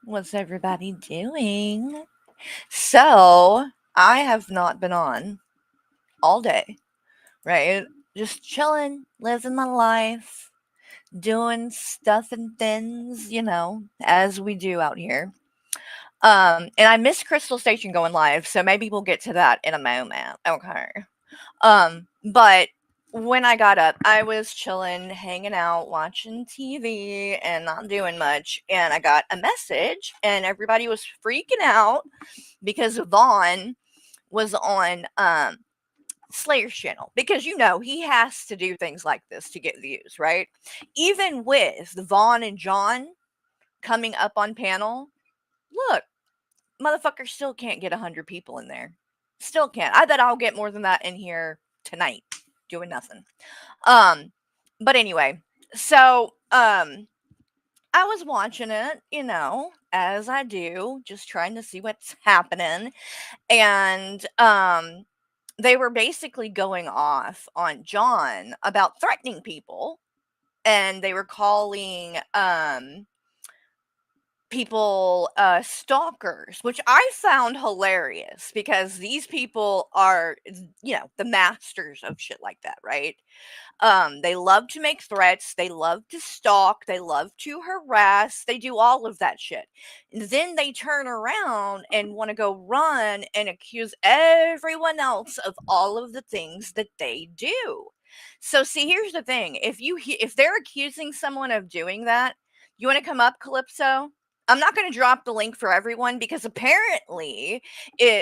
What's everybody doing? So, I have not been on all day, right? Just chilling, living my life, doing stuff and things, as we do out here. And I missed Crystal Station going live, so maybe we'll get to that in a moment. Okay. But when I got up, I was chilling, hanging out, watching TV, and not doing much. And I got a message, and everybody was freaking out because Vaughn was on Slayer's channel. Because he has to do things like this to get views, right? Even with Vaughn and John coming up on panel, look, motherfucker still can't get 100 people in there. Still can't. I bet I'll get more than that in here tonight doing nothing. Um, but anyway, so I was watching it, as I do, just trying to see what's happening. And they were basically going off on John about threatening people. And they were calling people stalkers, which I found hilarious because these people are, the masters of shit like that, right? They love to make threats, they love to stalk, they love to harass, they do all of that shit. And then they turn around and want to go run and accuse everyone else of all of the things that they do. So see, here's the thing. If they're accusing someone of doing that, you want to come up, Calypso? I'm not going to drop the link for everyone because apparently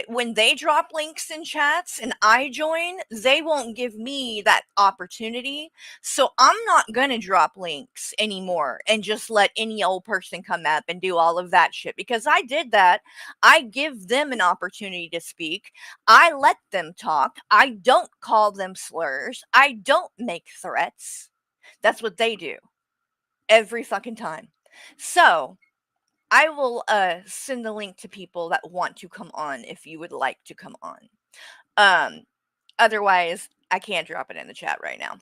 when they drop links in chats and I join, they won't give me that opportunity. So I'm not going to drop links anymore and just let any old person come up and do all of that shit because I did that. I give them an opportunity to speak. I let them talk. I don't call them slurs. I don't make threats. That's what they do every fucking time. So, I will send the link to people that want to come on if you would like to come on. Um, Otherwise, I can't drop it in the chat right now.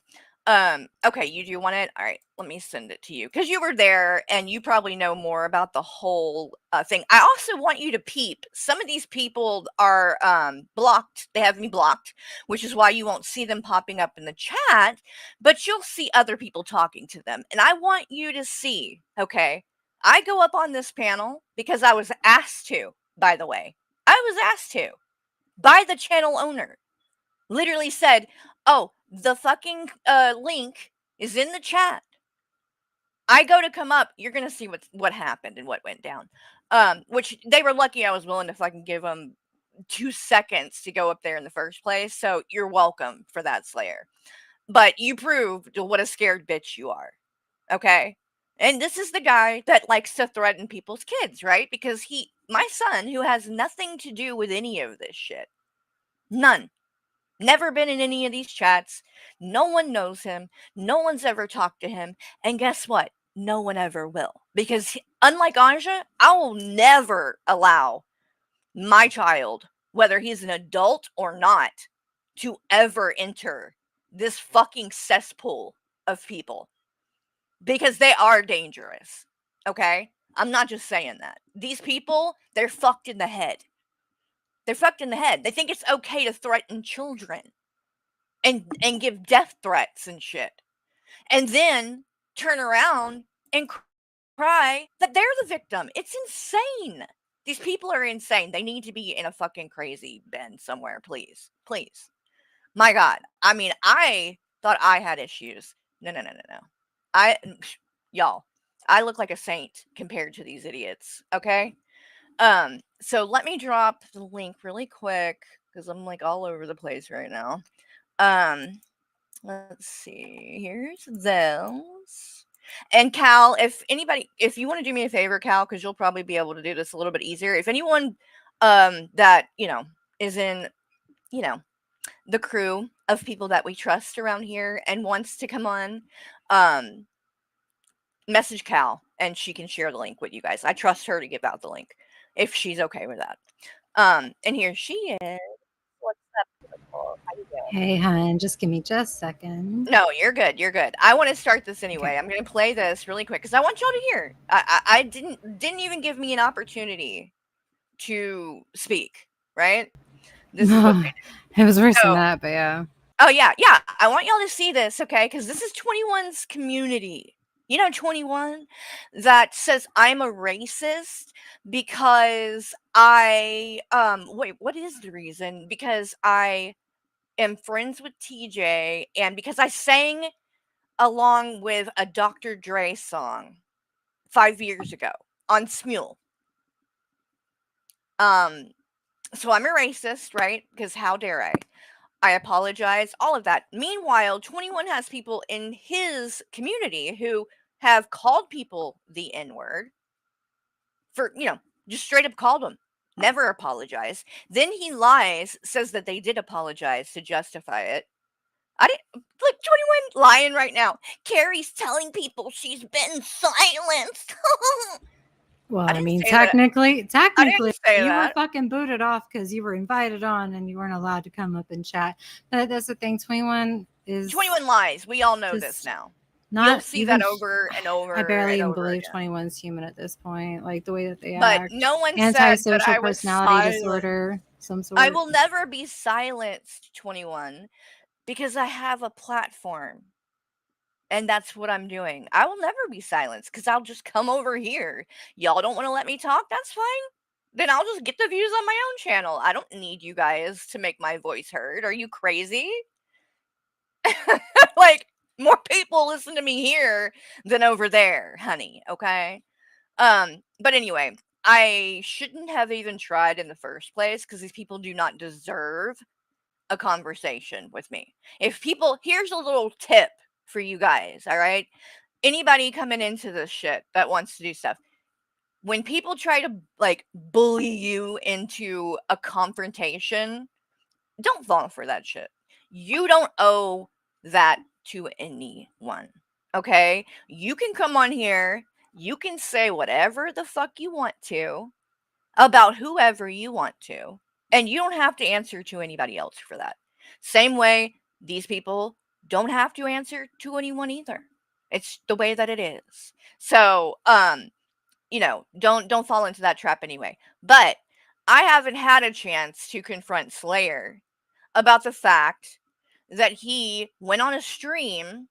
Okay, you do want it? All right, let me send it to you because you were there and you probably know more about the whole thing. I also want you to peep. Some of these people are blocked. They have me blocked, which is why you won't see them popping up in the chat, but you'll see other people talking to them. And I want you to see, okay? I go up on this panel because I was asked to, by the way. I was asked to by the channel owner. Literally said, "Oh, the fucking link is in the chat." I go to come up, you're gonna see what happened and what went down. Which they were lucky I was willing to fucking give them 2 seconds to go up there in the first place. So you're welcome for that, Slayer. But you proved what a scared bitch you are. Okay? And this is the guy that likes to threaten people's kids, right? Because my son, who has nothing to do with any of this shit, none. Never been in any of these chats. No one knows him. No one's ever talked to him. And guess what? No one ever will. Because unlike Anja, I will never allow my child, whether he's an adult or not, to ever enter this fucking cesspool of people. Because they are dangerous. Okay? I'm not just saying that. These people, they're fucked in the head. They're fucked in the head. They think it's okay to threaten children and give death threats and shit. And then turn around and cry that they're the victim. It's insane. These people are insane. They need to be in a fucking crazy bin somewhere, please. Please. My God. I mean, I thought I had issues. No, no, no, no, no. I, y'all, I look like a saint compared to these idiots. Okay. So let me drop the link really quick because I'm like all over the place right now. Um, Let's see. Here's those. And Cal, if you want to do me a favor, Cal, because you'll probably be able to do this a little bit easier. If anyone that, is in, you know, the crew of people that we trust around here and wants to come on, um, message Cal and she can share the link with you guys. I trust her to give out the link if she's okay with that. And here she is. What's up, beautiful? How you doing? Hey, hon, just give me just a second. No, you're good. You're good. I want to start this Okay. anyway. I'm gonna play this really quick because I want y'all to hear. I didn't even give me an opportunity to speak. Right. This is what they do. It was worse than So, that, but yeah. oh yeah, yeah. I want y'all to see this, okay? Because this is 21's community. You know, 21 that says I'm a racist because wait, what is the reason? Because I am friends with TJ and because I sang along with a Dr. Dre song 5 years ago on Smule. Um, so I'm a racist, right? Because how dare I? I apologize, all of that. Meanwhile, 21 has people in his community who have called people the N word for, just straight up called them, never apologize. Then he lies, says that they did apologize to justify it. I didn't like 21 lying right now. Carrie's telling people she's been silenced. Well, I I didn't mean, say that. technically, I technically, didn't say you were that. fucking booted off because you were invited on and you weren't allowed to come up and chat. But that's the thing. 21 is 21 lies. We all know this just now. You'll not see even. that over and I over barely and even over believe again. 21's human at this point. Like the way that they But act. no one said that Antisocial I was personality silent. disorder, some I sort. will never be silenced, 21, because I have a platform. And that's what I'm doing. I will never be silenced because I'll just come over here. Y'all don't want to let me talk? That's fine. Then I'll just get the views on my own channel. I don't need you guys to make my voice heard. Are you crazy? Like, more people listen to me here than over there, honey. Okay. But anyway, I shouldn't have even tried in the first place because these people do not deserve a conversation with me. If people, here's a little tip for you guys, all right? Anybody coming into this shit that wants to do stuff, when people try to like bully you into a confrontation, don't fall for that shit. You don't owe that to anyone. Okay? You can come on here, you can say whatever the fuck you want to about whoever you want to, and you don't have to answer to anybody else for that. Same way, these people don't have to answer to anyone either. It's the way that it is. So, don't fall into that trap anyway. But I haven't had a chance to confront Slayer about the fact that he went on a stream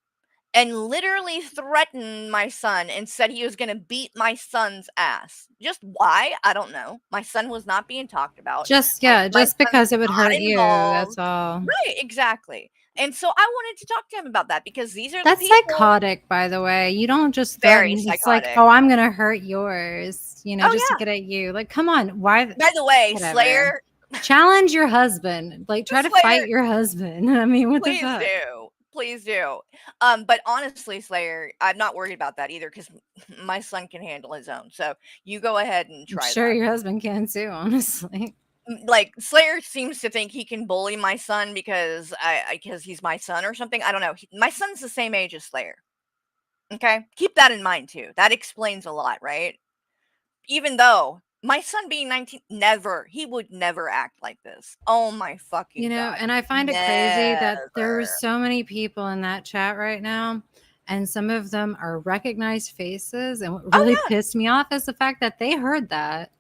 and literally threatened my son and said he was going to beat my son's ass. Just why? I don't know. My son was not being talked about. Just, My, yeah, my just son's because it would not hurt you. That's involved. all. Right, exactly. And so I wanted to talk to him about that because these are the That's people psychotic, by the way. You don't just very threaten. It's like, psychotic. oh, I'm gonna hurt yours, Oh just to yeah. get at you. Like, come on, why? By the way, Whatever. Slayer, Challenge your husband. Like, try to Slayer, fight your husband. I mean, what the please fuck? do. Please do. But honestly, Slayer, I'm not worried about that either because my son can handle his own. So you go ahead and I'm try sure that. your husband can too, honestly. Like Slayer seems to think he can bully my son because he's my son or something. I don't know. My son's the same age as Slayer. Okay, keep that in mind too. That explains a lot, right? Even though my son being 19, he would never act like this. Oh my fucking god, And I find it crazy that there were never. so many people in that chat right now, and some of them are recognized faces. And what Oh really yeah, pissed me off is the fact that they heard that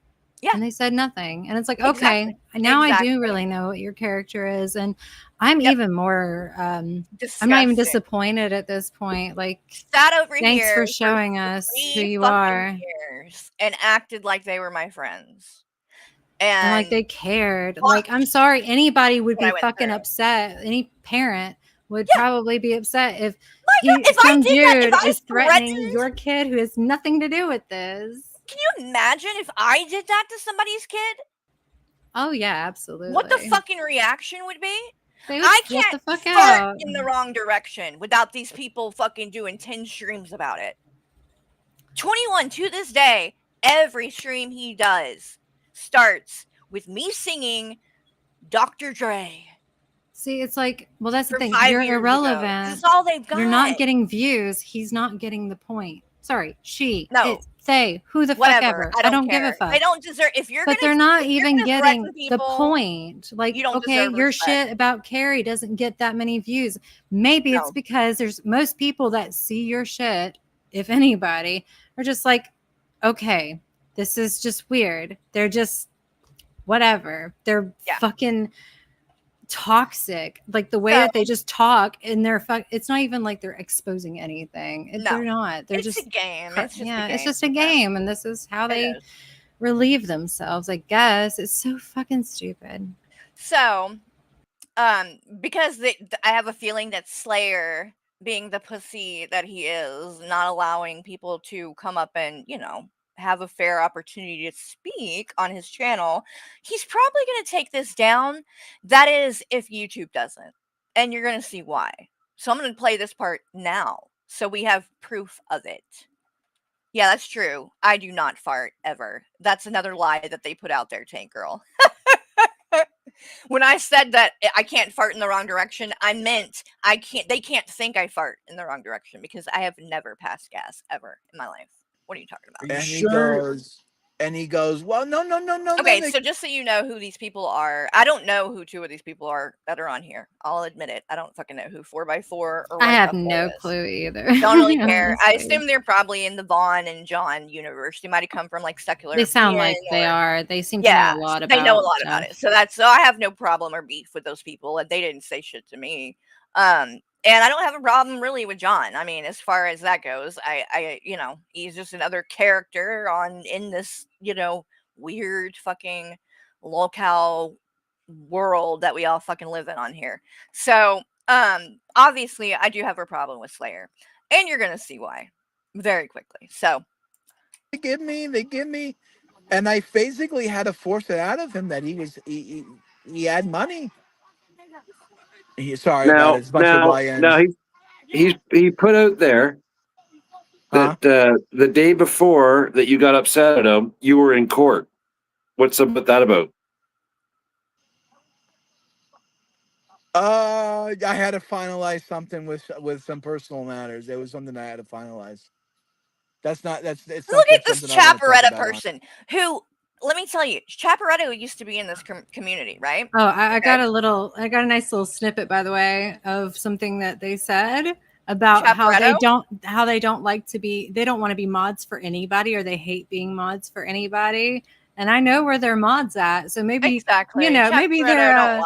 yeah, and they said nothing. And it's like, okay, exactly, now I do exactly. really know what your character is. And I'm Yep, even more, I'm not even disgusting. disappointed at this point. Like, Sat over thanks here for for showing us who 3 you fucking are. years and acted like they were my friends. And like And they cared. Like, I'm watch sorry, anybody would what I be went fucking through. upset. Any parent would Yeah, probably be upset if my god, if I some did that, if dude I is threatening threatened, your kid who has nothing to do with this. can you imagine if I did that to somebody's kid? Oh yeah, What the absolutely. fucking reaction would be? They would I flip can't the fuck fart out. in the wrong direction without these people fucking doing 10 streams about it. 21 to this day, every stream he does starts with me singing Dr. Dre See, it's like, well, that's the from thing. 5 You're years ago. This irrelevant. is all they've You're got. not getting views. He's not getting the point. Sorry, she. No, They, who the fuck Whatever. ever. I I don't don't give a care. fuck. They don't deserve. If you're But they're not even gonna threaten getting the people, point. Like, you don't okay, deserve your respect. shit about Carrie doesn't get that many views. Maybe it's No. because there's most people that see your shit, if anybody, are just like, okay, this is just weird. They're just whatever. They're Yeah. fucking toxic. Like the way So that they just talk and they're it's not even like they're exposing anything. no, They're not. They're it's just a game. It's just a game. it's just a for them. game, and this is how It they is. relieve themselves, I guess. It's so fucking stupid. So, because I have a feeling that Slayer, being the pussy that he is, not allowing people to come up and, have a fair opportunity to speak on his channel, he's probably going to take this down. That is, if YouTube doesn't. And you're going to see why. So I'm going to play this part now, so we have proof of it. Yeah, that's true. I do not fart ever. That's another lie that they put out there, Tank Girl. When I said that I can't fart in the wrong direction, I meant they can't think I fart in the wrong direction, because I have never passed gas ever in my life. What are you talking about? Are you sure? And he goes, well, no. Okay, so just so you know who these people are, I don't know who two of these people are that are on here. I'll admit it. I don't fucking know who 4x4 or I have 1 no is. clue either. Don't really care. I assume they're probably in the Vaughn and John universe. They might have come from like secular. They sound like they are. They seem to know a lot about. They know a lot about it. So I have no problem or beef with those people, and they didn't say shit to me. And I don't have a problem really with John. I mean, as far as that goes, I he's just another character in this, weird fucking locale world that we all fucking live in on here. So, obviously I do have a problem with Slayer, and you're gonna see why very quickly. So they give me, and I basically had to force it out of him that he had money. Sorry about it. It's a bunch of YNs. Now he put out there that the day before that you got upset at him, you were in court. What's that about? I had to finalize something with some personal matters. It was something I had to finalize. It's look not at this something I wanna talk Chaparetta about person who, let me tell you, Chaparetta used to be in this community, right? Oh, I got a nice little snippet, by the way, of something that they said about how they don't like to be, they don't want to be mods for anybody, or they hate being mods for anybody. And I know where their mods at, so maybe exactly. Maybe their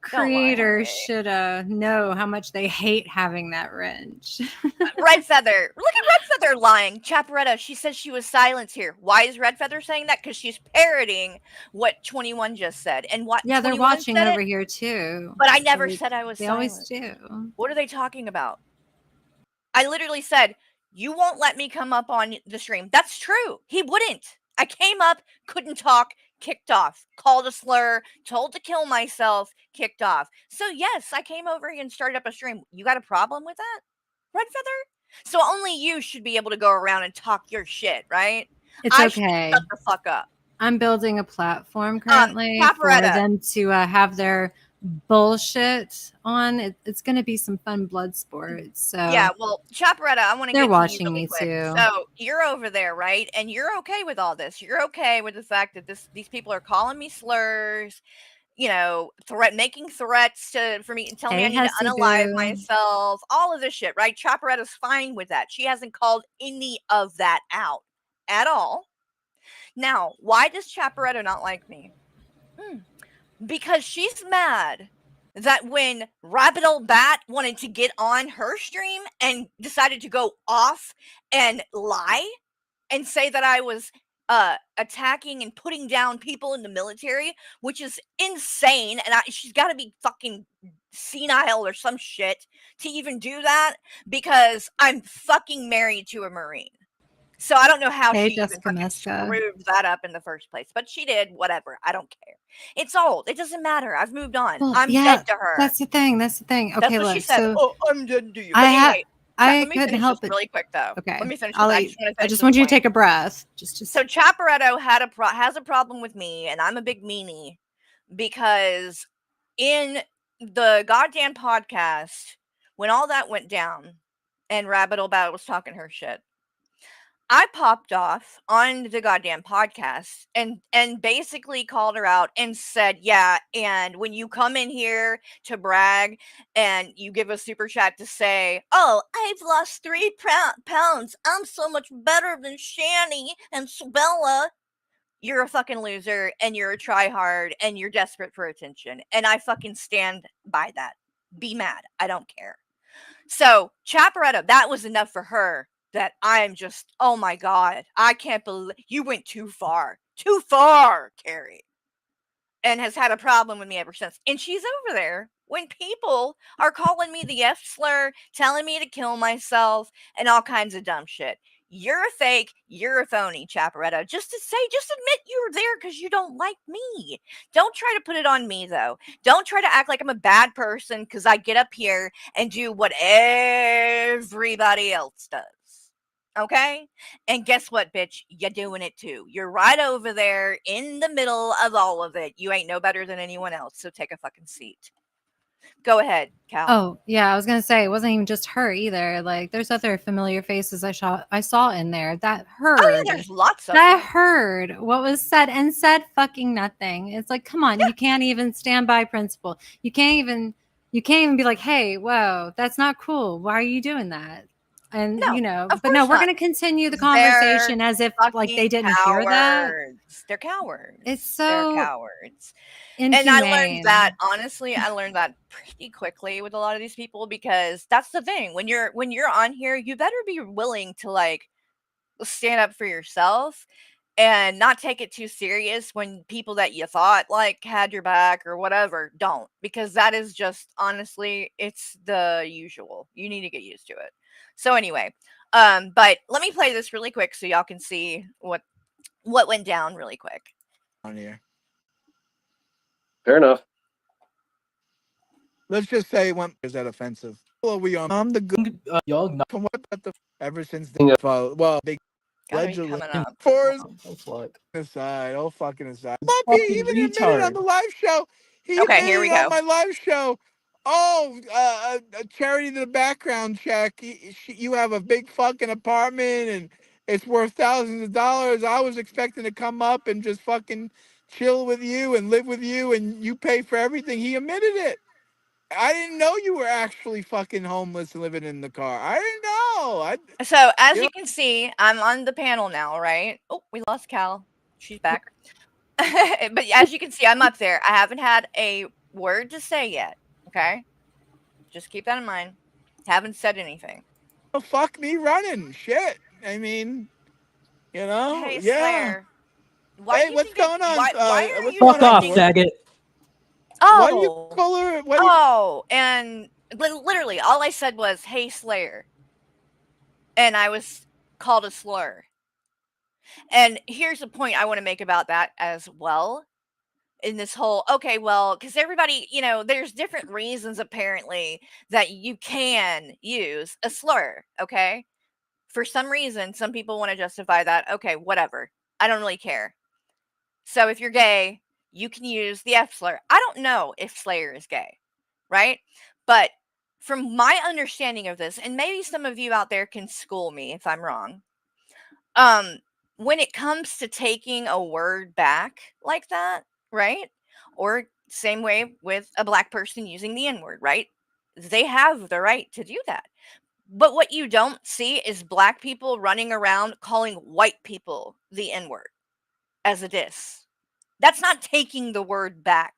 creators lie. should know how much they hate having that wrench. Red Feather, look at Red Feather lying. Chaparetta, she says she was silenced here. Why is Red Feather saying that? Because she's parroting what 21 just said, and what they're watching over here too. But I never said I was. They silenced. always do. What are they talking about? I literally said, you won't let me come up on the stream. That's true. He wouldn't. I came up, couldn't talk, kicked off, called a slur, told to kill myself, kicked off. So yes, I came over here and started up a stream. You got a problem with that, Red Feather? So only you should be able to go around and talk your shit, right? It's okay. Shut the fuck up. I'm building a platform currently for them to have their bullshit on. It's going to be some fun blood sports. So yeah, well, Chaparetta, I want to. They're watching me too. So you're over there, right? And you're okay with all this. You're okay with the fact that these people are calling me slurs, making threats for me and telling me I need to unalive myself. All of this shit, right? Chaparetta's fine with that. She hasn't called any of that out at all. Now, why does Chaparetta not like me? Because she's mad that when Rabbit Old Bat wanted to get on her stream and decided to go off and lie and say that I was attacking and putting down people in the military, which is insane, and she's got to be fucking senile or some shit to even do that, because I'm fucking married to a Marine. So I don't know how she even fucking screwed that up in the first place, but she did. Whatever, I don't care. It's old. It doesn't matter. I've moved on. Well, I'm dead to her. That's the thing. Okay, that's what look. she said. So I'm dead to you. But anyway, I couldn't help it. Really quick though. Okay, let me finish. I just want you to take a breath. So Chaparetto has a problem with me, and I'm a big meanie, because in the goddamn podcast, when all that went down, and Rabbit Old Bat was talking her shit, I popped off on the goddamn podcast and basically called her out and said, "Yeah, and when you come in here to brag and you give a super chat to say, oh, I've lost 3 pounds. I'm so much better than Shani and Bella. You're a fucking loser and you're a tryhard and you're desperate for attention. And I fucking stand by that. Be mad. I don't care." So, Chaparetta, that was enough for her that I'm just, oh my God, I can't believe you went too far. Too far, Carrie. And has had a problem with me ever since. And she's over there when people are calling me the F slur, telling me to kill myself, and all kinds of dumb shit. You're a fake. You're a phony, Chaparetta. Just admit you're there because you don't like me. Don't try to put it on me, though. Don't try to act like I'm a bad person because I get up here and do what everybody else does. Okay? And guess what, bitch? You're doing it too. You're right over there in the middle of all of it. You ain't no better than anyone else, so take a fucking seat. Go ahead, Cal. Oh, yeah, I was gonna say it wasn't even just her either. Like, there's other familiar faces I saw in there that heard. Oh, yeah, there's lots of that them. heard what was said and said fucking nothing. It's like, come on, you can't even stand by principle. You can't even be like, hey, whoa, that's not cool. Why are you doing that? And No, you know, of but no, course we're not. gonna continue the conversation They're as if like they fucking didn't hear that. cowards. They're cowards. It's They're so cowards. And I learned inhumane. that, honestly, I learned that pretty quickly with a lot of these people because that's the thing. When you're on here, you better be willing to like stand up for yourself and not take it too serious when people that you thought like had your back or whatever don't, because that is just, honestly, it's the usual. You need to get used to it. So anyway, but let me play this really quick so y'all can see what went down really quick on here. Fair enough. Let's just say is that offensive? Well, I'm the good young. From what the ever since the big allegedly aside, all fucking aside. He even admitted on the live show. He Okay, here we admitted on go. my live show. Oh, a charity to the background check. You have a big fucking apartment and it's worth thousands of dollars. I was expecting to come up and just fucking chill with you and live with you, and you pay for everything. He admitted it. I didn't know you were actually fucking homeless and living in the car. I didn't know. So as you can see, I'm on the panel now, right? Oh, we lost Cal. She's back. But as you can see, I'm up there. I haven't had a word to say yet. Okay, just keep that in mind. Haven't said anything. Oh, fuck me running. Shit. I mean, Hey, yeah. Slayer. Why Hey, do you what's think going on? why are what's you going on, defending? faggot? Oh, Why do you call her? And literally, all I said was, "Hey, Slayer," and I was called a slur. And here's a point I want to make about that as well. In this whole, okay, well, because everybody, there's different reasons apparently that you can use a slur. Okay, for some reason, some people want to justify that. Okay, whatever. I don't really care. So if you're gay, you can use the F slur. I don't know if Slayer is gay, right? But from my understanding of this, and maybe some of you out there can school me if I'm wrong, when it comes to taking a word back like that, right? Or same way with a black person using the N-word, right? They have the right to do that. But what you don't see is black people running around calling white people the N-word as a diss. That's not taking the word back.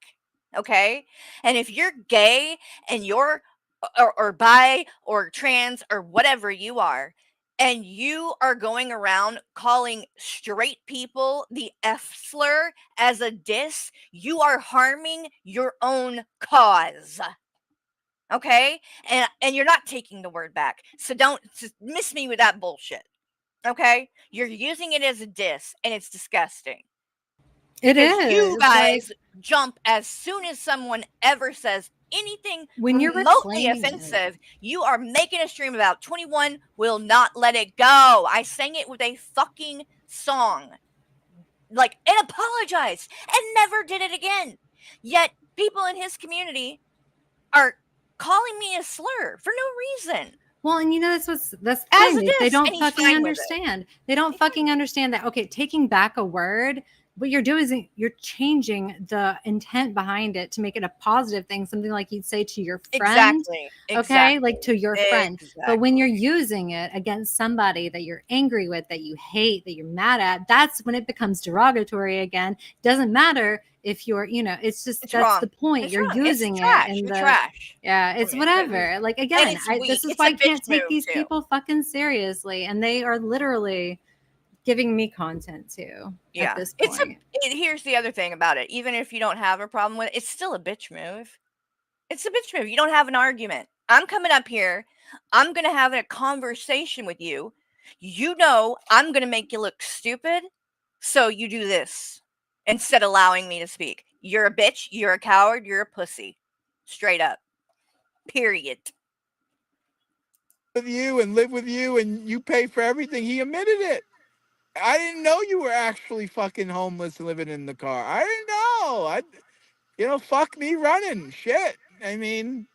Okay? And if you're gay and you're or bi or trans or whatever you are, and you are going around calling straight people the F slur as a diss, you are harming your own cause. Okay? And you're not taking the word back. So don't miss me with that bullshit. Okay? You're using it as a diss and it's disgusting. Because you guys jump as soon as someone ever says anything when you're remotely offensive. You are making a stream about 21 will not let it go. I sang it with a fucking song. Like, and apologized and never did it again. Yet people in his community are calling me a slur for no reason. Well, and that's the As thing. it They is, don't and he's fucking fine with it. understand. They don't fucking understand that. Okay, taking back a word, what you're doing is you're changing the intent behind it to make it a positive thing, something like you'd say to your friend. Exactly. Okay, like to your friend. But when you're Exactly. using it against somebody that you're angry with, that you hate, that you're mad at, that's when it becomes derogatory again. Doesn't matter if you're, it's just It's that's wrong. the point. It's You're wrong. It's using it trash. in You're the trash. yeah, it's whatever. Like again, it's weak. this is It's why a I can't bitch take move, these too. people fucking seriously, and they are literally giving me content too. Yeah. At this point, Here's the other thing about it. Even if you don't have a problem with it, it's still a bitch move. It's a bitch move. You don't have an argument. I'm coming up here. I'm gonna have a conversation with you. I'm gonna make you look stupid, so you do this instead of allowing me to speak. You're a bitch. You're a coward. You're a pussy. Straight up. Period. With you and live with you and you pay for everything. He admitted it. I didn't know you were actually fucking homeless and living in the car. I didn't know. Fuck me running. Shit. I mean,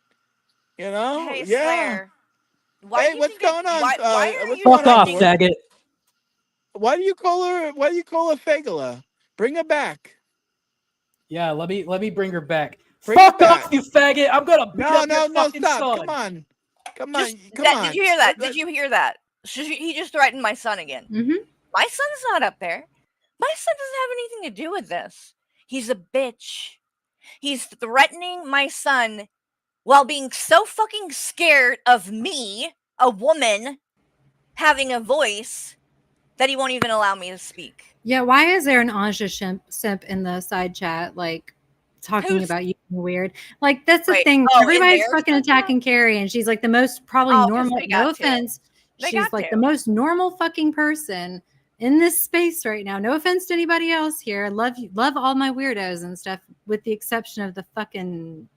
Hey, yeah. Slayer. Why Hey, do you what's think it? going on? Why are What's you going Fuck on, off, defending? Dwarf? faggot. Why do you call her Fagala? Bring her back. Yeah, let me bring her back. Bring her Fuck off, back. you faggot! I'm gonna beat up your No, fucking stop. son. Come on. Come Just on. Come on. Did you hear that? Did you hear that? He just threatened my son again. mm-hmm. My son's not up there. My son doesn't have anything to do with this. He's a bitch. He's threatening my son while being so fucking scared of me, a woman, having a voice that he won't even allow me to speak. Yeah, why is there an Anja simp in the side chat, like talking Who's about you being weird? Like that's the right? thing. Oh, in Everybody's their fucking side chat? attacking Carrie, and she's like the most probably Oh, 'cause normal. they No got to. offense, They she's got like to. the most normal fucking person in this space right now. No offense to anybody else here. Love you, love all my weirdos and stuff, with the exception of the fucking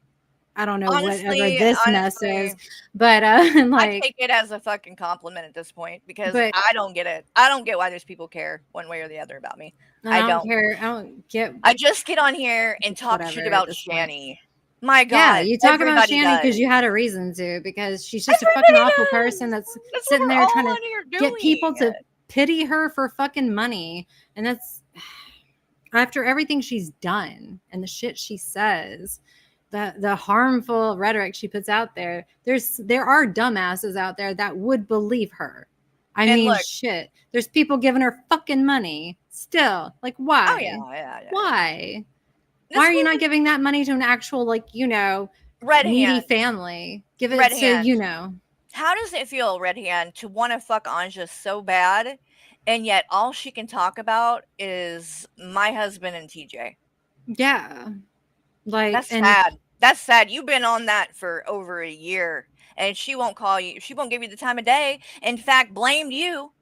I don't know whatever this mess is, but I like, take it as a fucking compliment at this point because but I don't get it. I don't get why those people care one way or the other about me. I I don't don't. care. I don't get. I just get on here and talk Whatever shit at about this point. Shani. My Yeah, God, you talk about everybody Shanny because does. you had a reason to, because she's just a fucking Everybody awful does. person that's That's what sitting we're there all trying on to here get people doing. to pity her for fucking money. And that's after everything she's done and the shit she says, the harmful rhetoric she puts out there. There are dumbasses out there that would believe her. I And mean, look, shit. There's people giving her fucking money still. Like, why? oh yeah. Why? This Why are you not woman, giving that money to an actual, like, Red needy Hand, family? Give it Red to, Hand. How does it feel, Red Hand, to want to fuck Anja so bad, and yet all she can talk about is my husband and TJ? Yeah. Like, That's sad. That's sad. You've been on that for over a year, and she won't call you. She won't give you the time of day. In fact, blamed you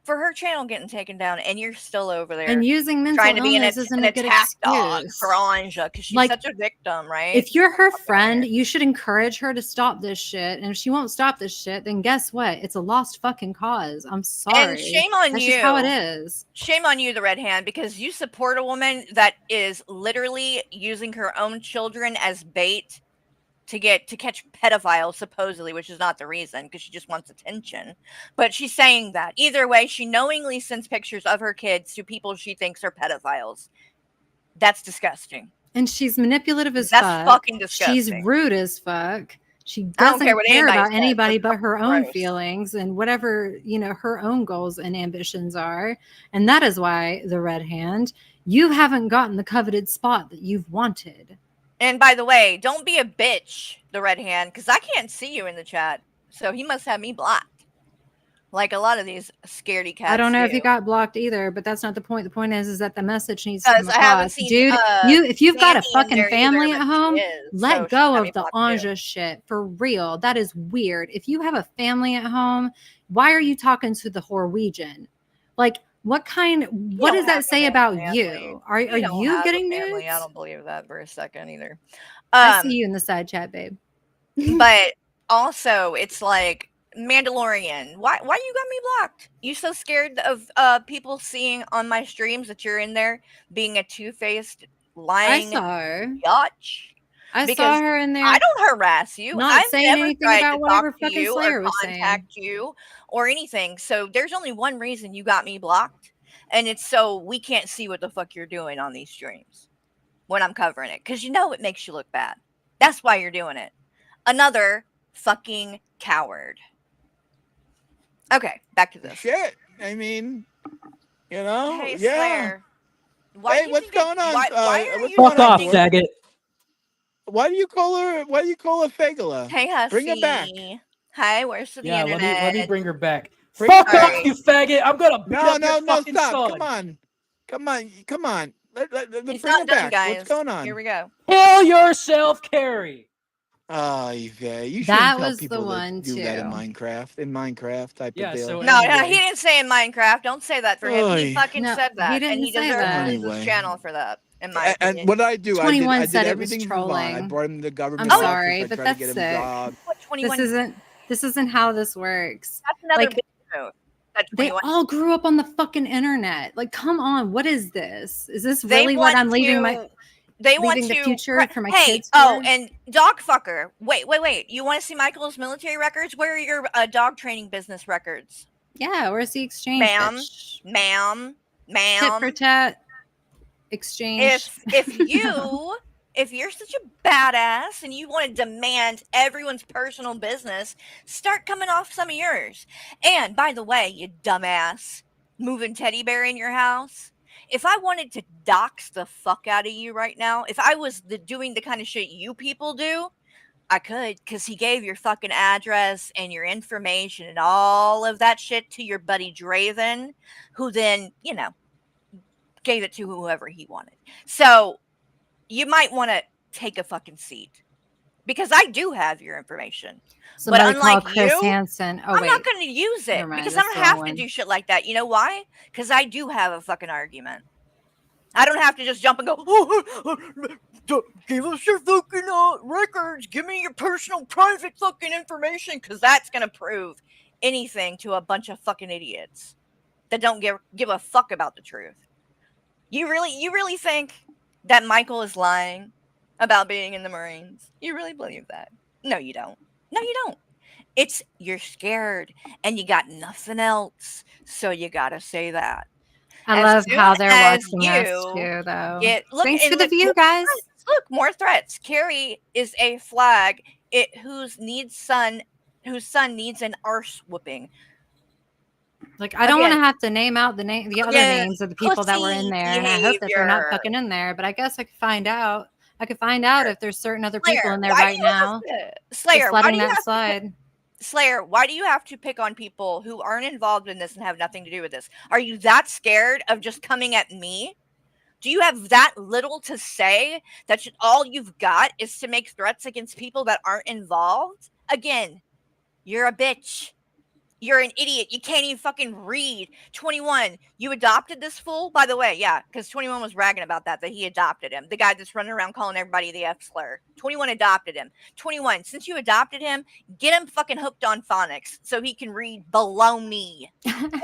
for her channel getting taken down, and you're still over there and using mental trying to be illness isn't an a good attack dog excuse. for Anja because she's Like, such a victim, right? if you're her friend, you should encourage her to stop this shit. And if she won't stop this shit, then guess what? It's a lost fucking cause. I'm sorry. And shame on That's you. just how it is. Shame on you, the Red Hand, because you support a woman that is literally using her own children as bait to catch pedophiles, supposedly, which is not the reason, because she just wants attention. But she's saying that either way, she knowingly sends pictures of her kids to people she thinks are pedophiles. That's disgusting. And she's manipulative as That's fuck. fucking disgusting. She's rude as fuck. She I don't doesn't care what care anybody about says. anybody That's but her own gross. feelings and whatever, her own goals and ambitions are. And that is why, the Red Hand, you haven't gotten the coveted spot that you've wanted. And by the way, don't be a bitch, the Red Hand, because I can't see you in the chat. So he must have me blocked. Like a lot of these scaredy cats. I don't know do. if he got blocked either, but that's not the point. The point is that the message needs to come I haven't across. seen, Dude, if you've got a Sandy in fucking there family either, at but she home, is, so let she go got of me the blocked too. Anja shit. For real. That is weird. If you have a family at home, why are you talking to the Norwegian? Like, what does that say about you? Are you getting nudes? I don't believe that for a second either. I see you in the side chat, babe. But also, it's like, Mandalorian, why you got me blocked? You so scared of people seeing on my streams that you're in there being a two-faced, lying I saw her. biatch? I saw her in there. I don't harass you. Not I've saying never anything tried about to whatever talk to fucking you or Slayer was saying. contact you or anything. So there's only one reason you got me blocked, and it's so we can't see what the fuck you're doing on these streams when I'm covering it, because you know it makes you look bad. That's why you're doing it. Another fucking coward. Okay, back to this. Shit. I mean, you know, Hey, yeah. Slayer. Why Hey, do you what's think going on? why are What's you going Fuck on, off, boy? defending? faggot. Why do you call her? Why do you call her Fagala? Hey, Bring her back. Hussy. Hi, where's the Yeah, let me internet? bring her back. Bring her Fuck back. off, you faggot! I'm gonna beat No, up your no, fucking stop. son. Come on. Come on. It's Bring her not done, back. What's guys. going on? Here we go. Kill yourself, Carrie. Oh, Yvette, you shouldn't That tell was the people to one do that in too. Minecraft type Yeah, of deal. so No, anyway. he didn't say in Minecraft. Don't say that for him. He Oy. fucking No, said he that, and didn't he say deserves to that. lose his Anyway. channel for that. In my And opinion. what did I do? 21 I did said it was everything Vermont. I trolling. brought him to government I'm office. sorry, I but tried to get that's him a sick. job. What 21? This isn't how this works. That's another Like, big move. That they 21. all grew up on the fucking internet. Like, come on, what is this? Is this They really what want I'm leaving to. They want leaving the to. future for my Hey, kids oh, for? and dog fucker. Wait. You want to see Michael's military records? Where are your dog training business records, Yeah, where's the exchange, ma'am? bitch? Ma'am. Tit for tat exchange. If you're such a badass and you want to demand everyone's personal business, start coming off some of yours. And by the way, you dumbass, moving teddy bear in your house. If I wanted to dox the fuck out of you right now, if I was doing the kind of shit you people do, I could, because he gave your fucking address and your information and all of that shit to your buddy Draven, who then, gave it to whoever he wanted. So you might want to take a fucking seat, because I do have your information. Somebody but unlike call Chris you, Hansen. Oh, I'm wait. not going to use it Never mind, because I that's don't the wrong have to one. do shit like that. You know why? Because I do have a fucking argument. I don't have to just jump and go, give us your fucking records. Give me your personal private fucking information, because that's going to prove anything to a bunch of fucking idiots that don't give a fuck about the truth. You really think that Michael is lying about being in the Marines? You really believe that? No, you don't. No, you don't. It's you're scared and you got nothing else, so you gotta say that. I As love soon how they're as watching us you too, though. look Thanks and for the look, view, more guys. threats. Look, more threats. Carrie is a flag. Whose son needs an arse whooping. Like, I don't want to Again, have to name out the other names of the people that were in pussy there, and I hope that they're not behavior. fucking in there. But I guess I could find out. I could find out if there's certain other people Slayer, in there why right do you now. have to, Just Slayer, why do letting you that have to slide. Slayer, why do you have to pick on people who aren't involved in this and have nothing to do with this? Are you that scared of just coming at me? Do you have that little to say that all you've got is to make threats against people that aren't involved? Again, you're a bitch. You're an idiot. You can't even fucking read. 21, you adopted this fool? By the way, yeah, because 21 was bragging about that he adopted him. The guy that's running around calling everybody the F slur. 21 adopted him. 21, since you adopted him, get him fucking hooked on phonics so he can read below me.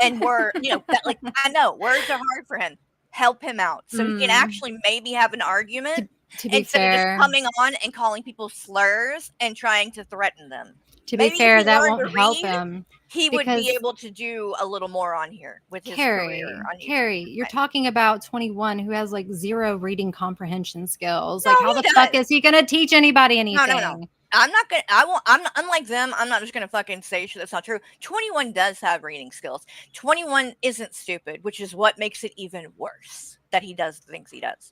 And I know, words are hard for him. Help him out so he can actually maybe have an argument to be instead fair, of just coming on and calling people slurs and trying to threaten them. To be Maybe fair, that won't help him. He would be able to do a little more on here with his career on YouTube. Carrie, you're talking about 21 who has like zero reading comprehension skills. No, like, how the fuck is he going to teach anybody anything? No. I'm not gonna. I won't. I'm not, unlike them. I'm not just gonna fucking say shit that's not true. 21 does have reading skills. 21 isn't stupid, which is what makes it even worse that he does the things he does,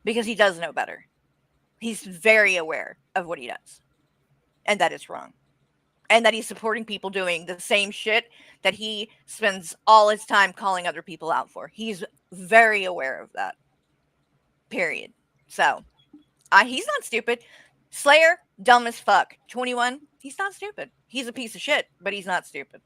because he does know better. He's very aware of what he does, and that it's wrong, and that he's supporting people doing the same shit that he spends all his time calling other people out for. He's very aware of that. Period. So, he's not stupid. Slayer, dumb as fuck. 21, he's not stupid. He's a piece of shit, but he's not stupid.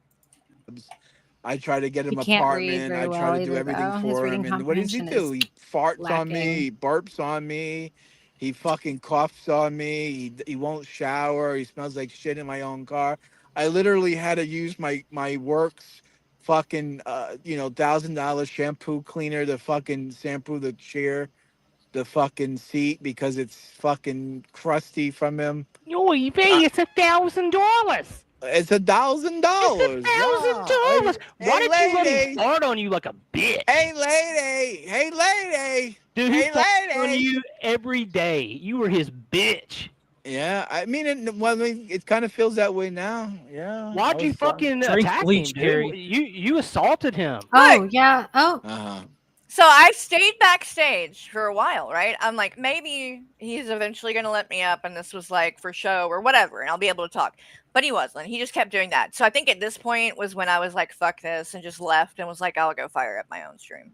I try to get him an can't apartment. I try to do everything for him. And what does he do? He farts on me. He burps on me. He fucking coughs on me. He won't shower. He smells like shit in my own car. I literally had to use my works fucking $1,000 shampoo cleaner to fucking shampoo the chair the fucking seat because it's fucking crusty from him. Oy vey, it's $1,000. It's $1,000. $1,000. Why Hey, did you let him lady. fart on you like a bitch? Hey, lady. Hey, lady. Dude, he Hey, farts on lady. you every day. You were his bitch. Yeah, I mean, it kind of feels that way now. Yeah. Why'd you fucking Drink attack bleach, him, dude? Carrie. You assaulted him. Oh yeah. Oh, Uh-huh. So I stayed backstage for a while, right? I'm like, maybe he's eventually going to let me up and this was like for show or whatever, and I'll be able to talk. But he wasn't. He just kept doing that. So I think at this point was when I was like, fuck this, and just left and was like, I'll go fire up my own stream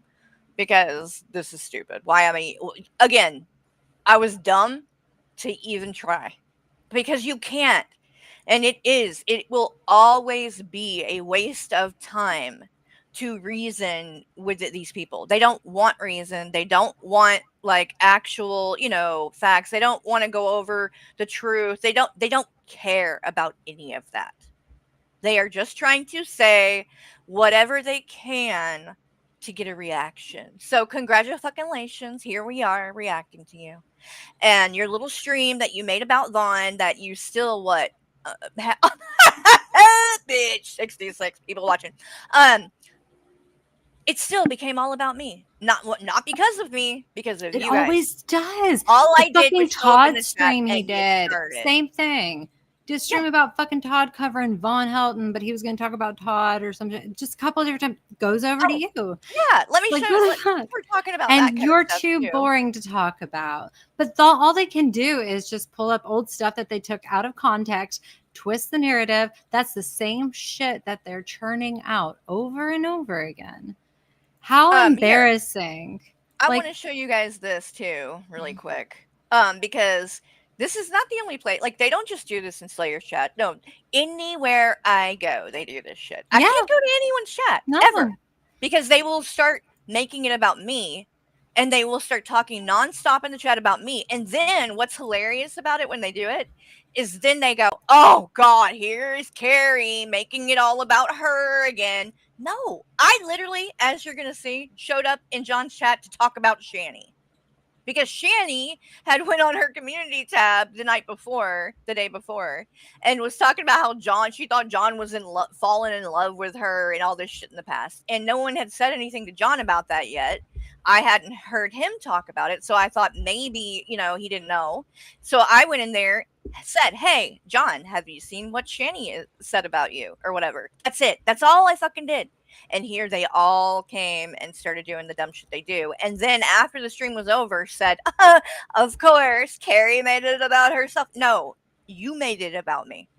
because this is stupid. Why am I, again, I was dumb to even try because you can't. And it will always be a waste of time to reason with these people. They don't want reason. They don't want like actual, facts. They don't want to go over the truth. They don't care about any of that. They are just trying to say whatever they can to get a reaction. So congratulations. Here we are reacting to you. And your little stream that you made about Vaughn that you still bitch, 66 people watching. It still became all about me. Not because of me, because of it you guys. always does. All The I did fucking was show up in Todd the chat stream he and get did. started. Same thing. Did a stream about fucking Todd covering Von Helton, but he was going to talk about Todd or something. Just a couple of different times. Goes over to you. Yeah, let me Like, show what you. the fuck? We're talking about that And kind you're of stuff too boring to talk about. But all they can do is just pull up old stuff that they took out of context, twist the narrative. That's the same shit that they're churning out over and over again. How embarrassing. I want to show you guys this too, really quick. Because this is not the only place. Like, they don't just do this in Slayer's chat. No, anywhere I go, they do this shit. I can't go to anyone's chat ever because they will start making it about me, and they will start talking nonstop in the chat about me. And then what's hilarious about it when they do it is then they go, "Oh God, here's Carrie making it all about her again." No, I literally, as you're gonna see, showed up in John's chat to talk about Shani. Because Shani had went on her community tab the day before, and was talking about how she thought John was fallen in love with her and all this shit in the past. And no one had said anything to John about that yet. I hadn't heard him talk about it. So I thought maybe, he didn't know. So I went in there, said, "Hey, John, have you seen what Shani said about you?" or whatever. That's it. That's all I fucking did. And here they all came and started doing the dumb shit they do. And then after the stream was over, said, "Of course, Carrie made it about herself." No, you made it about me.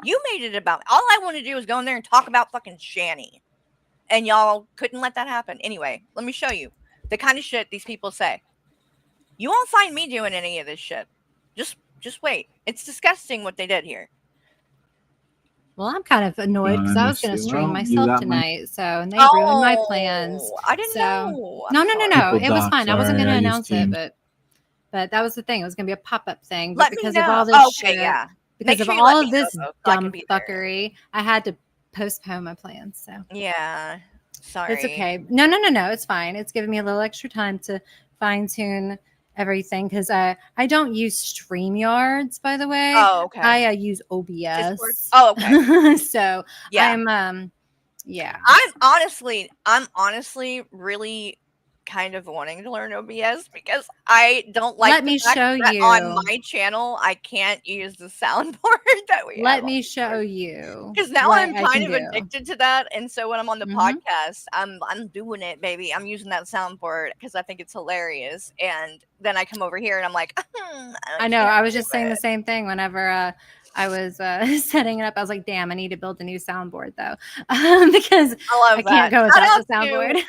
You made it about me. All I want to do is go in there and talk about fucking Shani. And y'all couldn't let that happen. Anyway, let me show you the kind of shit these people say. You won't find me doing any of this shit. Just wait. It's disgusting what they did here. Well, I'm kind of annoyed because I was going to stream myself tonight, and they ruined my plans. I didn't know. No. It was fine. I wasn't going to announce it, but that was the thing. It was going to be a pop-up thing. But because of all this shit, because of all of this dumb fuckery, I had to postpone my plans. So yeah, sorry. It's okay. No. It's fine. It's giving me a little extra time to fine-tune everything because I don't use StreamYards, by the way. Oh, okay. I use OBS. Discord? Oh, okay. So yeah. I'm honestly really kind of wanting to learn OBS because I don't like. Let me show you on my channel. I can't use the soundboard that we. Let me show you because now I'm kind of addicted to that, and so when I'm on the podcast, I'm doing it, baby. I'm using that soundboard because I think it's hilarious, and then I come over here and I'm like, I know. I was just saying the same thing whenever. I was setting it up. I was like, damn, I need to build a new soundboard though. Because I can't go without the soundboard.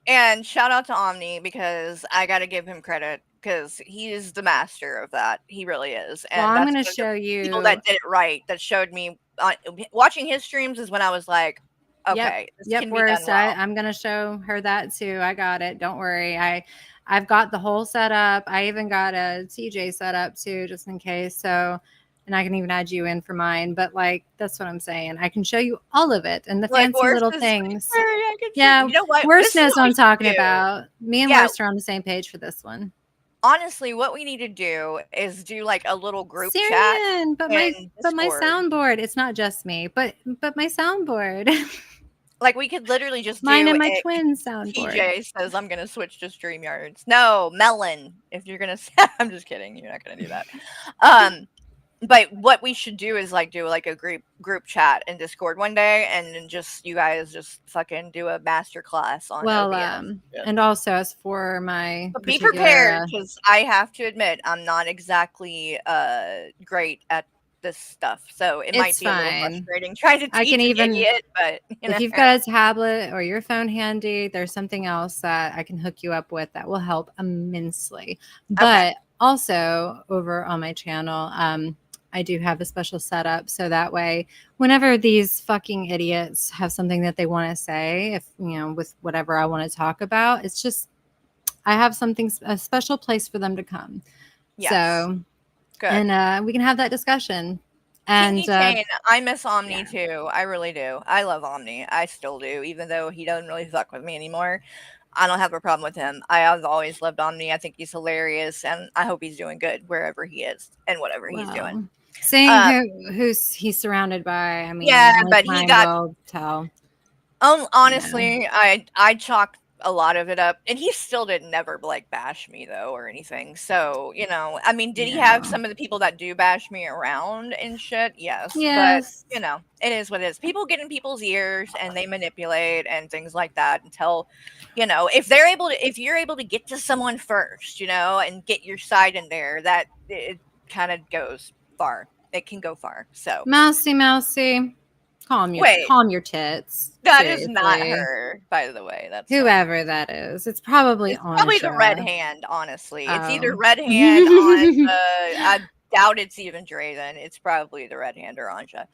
And shout out to Omni because I got to give him credit because he is the master of that. He really is. And well, I'm going to show you people that did it right. That showed me watching his streams is when I was like, okay, yep. I'm going to show her that too. I got it. Don't worry. I've got the whole setup. I even got a TJ setup too, just in case. So. And I can even add you in for mine. But that's what I'm saying. I can show you all of it and the fancy little things. Yeah. You know what? Worst knows what I'm talking about. Me and Worst are on the same page for this one. honestly, what we need to do is do like a little group chat Syrian, but in my Discord. soundboard. It's not just me, but my soundboard. Like we could literally just Mine do and my a twin soundboard. TJ says I'm gonna switch to StreamYards. No, Melon. If you're gonna, I'm just kidding. You're not gonna do that. But what we should do is like do like a group chat in Discord one day, and then just you guys just fucking do a master class on Well, OBS. and also as for my But be particular, prepared, because I have to admit I'm not exactly great at this stuff, so it might it's be a little fine. frustrating trying to I teach can an even, idiot, but you know. if you've got a tablet or your phone handy, there's something else that I can hook you up with that will help immensely. But also over on my channel, I do have a special setup so that way, whenever these fucking idiots have something that they want to say, if you know, with whatever I want to talk about, it's just I have something, a special place for them to come. Yes. So, good. and we can have that discussion. And Chain, I miss Omni too. I really do. I love Omni. I still do, even though he doesn't really fuck with me anymore. I don't have a problem with him. I have always loved Omni. I think he's hilarious, and I hope he's doing good wherever he is and whatever he's doing. Seeing who's he's surrounded by, I mean, yeah, but he got. Will tell. Honestly, I chalked a lot of it up, and he still didn't never like bash me though or anything. So you know, I mean, did he have some of the people that do bash me around and shit? Yes, but you know, it is what it is. People get in people's ears and they manipulate and things like that until, you know, if you're able to get to someone first, you know, and get your side in there, that it kind of goes far. It can go far. So mousy. Calm your tits. That seriously. Is not her, by the way. That's whoever that is. It's probably probably the red hand, honestly. It's either red hand, Anja. I doubt it's even Draven. It's probably the red hand or Anja.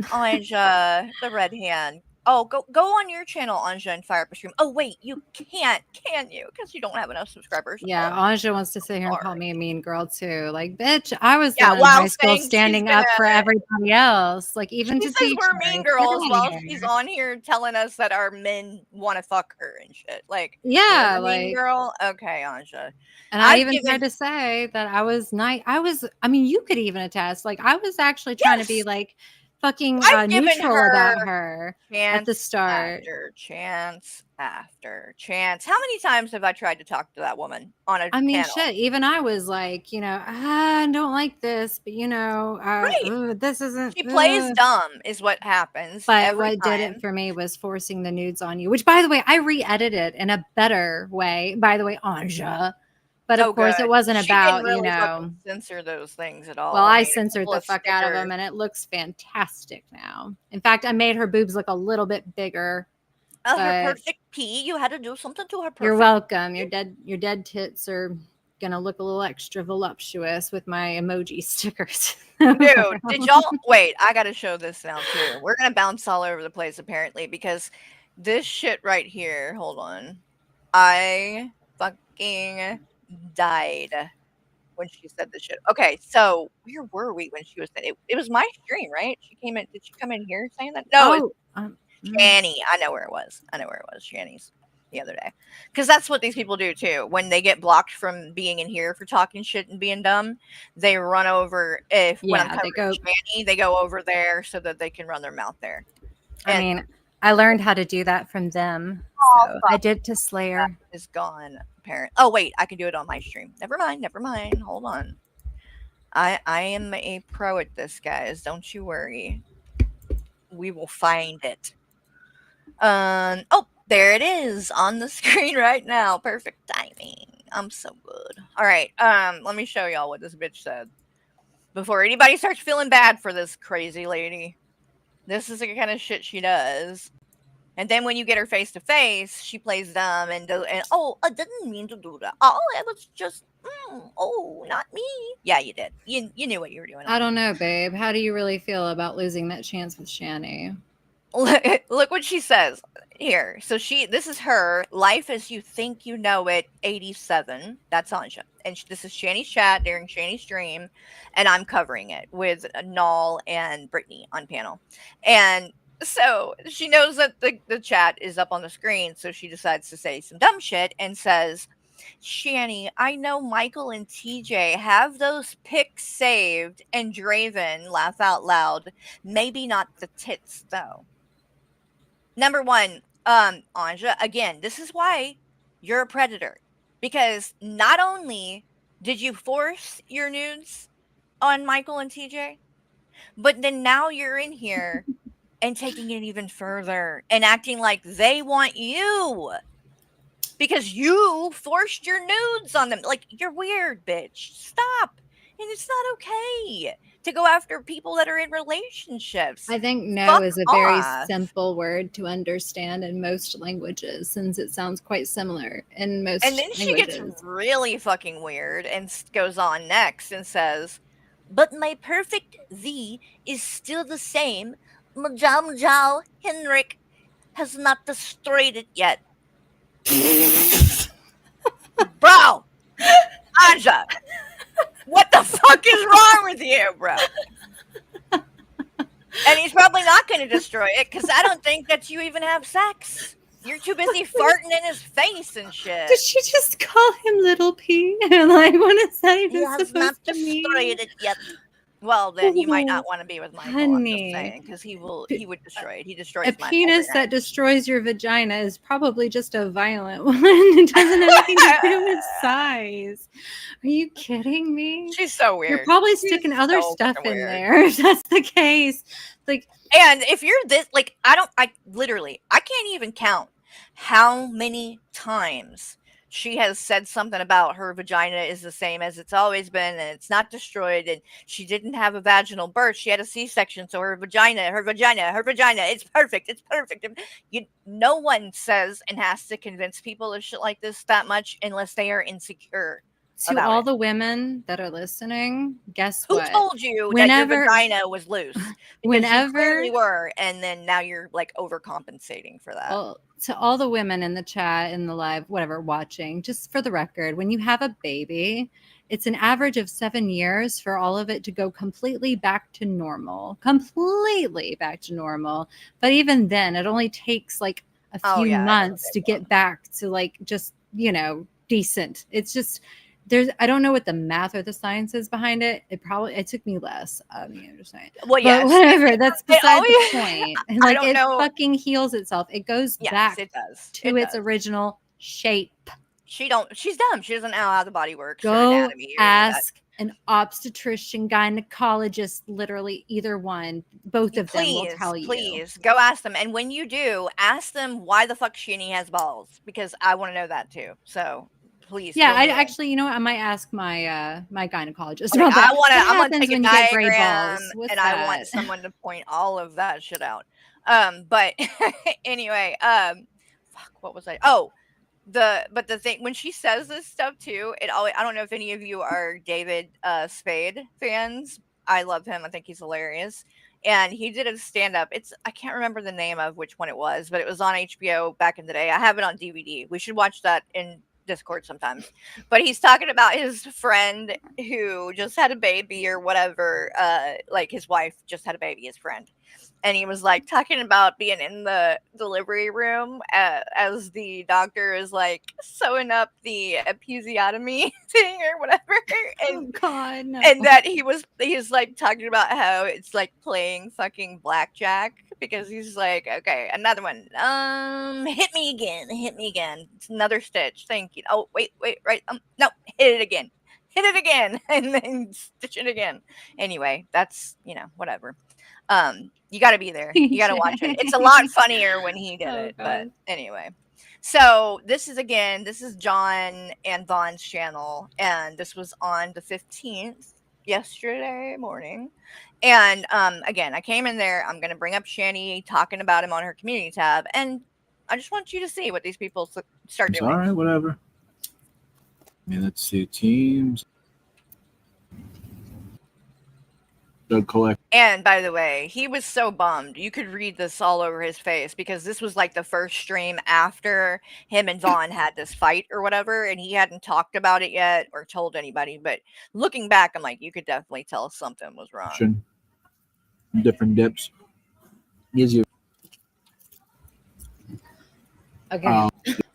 Anja, the red hand. Oh, go on your channel, Anja, and fire up a stream. Oh, wait, you can't, can you? Because you don't have enough subscribers. Yeah, Anja wants to sit here and call me a mean girl, too. Like, bitch, I was the one in high school standing up for everybody else. Like, even she to says we're mean girls while she's on here telling us that our men want to fuck her and shit. Like, yeah, like mean girl. Okay, Anja. And I even tried to say that I was nice. I mean, you could even attest. Like, I was actually trying to be like fucking neutral about her at the start. Chance after chance. How many times have I tried to talk to that woman on a panel? Shit. Even I was like, you know, I don't like this, but you know, this isn't. She plays dumb, is what happens. But what did it for me was forcing the nudes on you, which, by the way, I re-edited in a better way. By the way, Anja. But of course, it wasn't about, really you know, censor those things at all. Well, I censored the fuck out of them, and it looks fantastic now. In fact, I made her boobs look a little bit bigger. Her perfect pee. You had to do something to her. Perfect you're welcome. Your dead tits are gonna look a little extra voluptuous with my emoji stickers. Dude, did y'all wait? I gotta show this now too. We're gonna bounce all over the place apparently because this shit right here. Hold on, I fucking died when she said this shit. Okay, so where were we when she was saying it? It was my stream, right? She came in. Did she come in here saying that? No, Shanny. I know where it was. Shanny's the other day. Because that's what these people do too. When they get blocked from being in here for talking shit and being dumb, they run over. When I'm covering Shanny, they go over there so that they can run their mouth there. I mean, I learned how to do that from them. So I did to Slayer. Is gone. Apparently. Oh wait, I can do it on my stream. Never mind. Hold on. I am a pro at this, guys. Don't you worry. We will find it. Oh, there it is on the screen right now. Perfect timing. I'm so good. All right. Let me show y'all what this bitch said before anybody starts feeling bad for this crazy lady. This is the kind of shit she does. And then when you get her face to face, she plays dumb and oh, I didn't mean to do that. Oh, it was just not me. Yeah, you did. You knew what you were doing. I don't know, babe. How do you really feel about losing that chance with Shanny? Look what she says here. So this is her life as you think you know it. 87. That's Anja, and this is Shanny's chat during Shanny's stream, and I'm covering it with Null and Brittany on panel, and. So she knows that the chat is up on the screen, so she decides to say some dumb shit and says, Shani, I know Michael and TJ have those pics saved, and Draven, laugh out loud. Maybe not the tits, though. Number one, Anja, again, this is why you're a predator. Because not only did you force your nudes on Michael and TJ, but then now you're in here and taking it even further and acting like they want you because you forced your nudes on them. Like, you're weird, bitch. Stop. And it's not okay to go after people that are in relationships. I think no Fuck is a very off. simple word to understand in most languages, since it sounds quite similar in most And then she gets languages. really fucking weird and goes on next and says, but my perfect thee is still the same. Majal Henrik has not destroyed it yet. Bro, Anja, what the fuck is wrong with you, bro? And he's probably not going to destroy it because I don't think that you even have sex. You're too busy farting in his face and shit. Did she just call him Little P? Like, what is that even He has not supposed to mean? destroyed it yet. Well, then you might not want to be with Michael. I'm just Honey. saying, because he would destroy it. He destroys A mine penis every that night. destroys your vagina is probably just a violent one. It doesn't have anything to do with size. Are you kidding me? She's so weird. You're probably She's sticking other so stuff fucking in weird. there if that's the case. Like, and if you're this, like, I can't even count how many times she has said something about her vagina is the same as it's always been and it's not destroyed and she didn't have a vaginal birth. She had a C-section, so her vagina, it's perfect. It's perfect. No one says and has to convince people of shit like this that much unless they are insecure. to all the women that are listening, guess Who what? told you that your vagina was loose? Because you clearly were, and then now you're like overcompensating for that. Well, to all the women in the chat, in the live, whatever, watching, just for the record, when you have a baby, it's an average of 7 years for all of it to go completely back to normal. Completely back to normal. But even then, it only takes like a few months to get back to like just, decent. It's just... I don't know what the math or the science is behind it. It took me less. I'm just saying. Well, yes. But whatever. That's beside the point. And like it fucking heals itself. It goes back to its original shape. She's dumb. She doesn't know how the body works. Go ask an obstetrician, gynecologist, literally either one. Both of them will tell you. Please go ask them. And when you do, ask them why the fuck Sheenie has balls, because I want to know that too. So please. Yeah, I actually, I might ask my my gynecologist about that. I'm gonna take a diagram and I want someone to point all of that shit out. But anyway, fuck, what was I? Oh, the thing when she says this stuff too, I don't know if any of you are David Spade fans. I love him. I think he's hilarious. And he did a stand-up. I can't remember the name of which one it was, but it was on HBO back in the day. I have it on DVD. We should watch that in Discord sometimes. But he's talking about his friend who just had a baby or whatever, like his wife just had a baby, his friend. And he was like talking about being in the delivery room as the doctor is like sewing up the episiotomy thing or whatever. And, oh God, no. And that he's like talking about how it's like playing fucking blackjack, because he's like, okay, another one. Hit me again. It's another stitch. Thank you. Oh, wait, right. No, hit it again. And then stitch it again. Anyway, that's, whatever. You got to be there. You got to watch it. It's a lot funnier when he did it. But anyway. So this is John and Vaughn's channel. And this was on the 15th, yesterday morning. And again, I came in there. I'm going to bring up Shani talking about him on her community tab. And I just want you to see what these people start doing. All right, whatever. Let's see. Teams. And by the way, he was so bummed. You could read this all over his face, because this was like the first stream after him and Vaughn had this fight or whatever, and he hadn't talked about it yet or told anybody. But looking back, I'm like, you could definitely tell something was wrong. Different dips. Easier. Okay.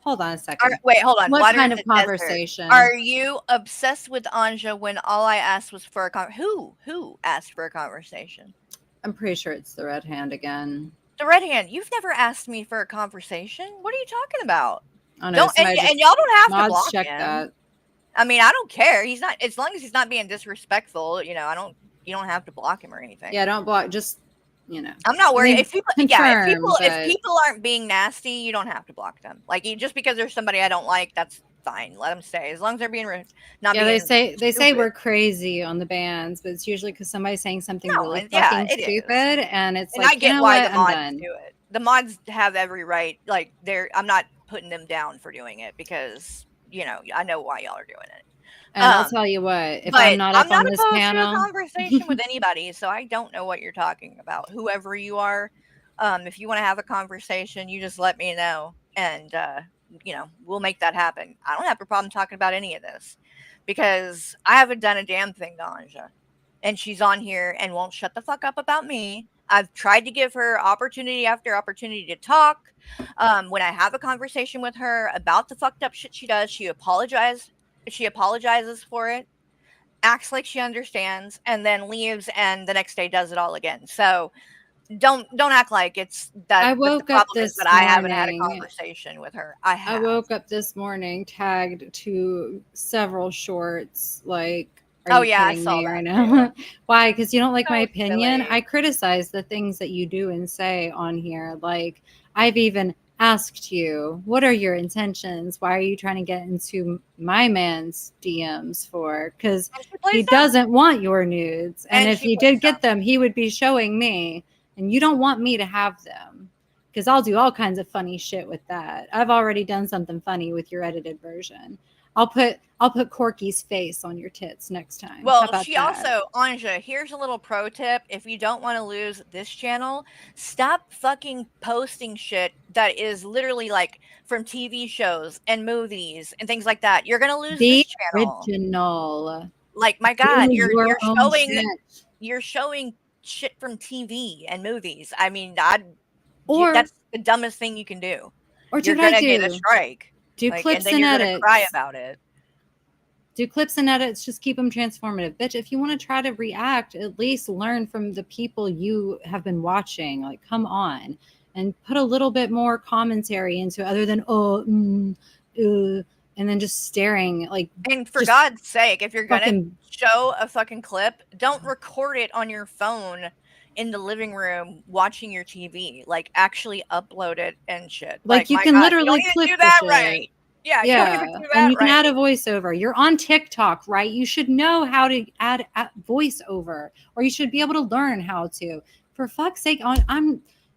Hold on a second. Wait, hold on. What Water kind in of the desert. conversation? Are you obsessed with Anja when all I asked was for a who asked for a conversation? I'm pretty sure it's the red hand again. The red hand. You've never asked me for a conversation. What are you talking about? Oh no, And y'all don't have to mods block check him. that. I mean, I don't care. He's not, as long as he's not being disrespectful. You don't have to block him or anything. Yeah, don't block. Just I'm not worried. I mean, If people, if people aren't being nasty, you don't have to block them. Like just because there's somebody I don't like, that's fine. Let them stay as long as they're being not. Yeah, being they say we're crazy on the bans, but it's usually because somebody's saying something really fucking stupid, and it's and like, I get you know why what? the mods do it. The mods have every right. Like I'm not putting them down for doing it because I know why y'all are doing it. And I'll tell you what, if I'm not up on this panel, to a conversation with anybody, so I don't know what you're talking about. Whoever you are, if you want to have a conversation, you just let me know, and we'll make that happen. I don't have a problem talking about any of this because I haven't done a damn thing to Anja, and she's on here and won't shut the fuck up about me. I've tried to give her opportunity after opportunity to talk. When I have a conversation with her about the fucked up shit she does, she apologizes for it, acts like she understands, and then leaves, and the next day does it all again. So don't act like it's that. I woke up this morning. I haven't had a conversation with her. I woke up this morning tagged to several shorts. Like, are you kidding me right now? Why? Because you don't like my opinion. Silly. I criticize the things that you do and say on here. Like, I've even asked you, what are your intentions? Why are you trying to get into my man's DMs for? Because he doesn't want your nudes. And if he did get them, he would be showing me. And you don't want me to have them. Because I'll do all kinds of funny shit with that. I've already done something funny with your edited version. I'll put Corky's face on your tits next time. Well, Anja, here's a little pro tip. If you don't want to lose this channel, stop fucking posting shit that is literally like from TV shows and movies and things like that. You're gonna lose this channel. Original. Like, my God, you're showing shit from TV and movies. I mean, that's the dumbest thing you can do. Or you're gonna get a strike. Do clips and you're edits. Gonna cry about it. Do clips and edits. Just keep them transformative, bitch. If you want to try to react, at least learn from the people you have been watching. Like, come on, and put a little bit more commentary into it, other than and then just staring. Like, and for God's sake, if you're gonna show a fucking clip, don't record it on your phone in the living room watching your TV. Like, actually upload it and shit. Like you can literally clip do that shit. right. Yeah, you don't even do that and you can add a voiceover. You're on TikTok, right? You should know how to add voiceover, or you should be able to learn how to. For fuck's sake,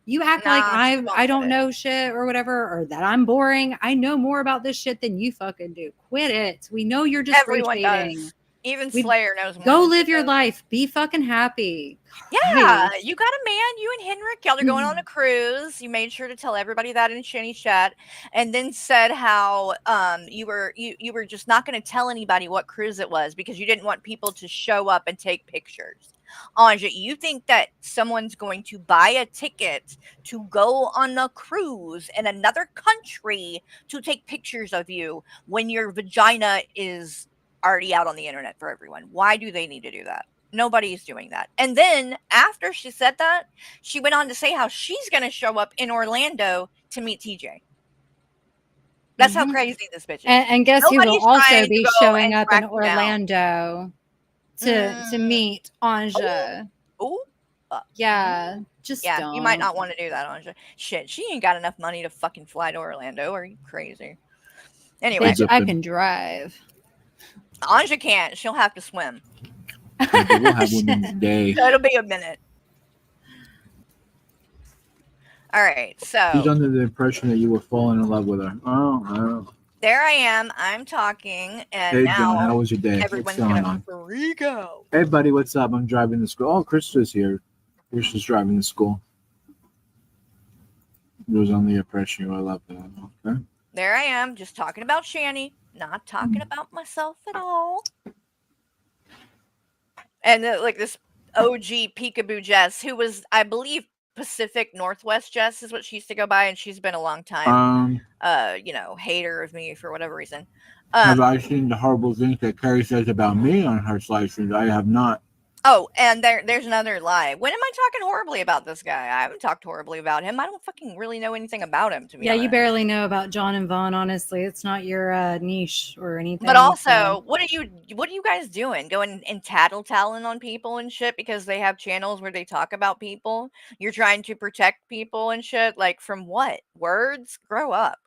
you act like I don't know shit or whatever, or that I'm boring. I know more about this shit than you fucking do. Quit it. We know you're just everyone does. Even Slayer knows more. Go live your life. Be fucking happy. Yeah, you got a man. You and Henrik, y'all are going on a cruise. You made sure to tell everybody that in Shanny's chat, and then said how you were just not going to tell anybody what cruise it was because you didn't want people to show up and take pictures. Anja, you think that someone's going to buy a ticket to go on a cruise in another country to take pictures of you when your vagina is already out on the internet for everyone? Why do they need to do that? Nobody's doing that. And then after she said that, she went on to say how she's going to show up in Orlando to meet TJ. That's how crazy this bitch is. And guess who will also be showing up in Orlando to meet Anja? Oh, yeah. Just don't. You might not want to do that, Anja. Shit, she ain't got enough money to fucking fly to Orlando. Are you crazy? Anyway, bitch, I can drive. Anja can't. She'll have to swim. We'll have Women's Day. So it'll be a minute. All right, so she's under the impression that you were falling in love with her. Oh. There I am. I'm talking, and hey, now John, how was your day? Everyone's gonna freak out. Hey, buddy, what's up? I'm driving to school. Oh, Krista's here. Krista's driving to school. It was under the impression you were love that. Okay. There I am, just talking about Shanny, not talking about myself at all. And like this OG Peekaboo Jess, who was, I believe, Pacific Northwest Jess is what she used to go by, and she's been a long time, hater of me for whatever reason. Have I seen the horrible things that Carrie says about me on her live streams? I have not. Oh, and there's another lie. When am I talking horribly about this guy? I haven't talked horribly about him. I don't fucking really know anything about him, to be honest. You barely know about John and Vaughn, honestly. It's not your niche or anything. But also, what are you guys doing? Going and tattling on people and shit because they have channels where they talk about people? You're trying to protect people and shit? Like, from what? Words? Grow up.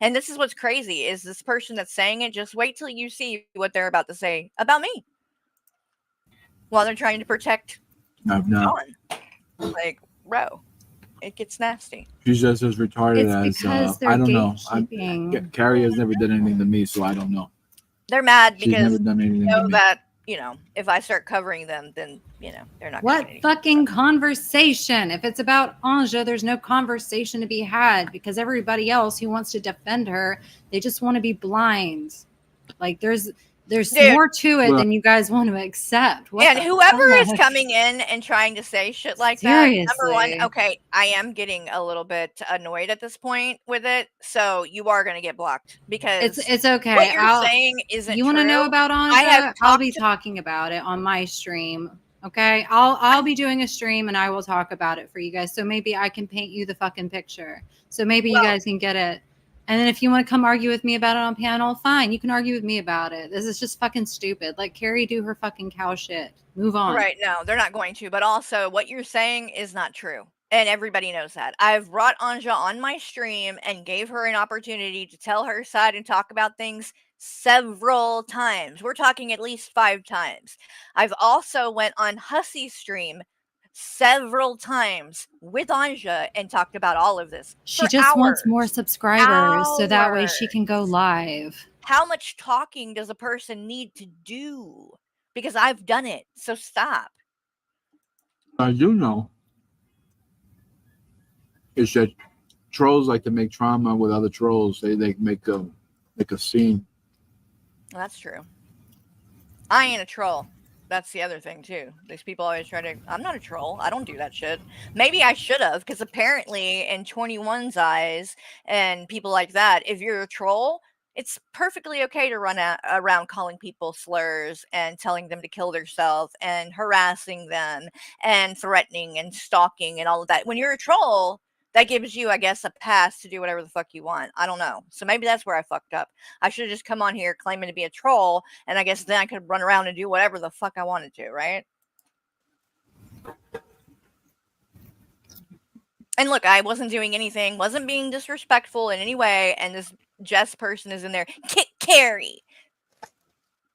And this is what's crazy, is this person that's saying it, just wait till you see what they're about to say about me. While they're trying to protect John. Like, bro, it gets nasty. She's just as retarded as I don't know. Carrie has never done anything to me, so I don't know. They're mad She's because never done anything they know to me. that, if I start covering them, then they're not. What fucking conversation? If it's about Anja, there's no conversation to be had because everybody else who wants to defend her, they just want to be blind. Like there's more to it than you guys want to accept. And whoever is coming in and trying to say shit like that, number one, okay, I am getting a little bit annoyed at this point with it. So you are going to get blocked because it's okay. What you're saying isn't. You want to know about Anja? I'll be talking about it on my stream. Okay, I'll be doing a stream and I will talk about it for you guys. So maybe I can paint you the fucking picture. So maybe you guys can get it. And then if you want to come argue with me about it on panel, fine. You can argue with me about it. This is just fucking stupid. Let Carrie do her fucking cow shit. Move on. Right. No, they're not going to. But also, what you're saying is not true. And everybody knows that. I've brought Anja on my stream and gave her an opportunity to tell her side and talk about things several times. We're talking at least 5 times. I've also went on Hussy's stream several times with Anja and talked about all of this. She just wants more subscribers so that way she can go live. How much talking does a person need to do? Because I've done it. So stop. I do know. It's that trolls like to make trauma with other trolls. They make a scene. Well, that's true. I ain't a troll. That's the other thing too. These people always try to. I'm not a troll. I don't do that shit. Maybe I should have, because apparently in 21's eyes and people like that, if you're a troll, it's perfectly okay to run around calling people slurs and telling them to kill themselves and harassing them and threatening and stalking and all of that. When you're a troll, that gives you, I guess, a pass to do whatever the fuck you want. I don't know. So maybe that's where I fucked up. I should have just come on here claiming to be a troll, and I guess then I could run around and do whatever the fuck I wanted to, right? And look, I wasn't doing anything, wasn't being disrespectful in any way, and this Jess person is in there. Kick Carrie.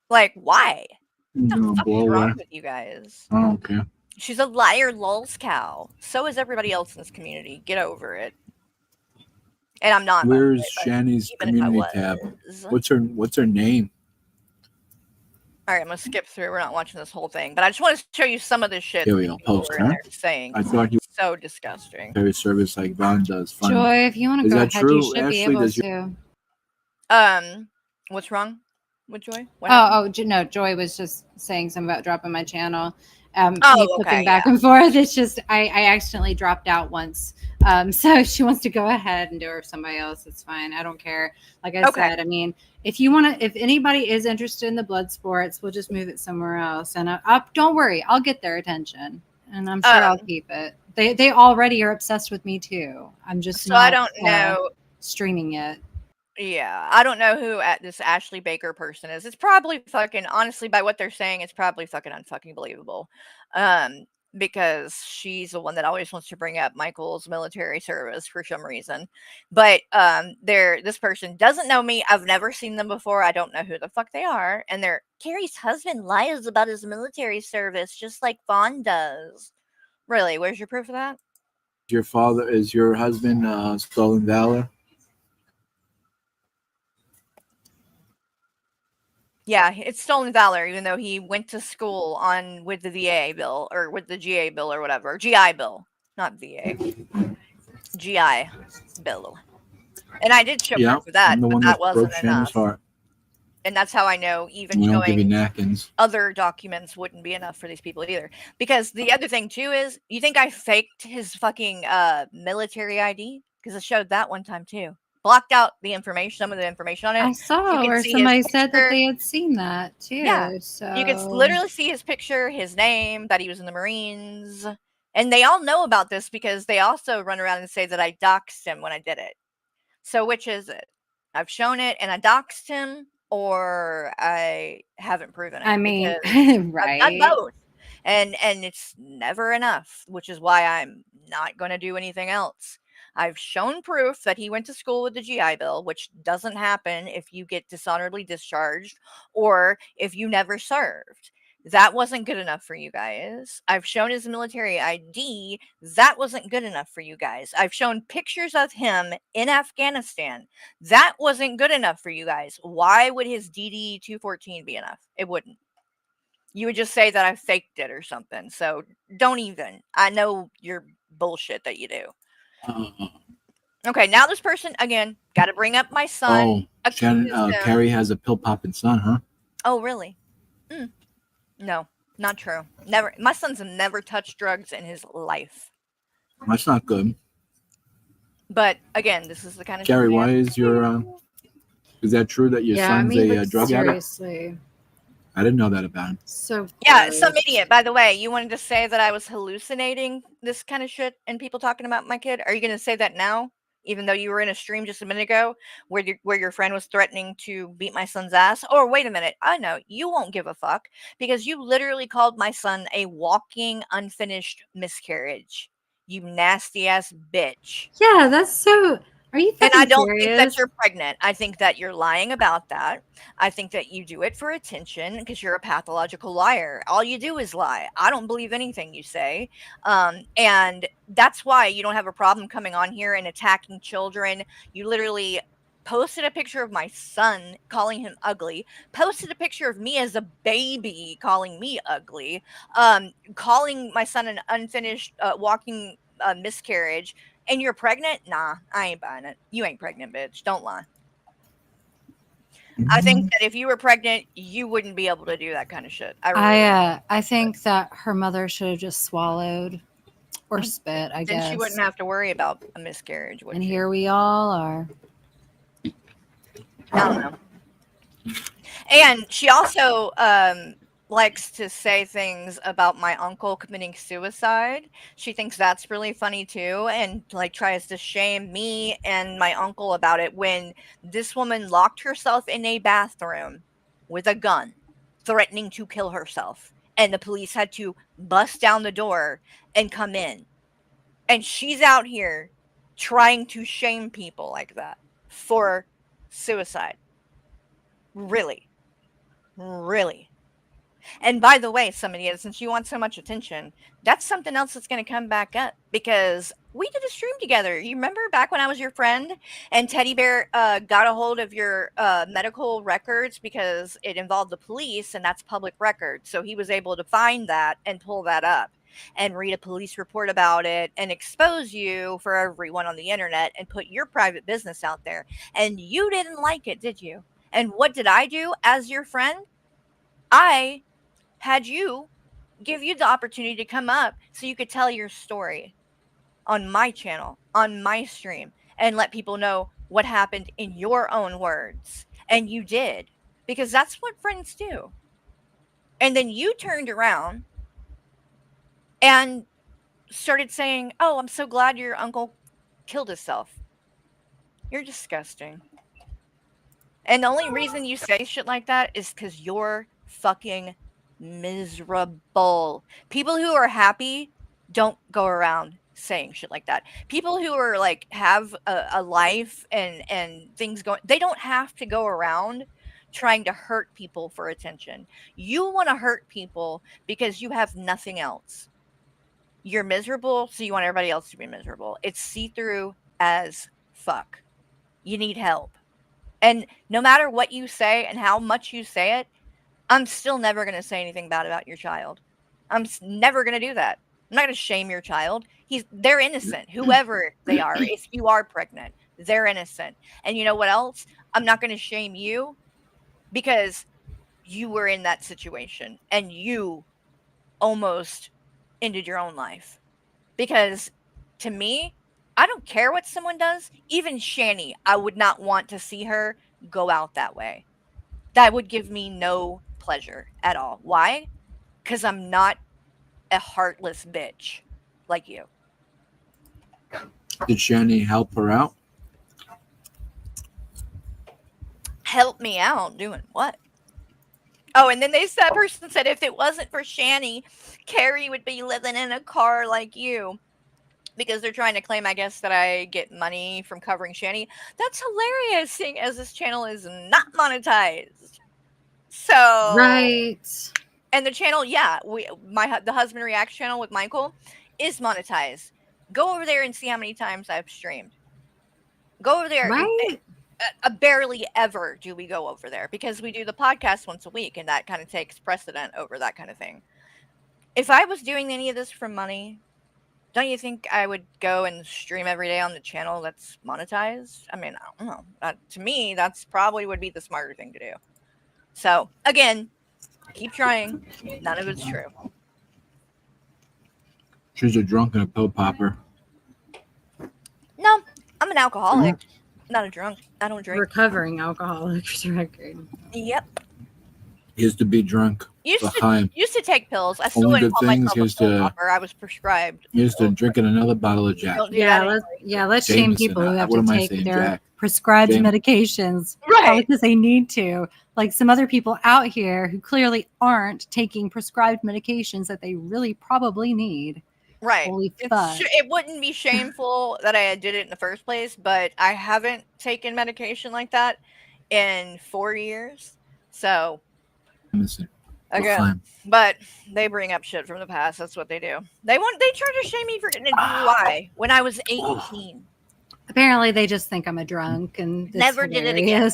Like, why? What the fuck is wrong with you guys? I don't care. She's a liar, lulz cow. So is everybody else in this community. Get over it. And I'm not. Where's Shani's community tab? What's her name? All right, I'm gonna skip through. We're not watching this whole thing, but I just want to show you some of this shit. Here we go. Post, huh? Saying I thought you so disgusting. Very service like Vaughn does. Fine. Joy, if you want to go ahead, true? you should be able to. What's wrong with Joy? No, Joy was just saying something about dropping my channel. Flipping back and forth. It's just I accidentally dropped out once. So if she wants to go ahead and do it for somebody else, it's fine. I don't care. Like I said, I mean, if anybody is interested in the blood sports, we'll just move it somewhere else. And don't worry, I'll get their attention, and I'm sure I'll keep it. They already are obsessed with me too. I'm just I don't know streaming it. Yeah, I don't know who this Ashley Baker person is. It's probably fucking, honestly, by what they're saying, it's probably fucking unfucking believable. Because she's the one that always wants to bring up Michael's military service for some reason. But this person doesn't know me. I've never seen them before. I don't know who the fuck they are. And Carrie's husband lies about his military service just like Vaughn does. Really? Where's your proof of that? Is your husband stolen valor? Yeah, it's stolen valor, even though he went to school with the VA bill or with the GA bill or whatever. GI bill, not VA. GI bill. And I did show proof of that, but that wasn't enough. And that's how I know even We don't give you showing napkins. other documents wouldn't be enough for these people either. Because the other thing too is, you think I faked his fucking military ID? Because I showed that one time too. Blocked out the information, some of the information on it. I saw You can where see his somebody said that picture. they had seen that too. Yeah. So You can literally see his picture, his name, that he was in the Marines. And they all know about this because they also run around and say that I doxed him when I did it. So which is it? I've shown it and I doxed him, or I haven't proven it. I mean, I've right. done both. And it's never enough, which is why I'm not going to do anything else. I've shown proof that he went to school with the GI Bill, which doesn't happen if you get dishonorably discharged or if you never served. That wasn't good enough for you guys. I've shown his military ID. That wasn't good enough for you guys. I've shown pictures of him in Afghanistan. That wasn't good enough for you guys. Why would his DD 214 be enough? It wouldn't. You would just say that I faked it or something. So don't even. I know your bullshit that you do. Okay, now this person again got to bring up my son. Shannon, Carrie has a pill popping son, huh? Oh, really? No, not true. Never. My son's never touched drugs in his life. That's not good. But again, this is the kind of Carrie, why is your is that true that your son's a drug addict? Seriously. I didn't know that about him. So yeah, some idiot. By the way, you wanted to say that I was hallucinating this kind of shit and people talking about my kid. Are you going to say that now? Even though you were in a stream just a minute ago where your friend was threatening to beat my son's ass? Or wait a minute, I know you won't give a fuck because you literally called my son a walking unfinished miscarriage. You nasty ass bitch. Yeah, that's so. Are you And I don't serious? think that you're pregnant. I think that you're lying about that. I think that you do it for attention because you're a pathological liar. All you do is lie. I don't believe anything you say. And that's why you don't have a problem coming on here and attacking children. You literally posted a picture of my son calling him ugly, posted a picture of me as a baby calling me ugly, calling my son an unfinished walking miscarriage. And you're pregnant? Nah, I ain't buying it. You ain't pregnant, bitch. Don't lie. I think that if you were pregnant, you wouldn't be able to do that kind of shit. I think that her mother should have just swallowed or spit, I guess. Then she wouldn't have to worry about a miscarriage, would and she? Here we all are. I don't know. And she also likes to say things about my uncle committing suicide. She thinks that's really funny too, and like tries to shame me and my uncle about it when this woman locked herself in a bathroom with a gun, threatening to kill herself, and the police had to bust down the door and come in. And she's out here trying to shame people like that for suicide. Really? Really? And by the way, somebody, since you want so much attention, that's something else that's going to come back up because we did a stream together. You remember back when I was your friend and Teddy Bear got a hold of your medical records because it involved the police and that's public record. So he was able to find that and pull that up and read a police report about it and expose you for everyone on the internet and put your private business out there. And you didn't like it, did you? And what did I do as your friend? I had you give you the opportunity to come up so you could tell your story on my channel, on my stream, and let people know what happened in your own words. And you did, because that's what friends do. And then you turned around and started saying, "Oh, I'm so glad your uncle killed himself." You're disgusting. And the only reason you say shit like that is because you're fucking miserable. People who are happy don't go around saying shit like that. People who are like have a life and things going, they don't have to go around trying to hurt people for attention. You want to hurt people because you have nothing else. You're miserable, so you want everybody else to be miserable. It's see-through as fuck. You need help. And no matter what you say and how much you say it, I'm still never going to say anything bad about your child. I'm never going to do that. I'm not going to shame your child. They're innocent, whoever they are. If you are pregnant, they're innocent. And you know what else? I'm not going to shame you because you were in that situation and you almost ended your own life. Because to me, I don't care what someone does. Even Shani, I would not want to see her go out that way. That would give me no pleasure at all. Why? Because I'm not a heartless bitch like you. Did Shani help her out? Help me out doing what? Oh, and then that person said if it wasn't for Shani, Carrie would be living in a car like you. Because they're trying to claim, I guess, that I get money from covering Shani. That's hilarious, seeing as this channel is not monetized. So Right. and the channel, yeah, the husband reacts channel with Michael is monetized. Go over there and see how many times I've streamed. Go over there. Right. Barely ever do we go over there because we do the podcast once a week, and that kind of takes precedent over that kind of thing. If I was doing any of this for money, don't you think I would go and stream every day on the channel that's monetized? I mean, I don't know. To me, that's probably would be the smarter thing to do. So, again, keep trying. None of it's true. She's a drunk and a pill popper. No, I'm an alcoholic, not a drunk. I don't drink. Recovering alcoholic for the record. Yep. Used to be drunk. Used to take pills. I still Only wouldn't good call things myself a used pill to- popper. I was prescribed. Used to drinking another bottle of Jack. Don't do that Let's shame Jameson, people who have what to am I take saying, their Jack? prescribed Jameson. medications Right. because they need to. Like some other people out here who clearly aren't taking prescribed medications that they really probably need. Right. Holy fuck. It wouldn't be shameful that I did it in the first place, but I haven't taken medication like that in 4 years. So, Jameson. again, fine. but they bring up shit from the past. That's what they do. They try to shame me for getting a DUI when I was 18. Apparently they just think I'm a drunk and Never did it again.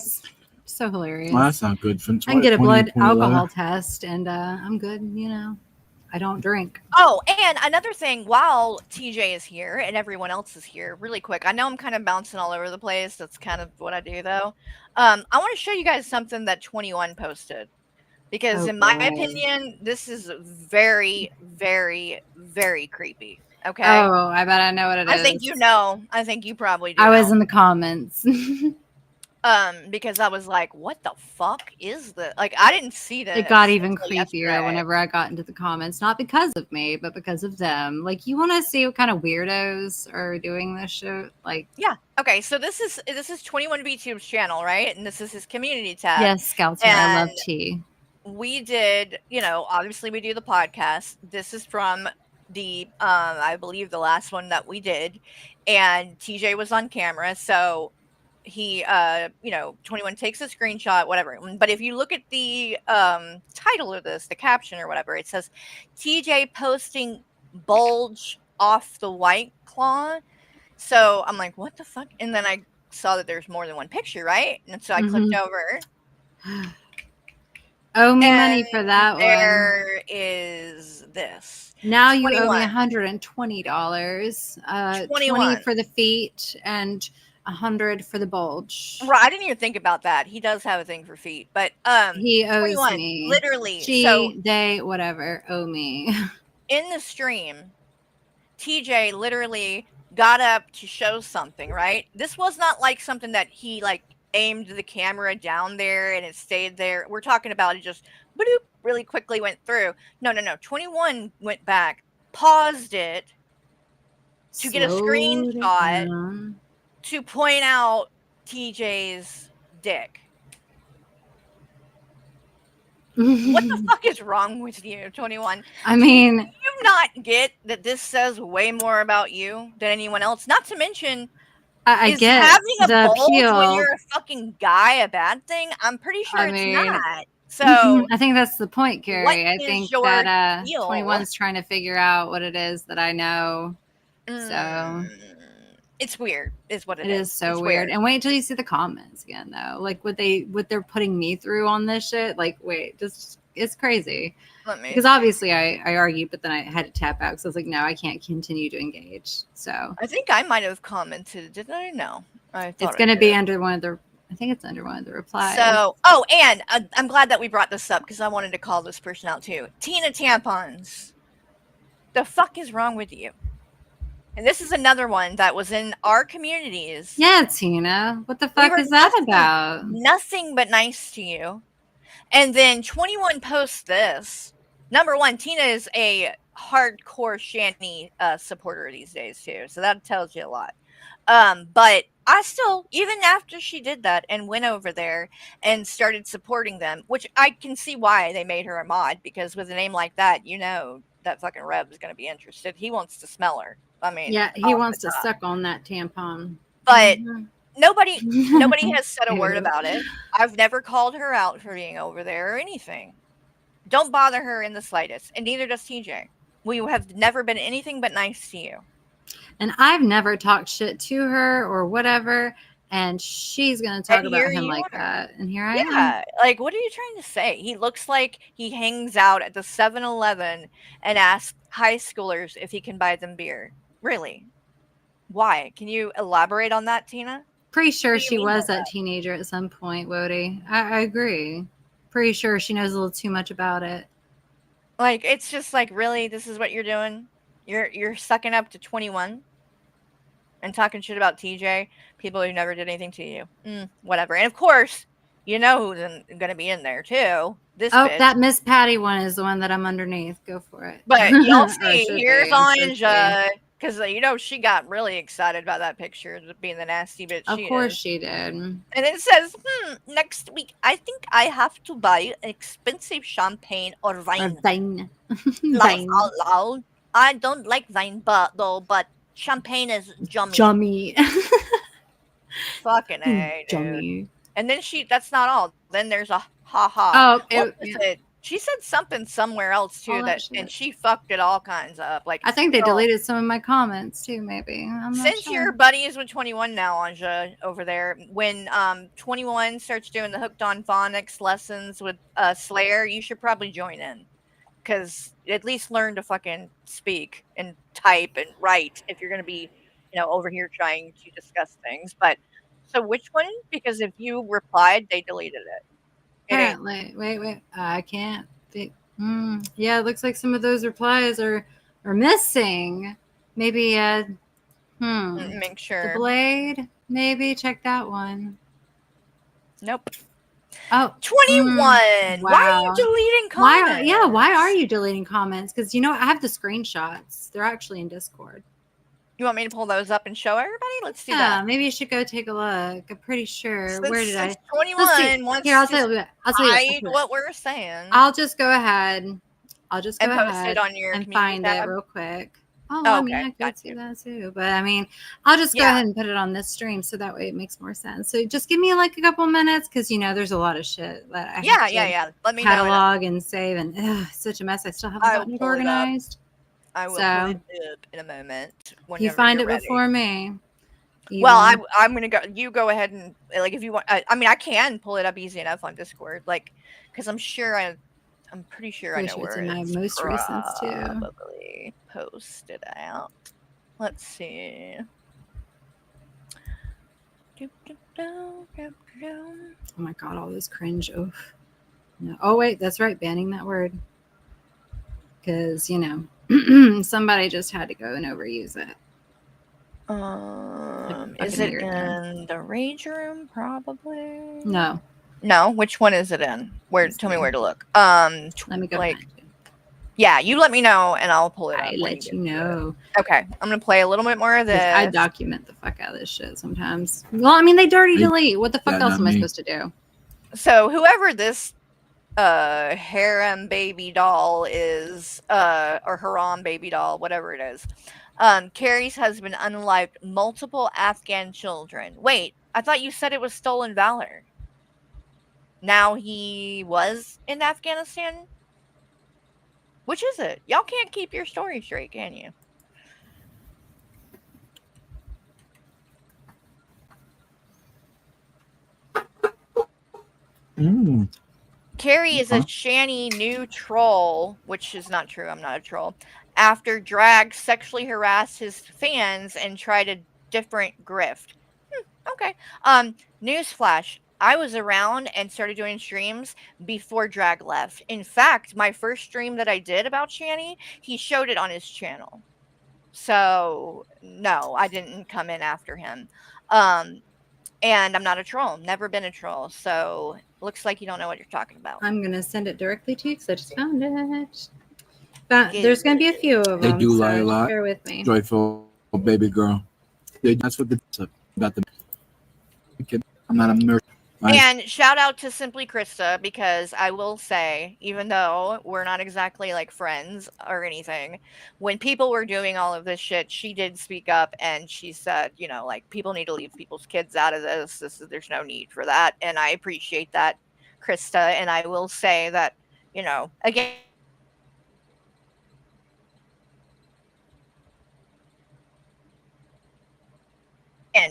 So hilarious. Well, that's not good. I can get a blood alcohol test and I'm good, I don't drink. Oh, and another thing, while TJ is here and everyone else is here, really quick, I know I'm kind of bouncing all over the place. That's kind of what I do, though. I want to show you guys something that 21 posted. Because in my opinion, this is very, very, very creepy. Okay? Oh, I bet I know what it is. I think you know. I think you probably do. I was in the comments. Because I was like, what the fuck is this? Like, I didn't see this. It got even creepier yesterday. whenever I got into the comments, not because of me, but because of them. Like, you want to see what kind of weirdos are doing this shit? Like, yeah. Okay, so this is 21VTube's channel, right? And this is his community tab. yes, Scouts, I love tea. We did, obviously we do the podcast. This is from the I believe the last one that we did, and TJ was on camera, so he 21 takes a screenshot, whatever. But if you look at the title of this, the caption or whatever, it says TJ posting bulge off the White Claw. So I'm like, what the fuck? And then I saw that there's more than one picture, right? And so I clicked over. Owe me money for that there is this. Now 21. you owe me $120. 20 for the feet and 100 for the bulge. Right, I didn't even think about that. He does have a thing for feet, but he owes 21, me literally. They whatever owe me. In the stream, TJ literally got up to show something. Right, this was not like something that he aimed the camera down there and it stayed there. We're talking about it just bloop, really quickly went through. No. 21 went back, paused it to get a screenshot to point out TJ's dick. What the fuck is wrong with you, 21? I mean, do you not get that this says way more about you than anyone else? Not to mention, I get having a the bulge appeal when you're a fucking guy a bad thing? I'm pretty sure it's not. So I think that's the point, Carrie. I think that deal? 21's trying to figure out what it is that I know. So it's weird, is what it is. So it's weird. And wait until you see the comments again, though. Like what they're putting me through on this shit. Like, wait, it's crazy. Because obviously I argued, but then I had to tap out because I was like, no, I can't continue to engage. So I think I might have commented. Did I? No. I thought it's going to be under one of the I think it's under one of the replies. So, and I'm glad that we brought this up because I wanted to call this person out too. Tina Tampons. The fuck is wrong with you? And this is another one that was in our communities. Yeah, Tina. What the fuck is that about? Nothing but nice to you. And then 21 posts this. Number one, Tina is a hardcore Shanny supporter these days too. So that tells you a lot. But I still, even after she did that and went over there and started supporting them, which I can see why they made her a mod, because with a name like that, you know that fucking Rev is going to be interested. He wants to smell her. I mean, yeah, he wants to suck on that tampon. But nobody has said a word about it. I've never called her out for being over there or anything. Don't bother her in the slightest, and neither does TJ. We have never been anything but nice to you. And I've never talked shit to her or whatever, and she's going to talk about him like that. And here I am. Yeah, like, what are you trying to say? He looks like he hangs out at the 7-Eleven and asks high schoolers if he can buy them beer. Really? Why? Can you elaborate on that, Tina? Pretty sure she was that teenager at some point, Wody. I agree. Pretty sure she knows a little too much about it. Like, it's just like, really, this is what you're doing? You're sucking up to 21 and talking shit about TJ, people who never did anything to you. Whatever. And of course, you know who's going to be in there too. This bitch. That Miss Patty one is the one that I'm underneath. Go for it. But you'll see, here's Anja, because you know she got really excited about that picture being the nasty bitch. Of course she did. And it says, next week I think I have to buy expensive champagne or wine. Wine. Out loud. I don't like wine, but champagne is jummy. Fucking A, dude. And then that's not all. Then there's a haha. She said something somewhere else too and she fucked it all kinds up. Like, I think they deleted some of my comments too, maybe. Since your buddy is with 21 now, Anja, over there, when 21 starts doing the Hooked on Phonics lessons with Slur, you should probably join in. Because at least learn to fucking speak and type and write if you're going to be, over here trying to discuss things. But so which one? Because if you replied, they deleted it. Apparently. Wait. I can't. Yeah, it looks like some of those replies are missing. Maybe make sure. The Blade. Maybe check that one. Nope. Oh, 21. Wow. Why are you deleting comments? Why are you deleting comments? Because I have the screenshots. They're actually in Discord. You want me to pull those up and show everybody? Let's do that. Yeah, maybe you should go take a look. I'm pretty sure. Where did I? 21 wants I'll tell you what we're saying. I'll just go ahead. Post it on your and find tab. It real quick. I could see that too. But I'll just go ahead and put it on this stream so that way it makes more sense. So just give me like a couple minutes because there's a lot of shit that I have to let me catalog and save and it's such a mess. I still haven't gotten it organized. I will pull it up in a moment. You find it before me. Well, I'm gonna go. You go ahead and if you want. I can pull it up easy enough on Discord, because I'm pretty sure I know where it's in my most recent too. Probably posted out. Let's see. Oh my god, all this cringe. Oof. No. Oh wait, that's right. Banning that word because somebody just had to go and overuse it. Is it in the rage room? Probably. No. Which one is it in? Tell me where to look. Let me go. Yeah, you let me know and I'll pull it up. I let you know. Okay, I'm gonna play a little bit more of this. I document the fuck out of this shit sometimes. Well, they dirty delete. What the fuck else am I supposed to do? So whoever this harem baby doll is, or haram baby doll, whatever it is, Carrie's husband unalived multiple Afghan children. Wait, I thought you said it was stolen valor. Now he was in Afghanistan? Which is it? Y'all can't keep your story straight, can you? Carrie is a Shanny new troll, which is not true. I'm not a troll. After Drag sexually harassed his fans and tried a different grift. Okay. Newsflash. I was around and started doing streams before Drag left. In fact, my first stream that I did about Shanny, he showed it on his channel. So, no, I didn't come in after him. And I'm not a troll. Never been a troll. So, looks like you don't know what you're talking about. I'm going to send it directly to you because I just found it. But there's going to be a few of them. They do lie a so lot. Bear with me. Joyful baby girl. That's what about the. I'm not a merc. And shout out to Simply Krista, because I will say, even though we're not exactly like friends or anything, when people were doing all of this shit, she did speak up and she said, you know, like, people need to leave people's kids out of this. There's no need for that. And I appreciate that, Krista. And I will say that, you know, again,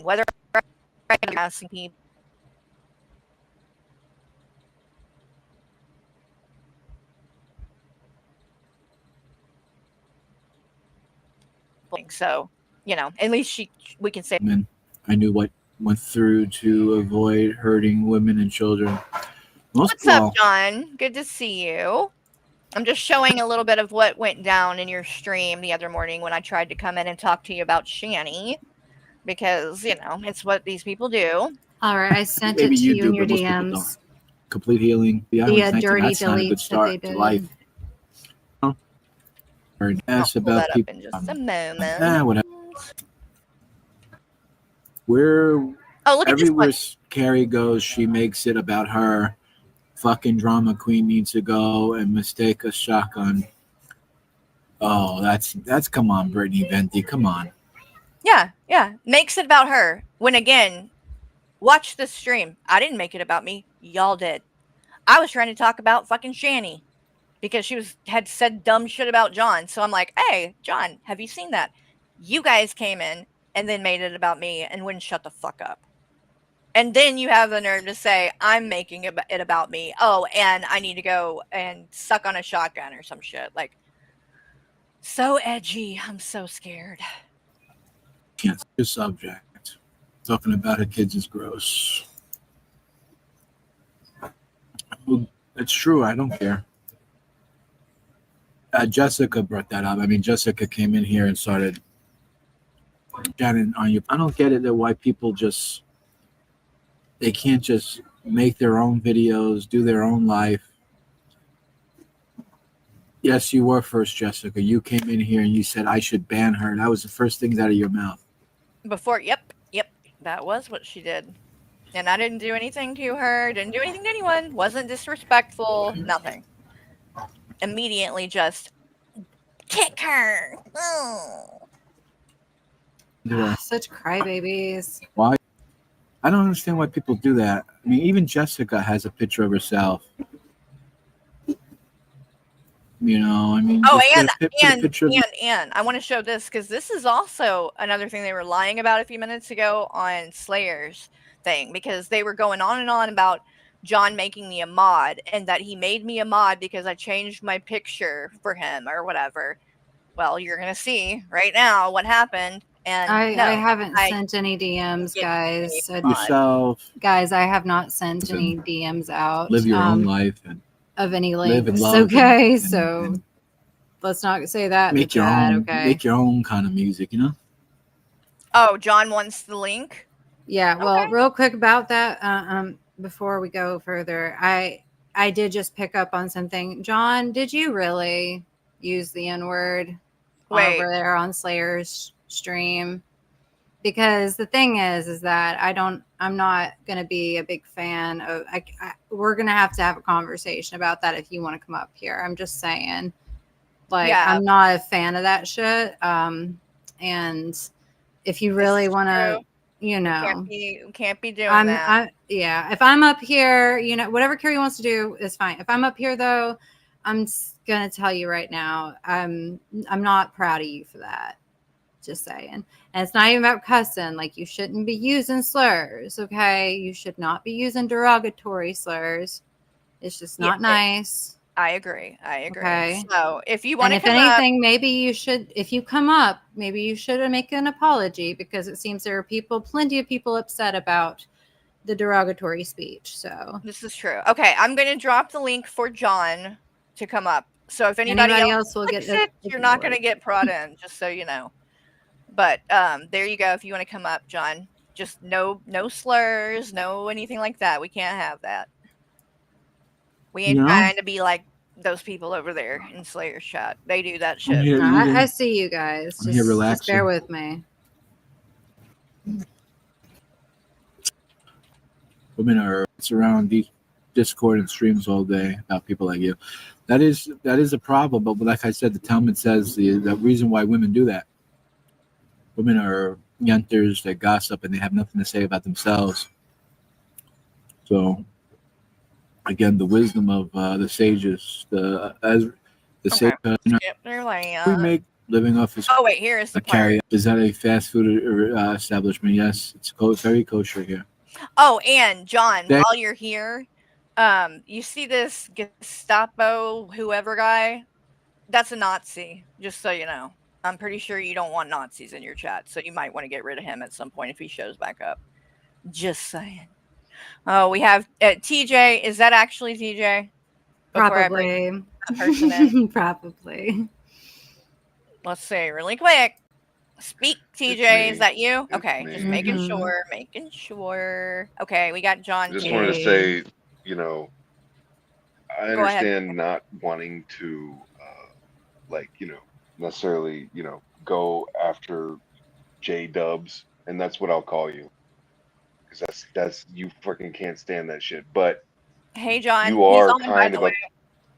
whether I'm asking people, so, you know, at least we can say. I knew what went through to avoid hurting women and children. What's up, John? Good to see you. I'm just showing a little bit of what went down in your stream the other morning when I tried to come in and talk to you about Shanny, because, you know, it's what these people do. All right, I sent it to you in your DMs. Complete healing. Yeah, dirty deletes that they did. Life. I'll pull that up in just a moment. Whatever. Everywhere Carrie goes, she makes it about her. Fucking drama queen needs to go and mistake a shotgun. Oh, that's come on, Brittany Venti, come on. Yeah, makes it about her. When again, watch the stream. I didn't make it about me. Y'all did. I was trying to talk about fucking Shanny because she had said dumb shit about John. So I'm like, hey, John, have you seen that? You guys came in and then made it about me and wouldn't shut the fuck up. And then you have the nerve to say, I'm making it about me. Oh, and I need to go and suck on a shotgun or some shit. Like, so edgy. I'm so scared. Can't see the subject. Talking about her kids is gross. It's true. I don't care. Jessica brought that up. I mean, Jessica came in here and started chatting on you. I don't get it that why people they can't just make their own videos, do their own life. Yes, you were first, Jessica. You came in here and you said I should ban her. That was the first things out of your mouth. Yep. That was what she did. And I didn't do anything to her, didn't do anything to anyone, wasn't disrespectful, nothing. Immediately just kick her. Oh. Such crybabies. Why? I don't understand why people do that. I mean, even Jessica has a picture of herself. You know, I mean. Oh, and I want to show this because this is also another thing they were lying about a few minutes ago on Slayer's thing, because they were going on and on about John making me a mod and that he made me a mod because I changed my picture for him or whatever. Well, you're going to see right now what happened. And I haven't sent any DMs, guys. Yourself. Guys, I have not sent any DMs out. Live your own life. And of any links. Okay, so let's not say that. Make your own kind of music, you know? Oh, John wants the link? Yeah, well, real quick about that, before we go further, I did just pick up on something. John, did you really use the N-word over there on Slayer's stream? Because the thing is that I'm not going to be a big fan of, we're going to have a conversation about that if you want to come up here. I'm just saying, like, I'm not a fan of that shit. And if you really want to, you know, can't be doing that. If I'm up here, you know, whatever Carrie wants to do is fine. If I'm up here though, I'm going to tell you right now, I'm not proud of you for that. Just saying. And it's not even about cussing. Like, you shouldn't be using slurs, okay? You should not be using derogatory slurs. It's just not nice. I agree. Okay. So if you want to come anything, maybe you should, if you come up, maybe you should make an apology, because it seems there are plenty of people upset about the derogatory speech. So This is true. Okay, I'm going to drop the link for John to come up. So if anybody else will clicks get it, you're not going to get brought in, just so you know. But there you go. If you want to come up, John, just no slurs, no anything like that. We can't have that. We ain't trying to be like those people over there in Slayer's chat. They do that shit. Here I see you guys. I'm here Just bear relaxing. with me. Women are around these Discord and streams all day about people like you. That is a problem. But like I said, the Talmud says the reason why women do that. Women are yunters, they gossip, and they have nothing to say about themselves. So, again, the wisdom of the sages, sage, Skip their land. we make living off his. Oh wait, here is the part. Carrie. Is that a fast food establishment? Yes, it's very kosher here. Oh, and John, while you're here, you see this Gestapo whoever guy? That's a Nazi, just so you know. I'm pretty sure you don't want Nazis in your chat, so you might want to get rid of him at some point if he shows back up. Just saying. Oh, we have TJ. Is that actually TJ? Probably. Probably. Let's see, really quick. Speak, TJ. Is that you? Okay, just making sure. Making sure. Okay, we got John. Just wanted to say, you know, I understand not wanting to, like, you know, necessarily, you know, go after J Dubs, and that's what I'll call you, because that's you freaking can't stand that shit. But hey, John, you are kind of a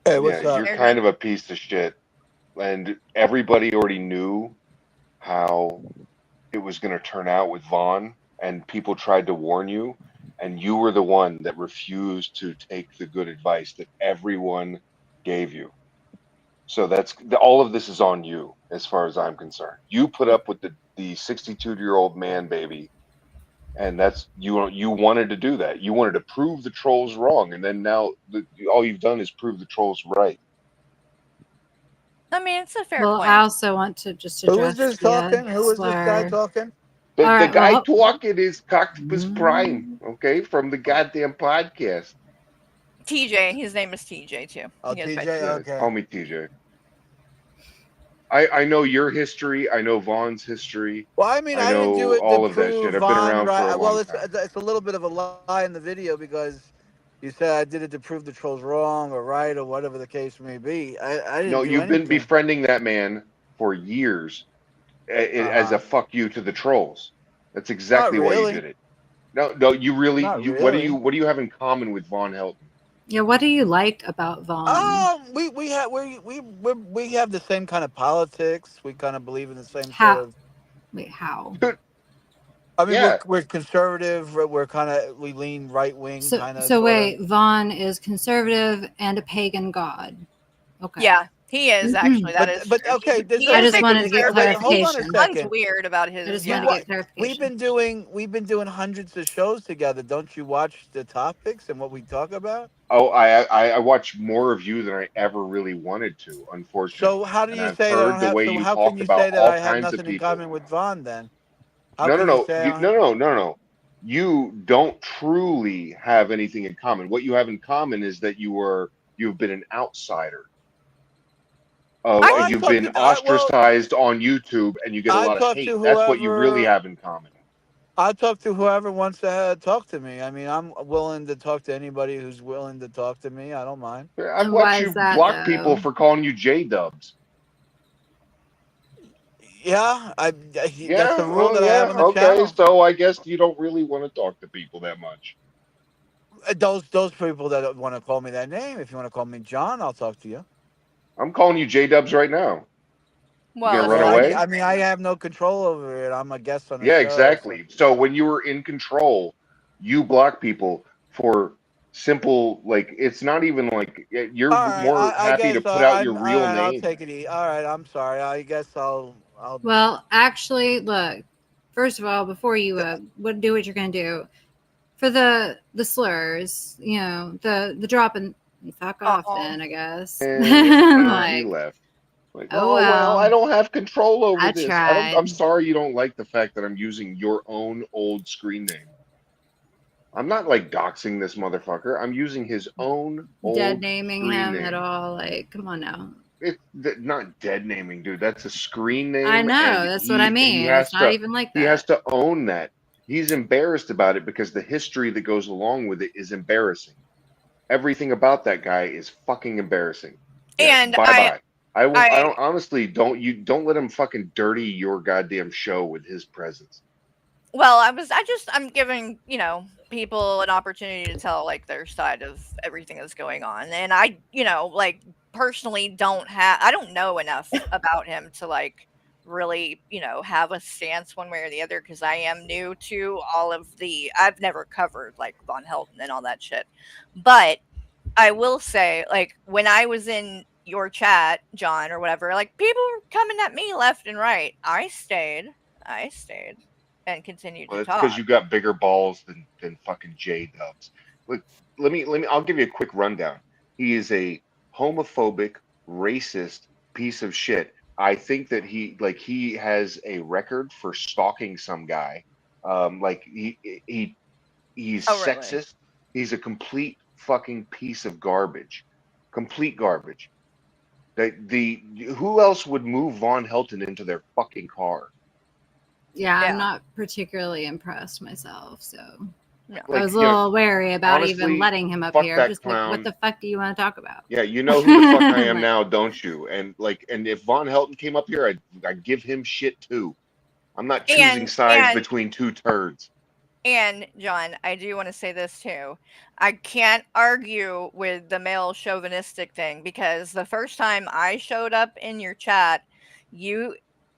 you're kind of a piece of shit, and everybody already knew how it was going to turn out with Vaughn, and people tried to warn you, and you were the one that refused to take the good advice that everyone gave you. So all of this is on you, as far as I'm concerned. You put up with the 62-year-old man baby, and that's you wanted to do that. You wanted to prove the trolls wrong, and then now all you've done is prove the trolls right. I mean, it's a fair point. I also want to just address. Who was this talking? Who was this guy talking? The guy talking is Octopus Prime, okay, from the goddamn podcast. TJ, his name is TJ too. Oh, TJ, okay. Call me TJ. I know your history. I know Vaughn's history. Well, I mean, I didn't do it all to of that prove shit. I've Vaughn been around right. for a long time. It's a little bit of a lie in the video because you said I did it to prove the trolls wrong or right or whatever the case may be. I didn't. No, do you've anything. been befriending that man for years as a fuck you to the trolls. That's exactly why you did it. No, you really. What do you have in common with Vaughn Helton? Yeah, what do you like about Vaughn? We have the same kind of politics. We kind of believe in the same how? sort of. Wait, how? I mean, we're conservative. We lean right wing. So wait, Vaughn is conservative and a pagan god. Okay. Yeah, he is actually. That is. But okay, I just wanted to get clarification. Hold on a second. Vaughn's weird about his. I just wanted to get clarification. We've been doing hundreds of shows together. Don't you watch the topics and what we talk about? Oh, I watch more of you than I ever really wanted to, unfortunately. So how do you say that? How can you say that I have nothing in common with Vaughn then? No. You don't truly have anything in common. What you have in common is that you've been an outsider. You've been ostracized on YouTube, and you get a lot of hate. That's what you really have in common. I talk to whoever wants to talk to me. I mean, I'm willing to talk to anybody who's willing to talk to me. I don't mind. I've watched you block people for calling you J-dubs. Yeah, that's a rule that I have on the channel. Okay, so I guess you don't really want to talk to people that much. Those people that want to call me that name, if you want to call me John, I'll talk to you. I'm calling you J-dubs right now. Well, run away? I mean, I have no control over it. I'm a guest on the show. Yeah, exactly. So when you were in control, you block people for simple, like, it's not even like you're more happy to put out your real name. I'll take it easy. All right, I'm sorry. I guess I'll. Well, actually, look. First of all, before you do what you're gonna do, for the slurs, you know, the dropping, fuck off. Then I guess. He left. Like, well, I don't have control over this. I'm sorry you don't like the fact that I'm using your own old screen name. I'm not like doxing this motherfucker. I'm using his own Dead old naming screen him name. at all. Like, come on now. It's not dead naming, dude. That's a screen name. I know. And That's what I mean. he It's has not to. even like He has that. to own that. He's embarrassed about it because the history that goes along with it is embarrassing. Everything about that guy is fucking embarrassing. Yeah, And bye bye. I won't. I I don't. Honestly, don't let him fucking dirty your goddamn show with his presence. well, I'm giving, people an opportunity to tell like their side of everything that's going on. And I, like personally I don't know enough about him to like really, have a stance one way or the other because I am new to all of I've never covered like Von Helton and all that shit. But I will say, like, when I was in your chat, John, or whatever, like, people were coming at me left and right. I stayed and continued Well, to that's because talk. you got bigger balls than fucking J Dubs. Look, let me. I'll give you a quick rundown. He is a homophobic, racist piece of shit. I think that he has a record for stalking some guy. Like he's Oh, really? sexist. He's a complete fucking piece of garbage. Complete garbage. The who else would move Von Helton into their fucking car? Yeah, I'm Yeah. not particularly impressed myself. So No. I was a you know, little wary about even honestly, letting him up fuck here. I'm that just like, what clown. the fuck do you want to talk about? Yeah, you know who the fuck I am Like, now, don't you? And if Von Helton came up here, I'd give him shit too. I'm not choosing And sides and between two turds. and John, I do want to say this too. I can't argue with the male chauvinistic thing because the first time I showed up in your chat, you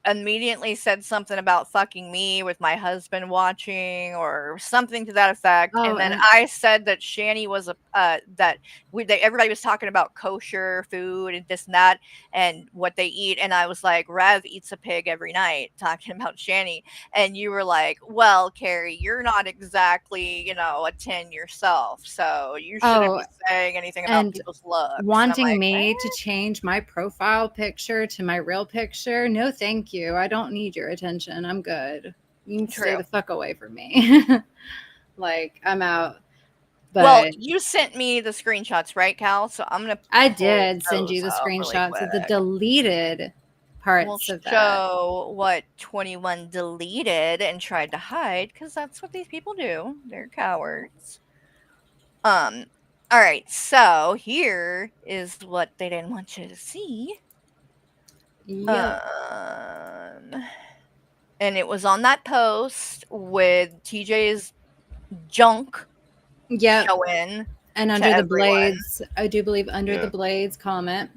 immediately said something about fucking me with my husband watching or something to that effect. oh, And then and I said that Shani was everybody was talking about kosher food and this and that and what they eat. And I was like, Rev eats a pig every night, talking about Shani. And you were like, well, Carrie, you're not exactly, a 10 yourself. So you shouldn't oh, be saying anything about and people's looks. And I'm wanting like, me to change my profile picture to my real picture. No, thank you. I don't need your attention. I'm good. You can stay true. the fuck away from me. Like, I'm out. But Well, you sent me the screenshots, right, Cal? So I'm gonna I pull did send you those the up really screenshots of the quick. deleted We'll parts of that. show what 21 deleted and tried to hide because that's what these people do. They're cowards. All right, so here is what they didn't want you to see. Yep. And it was on that post with TJ's junk Yep. showing And to under the everyone. blades, I do believe under Yeah. the blades comment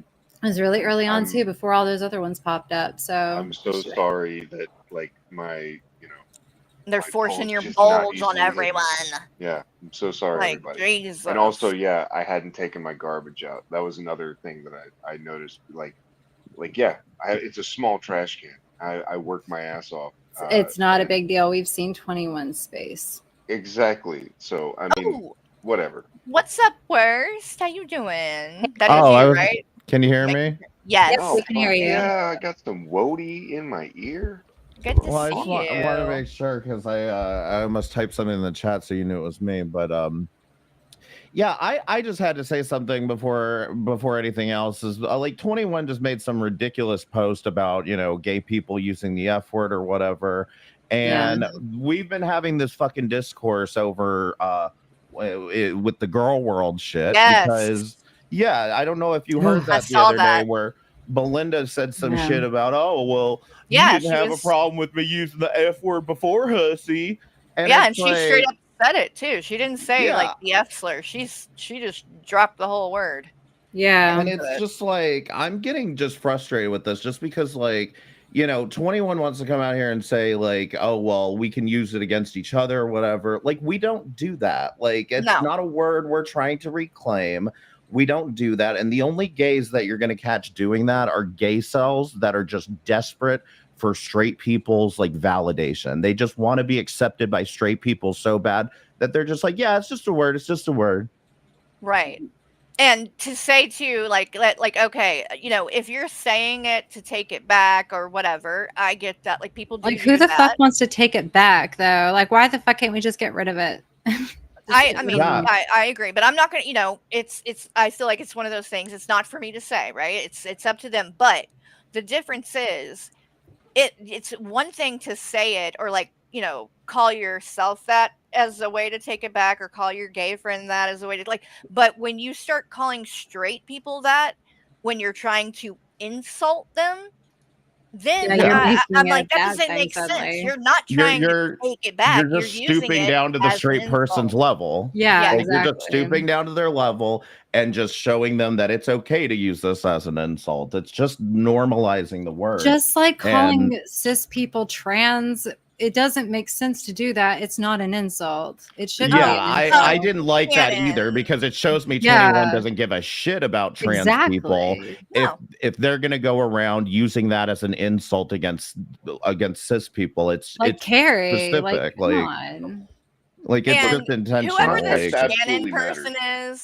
was really early on too, before all those other ones popped up. So I'm so sorry that like my they're my forcing pulse your just not bulge on easily hit me. everyone. Yeah, I'm so sorry, Like, everybody. Jesus. And also, yeah, I hadn't taken my garbage out. That was another thing that I noticed. Yeah, it's a small trash can. I work my ass off. it's not a and- big deal. We've seen 21 space. Exactly. So I mean, Oh, whatever. what's up, Worst? How you doing? That is Oh, you, right? Can you hear Make- me? Yes. Yep, Oh, we can hear fuck you. yeah! I got some Wody in my ear. Good to Well, I just see want to you. make sure because I almost typed something in the chat so you knew it was me. But yeah, I just had to say something before anything else. Is like 21 just made some ridiculous post about gay people using the F word or whatever, and we've been having this fucking discourse over with the girl world shit because I don't know if you heard that the other day where Belinda said some shit about, oh, well, you didn't have a problem with me using the F word before, hussy. And she straight up said it too. She didn't say like the F slur. She just dropped the whole word. Yeah. And it's just like, I'm getting just frustrated with this just because 21 wants to come out here and say like, oh, well, we can use it against each other or whatever. Like, we don't do that. Like, it's not a word we're trying to reclaim. We don't do that. And the only gays that you're going to catch doing that are gay cells that are just desperate for straight people's like validation. They just want to be accepted by straight people so bad that they're just like, yeah, it's just a word. It's just a word. Right. And to say too, like, okay, if you're saying it to take it back or whatever, I get that. Like, people do like, who the that. fuck wants to take it back though? Like, why the fuck can't we just get rid of it? I mean, Yeah. I agree, but I'm not gonna, it's I feel like it's one of those things. It's not for me to say, right? It's up to them. But the difference is, it's one thing to say it, or like, call yourself that as a way to take it back, or call your gay friend that as a way to, like, but when you start calling straight people that, when you're trying to insult them, then Yeah, you're I'm making it like, a that bad doesn't thing make sense. suddenly. You're not You're trying to you're take it you're back. You're just using stooping it down to the as an straight person's insult. level. Yeah, Like, you're just exactly. stooping down to their level and just showing them that it's okay to use this as an insult. It's just normalizing the word. Just like calling And cis people trans, it doesn't make sense to do that. It's not an insult. It shouldn't yeah, be an I insult. didn't like that Shannon. either, because it shows me 21 Yeah. doesn't give a shit about trans people. Exactly. No. If they're gonna go around using that as an insult against cis people, it's Like Carrie, specific. come on. Like it's And just intentional. whoever Context this Like, Shannon absolutely person matters.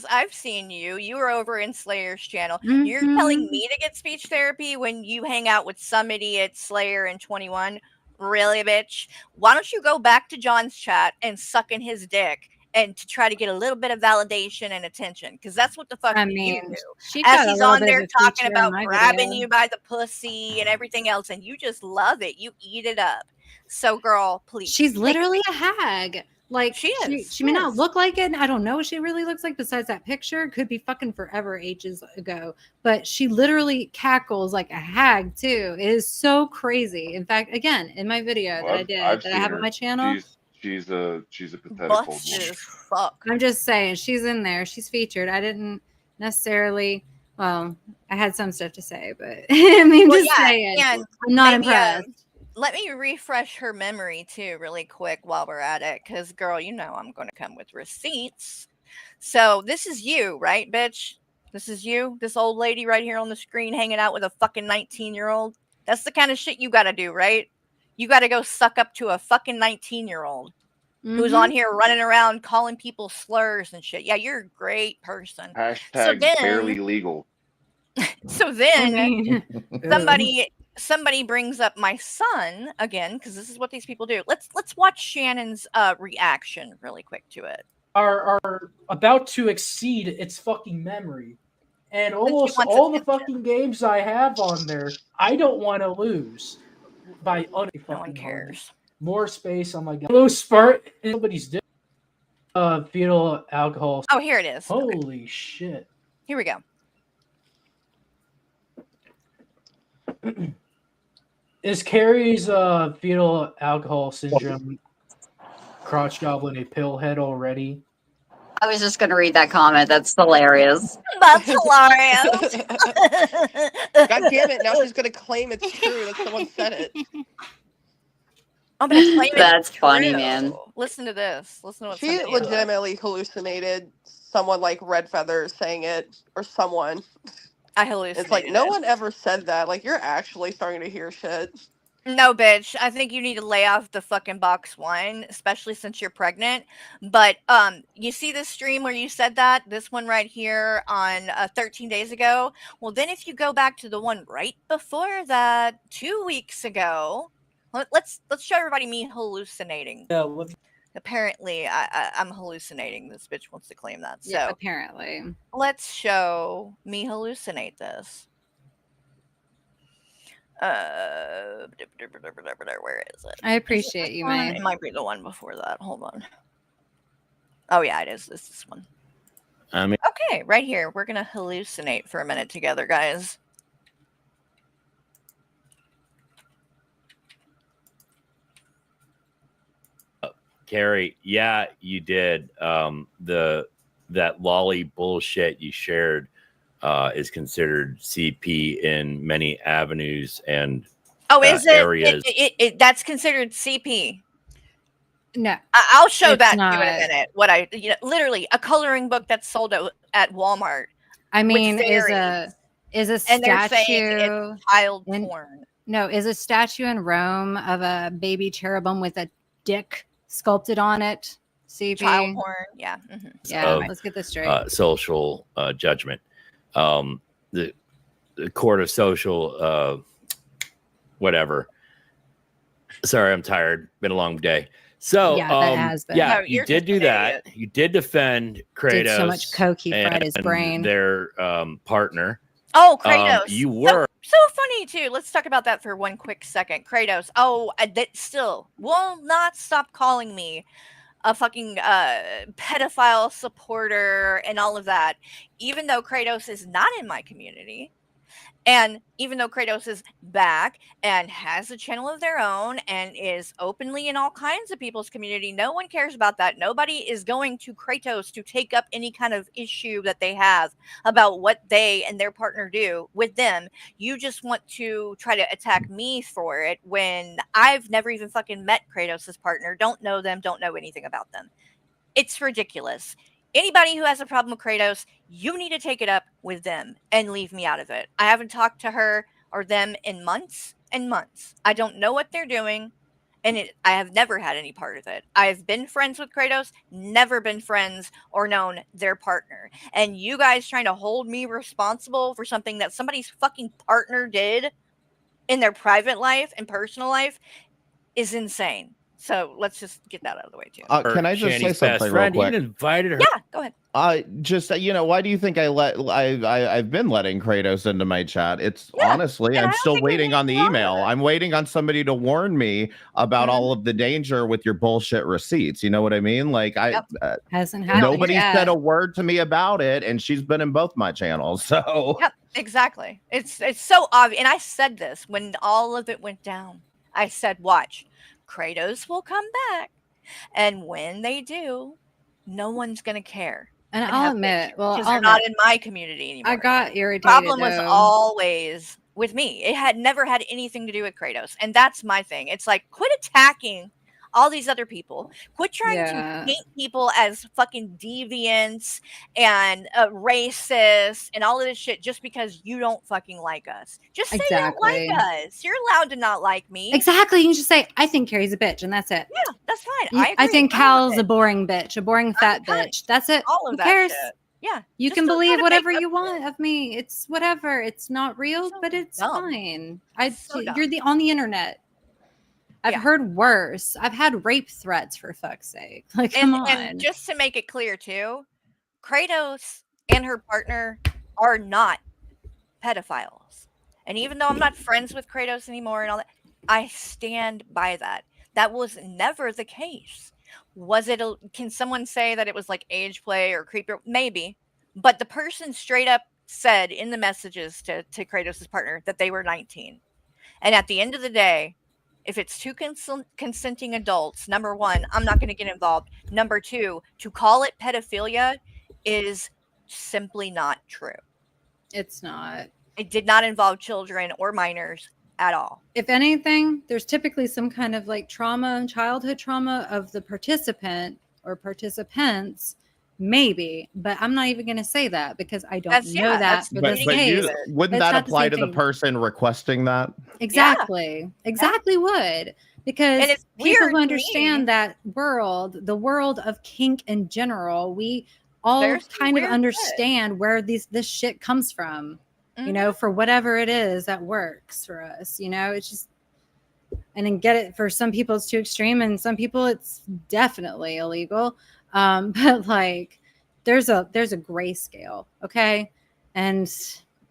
is, I've seen you. You were over in Slayer's channel. You're Mhm. telling me to get speech therapy when you hang out with some idiot Slayer and 21? Really, bitch? Why don't you go back to John's chat and suck in his dick, and to try to get a little bit of validation and attention? Because that's what the fuck I you mean, do. she As got a he's little on bit there of a talking feature in about my grabbing video. you by the pussy and everything else, and you just love it. You eat it up. So, girl, please. She's take a literally beat. a hag. Like She is. she may not look like it. I don't know what she really looks like besides that picture. Could be fucking forever ages ago. But she literally cackles like a hag too. It is so crazy. In fact, again, in my video Well, that I've I seen have her. on my channel, She's a pathetic old Busted woman. as fuck. I'm just saying she's in there. She's featured. I didn't necessarily. Well, I had some stuff to say, but I mean, Well, just yeah, saying, and I'm not maybe impressed. let me refresh her memory too, really quick, while we're at it, because girl, I'm going to come with receipts. So this is you, right, bitch? This is you, this old lady right here on the screen, hanging out with a fucking 19-year-old. That's the kind of shit you got to do, right? You got to go suck up to a fucking 19-year-old who's on here running around calling people slurs and shit. Yeah, you're a great person. Hashtag barely legal. So then I mean, somebody brings up my son again, because this is what these people do. Let's watch Shannon's reaction really quick to it. Are about to exceed its fucking memory. And almost wants all the attention. fucking games I have on there, I don't want to lose by fucking No one cares. more space on my god. Hello, Spart. Nobody's doing fetal alcohol. Oh, here it is. Holy shit. Here we go. Is Carrie's fetal alcohol syndrome crotch goblin a pillhead already? I was just going to read that comment. That's hilarious. That's hilarious. God damn it. Now she's going to claim it's true that someone said it. I'm going to claim That's it's funny, true. man. Listen to this. Listen to what She somebody legitimately hallucinated someone like Red Feathers saying it, or someone. I hallucinated. It's like, no one ever said that. Like, you're actually starting to hear shit. No, bitch. I think you need to lay off the fucking box wine, especially since you're pregnant. But you see this stream where you said that, this one right here on 13 days ago. Well, then if you go back to the one right before that, 2 weeks ago, let's show everybody me hallucinating. Yeah. Apparently, I'm hallucinating. This bitch wants to claim that. So yeah, apparently. let's show me hallucinate this. Where is it? I appreciate you, man. It might be the one before that. Hold on. Oh yeah, it is. This one. I mean, okay, right here. We're gonna hallucinate for a minute together, guys. Carrie, yeah, you did. That lolly bullshit you shared is considered CP in many avenues and areas. That's considered CP. No, I'll show that not. to you in a minute. What literally a coloring book that's sold at Walmart. I mean, is a and they're saying statue it's child porn. No, is a statue in Rome of a baby cherubim with a dick sculpted on it. CP. Child porn. Yeah. Mm-hmm. Yeah. Let's get this straight. Social judgment. The court of social whatever. Sorry, I'm tired. Been a long day. So, Yeah, that has been. yeah, No, you you're did just do an that. idiot. You did defend Kratos. Did so much coke, he fried his and brain. Their partner. Oh, Kratos. You were. So funny, too. Let's talk about that for one quick second. Kratos. Oh, that still will not stop calling me a fucking pedophile supporter and all of that. Even though Kratos is not in my community. And even though Kratos is back and has a channel of their own and is openly in all kinds of people's community, no one cares about that. Nobody is going to Kratos to take up any kind of issue that they have about what they and their partner do with them. You just want to try to attack me for it when I've never even fucking met Kratos' partner, don't know them, don't know anything about them. It's ridiculous. Anybody who has a problem with Kratos, you need to take it up with them and leave me out of it. I haven't talked to her or them in months and months. I don't know what they're doing, and I have never had any part of it. I've been friends with Kratos, never been friends or known their partner. And you guys trying to hold me responsible for something that somebody's fucking partner did in their private life and personal life is insane. So let's just get that out of the way too. Can I just say Shanny's something best real friend. You quick? invited her. Yeah, go ahead. Just why do you think I've been letting Kratos into my chat? It's Yeah, honestly, and I I'm don't still think there's waiting on the anything wrong with email. it. I'm waiting on somebody to warn me about Mhm. all of the danger with your bullshit receipts. You know what I mean? Like Yep. Hasn't happened nobody yet. said a word to me about it, and she's been in both my channels. So Yep, exactly. It's so obvious. And I said this when all of it went down. I said, watch, Kratos will come back. And when they do, no one's going to care. And And I'll have admit, well, because I'll they're not admit, in my community anymore. I got irritated. Problem was though. always with me. It had never had anything to do with Kratos. And that's my thing. It's like, quit attacking all these other people. Quit trying to paint people as fucking deviants and racist and all of this shit just because you don't fucking like us. Just say you don't like us. You're allowed to not like me. Exactly. You can just say, I think Carrie's a bitch, and that's it. Yeah, that's fine. I think Cal's a boring bitch, a boring fat bitch. That's it. All of Who that cares? shit. Yeah. You just can don't try believe to whatever make you up want of me. It's whatever. It's not real, but it's dumb. fine. So dumb. You're on the internet. I've heard worse. I've had rape threats, for fuck's sake. Like, come on. And just to make it clear too, Kratos and her partner are not pedophiles. And even though I'm not friends with Kratos anymore and all that, I stand by that. That was never the case. Was it can someone say that it was like age play or creepy? Maybe. But the person straight up said in the messages to Kratos' partner that they were 19. And at the end of the day, if it's two consenting adults, number one, I'm not going to get involved. Number two, to call it pedophilia is simply not true. It's not. It did not involve children or minors at all. If anything, there's typically some kind of like trauma, childhood trauma of the participant or participants, maybe. But I'm not even going to say that because I don't know that for this case. Wouldn't that apply to the person requesting that? Exactly. Exactly would. Because and it's people weird who understand that world, the world of kink in general, we all kind of understand where this shit comes from. You know, for whatever it is that works for us, you know, it's just, and then get it for some people it's too extreme and some people it's definitely illegal. But like there's a gray scale. Okay. And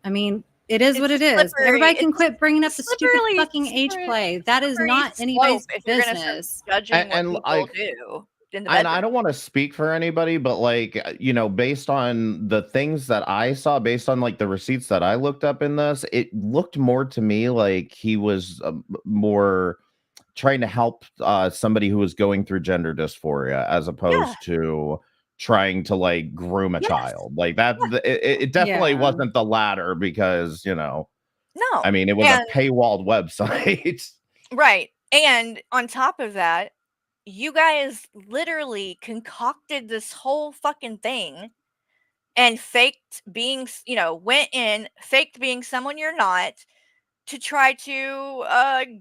I mean, it is what it is. Everybody can quit bringing up the stupid fucking age play. That is not anybody's business. Judging what people do. And I don't want to speak for anybody, but like, you know, based on the things that I saw, based on like the receipts that I looked up in this, it looked more to me like he was more trying to help somebody who was going through gender dysphoria as opposed to trying to like groom a child like that. It definitely wasn't the latter because, you know, no, I mean, it was a paywalled website. Right. And on top of that, you guys literally concocted this whole fucking thing and faked being, you know, went in, faked being someone you're not to try to